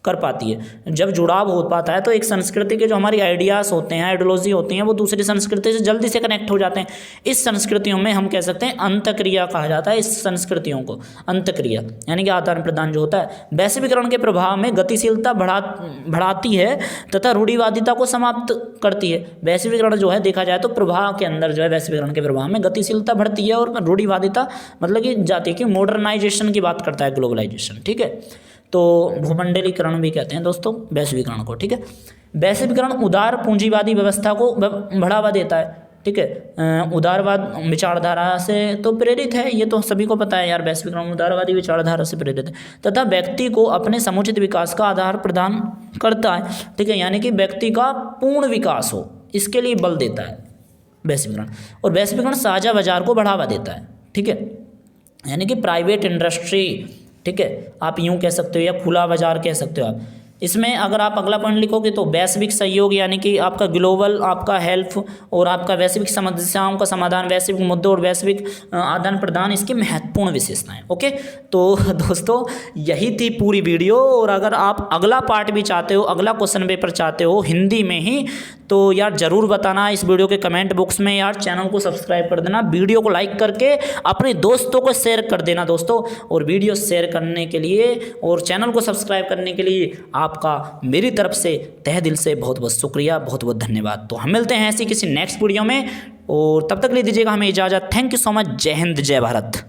कर पाती है। जब जुड़ाव हो पाता है तो एक संस्कृति के जो हमारी आइडियाज़ होते हैं, आइडियोलॉजी होती हैं, वो दूसरी संस्कृति से जल्दी से कनेक्ट हो जाते हैं। इस संस्कृतियों में हम कह सकते हैं अंतक्रिया कहा जाता है इस संस्कृतियों को, अंतक्रिया यानी कि आदान प्रदान जो होता है। वैश्वीकरण के प्रभाव में गतिशीलता बढ़ाती है तथा रूढ़िवादिता को समाप्त करती है। वैश्वीकरण जो है देखा जाए तो प्रभाव के अंदर जो है वैश्वीकरण के प्रभाव में गतिशीलता बढ़ती है और रूढ़िवादिता मतलब कि जाती है कि मॉडर्नाइजेशन की बात करता है, ग्लोबलाइजेशन, ठीक है। तो भूमंडलीकरण भी कहते हैं दोस्तों वैश्वीकरण को, ठीक है। वैश्वीकरण उदार पूंजीवादी व्यवस्था को बढ़ावा देता है, ठीक है। उदारवाद विचारधारा से तो प्रेरित है, ये तो सभी को पता है यार, वैश्वीकरण उदारवादी विचारधारा से प्रेरित है तथा व्यक्ति को अपने समुचित विकास का आधार प्रदान करता है, ठीक है, यानी कि व्यक्ति का पूर्ण विकास हो इसके लिए बल देता है वैश्वीकरण। और वैश्वीकरण साझा बाजार को बढ़ावा देता है, ठीक है, यानी कि प्राइवेट इंडस्ट्री, ठीक है, आप यूँ कह सकते हो या खुला बाजार कह सकते हो आप। इसमें अगर आप अगला पॉइंट लिखोगे तो वैश्विक सहयोग यानी कि आपका ग्लोबल आपका हेल्प और आपका वैश्विक समस्याओं का समाधान, वैश्विक मुद्दों और वैश्विक आदान प्रदान इसकी महत्वपूर्ण विशेषताएं। ओके, तो दोस्तों यही थी पूरी वीडियो। और अगर आप अगला पार्ट भी चाहते हो, अगला क्वेश्चन पेपर चाहते हो हिंदी में ही, तो यार ज़रूर बताना इस वीडियो के कमेंट बॉक्स में। यार चैनल को सब्सक्राइब कर देना, वीडियो को लाइक करके अपने दोस्तों को शेयर कर देना दोस्तों। और वीडियो शेयर करने के लिए और चैनल को सब्सक्राइब करने के लिए आपका मेरी तरफ से तहे दिल से बहुत बहुत शुक्रिया, बहुत बहुत धन्यवाद। तो हम मिलते हैं ऐसी किसी नेक्स्ट वीडियो में, और तब तक ले दीजिएगा हमें इजाज़त। Thank you so much. जय हिंद, जय भारत।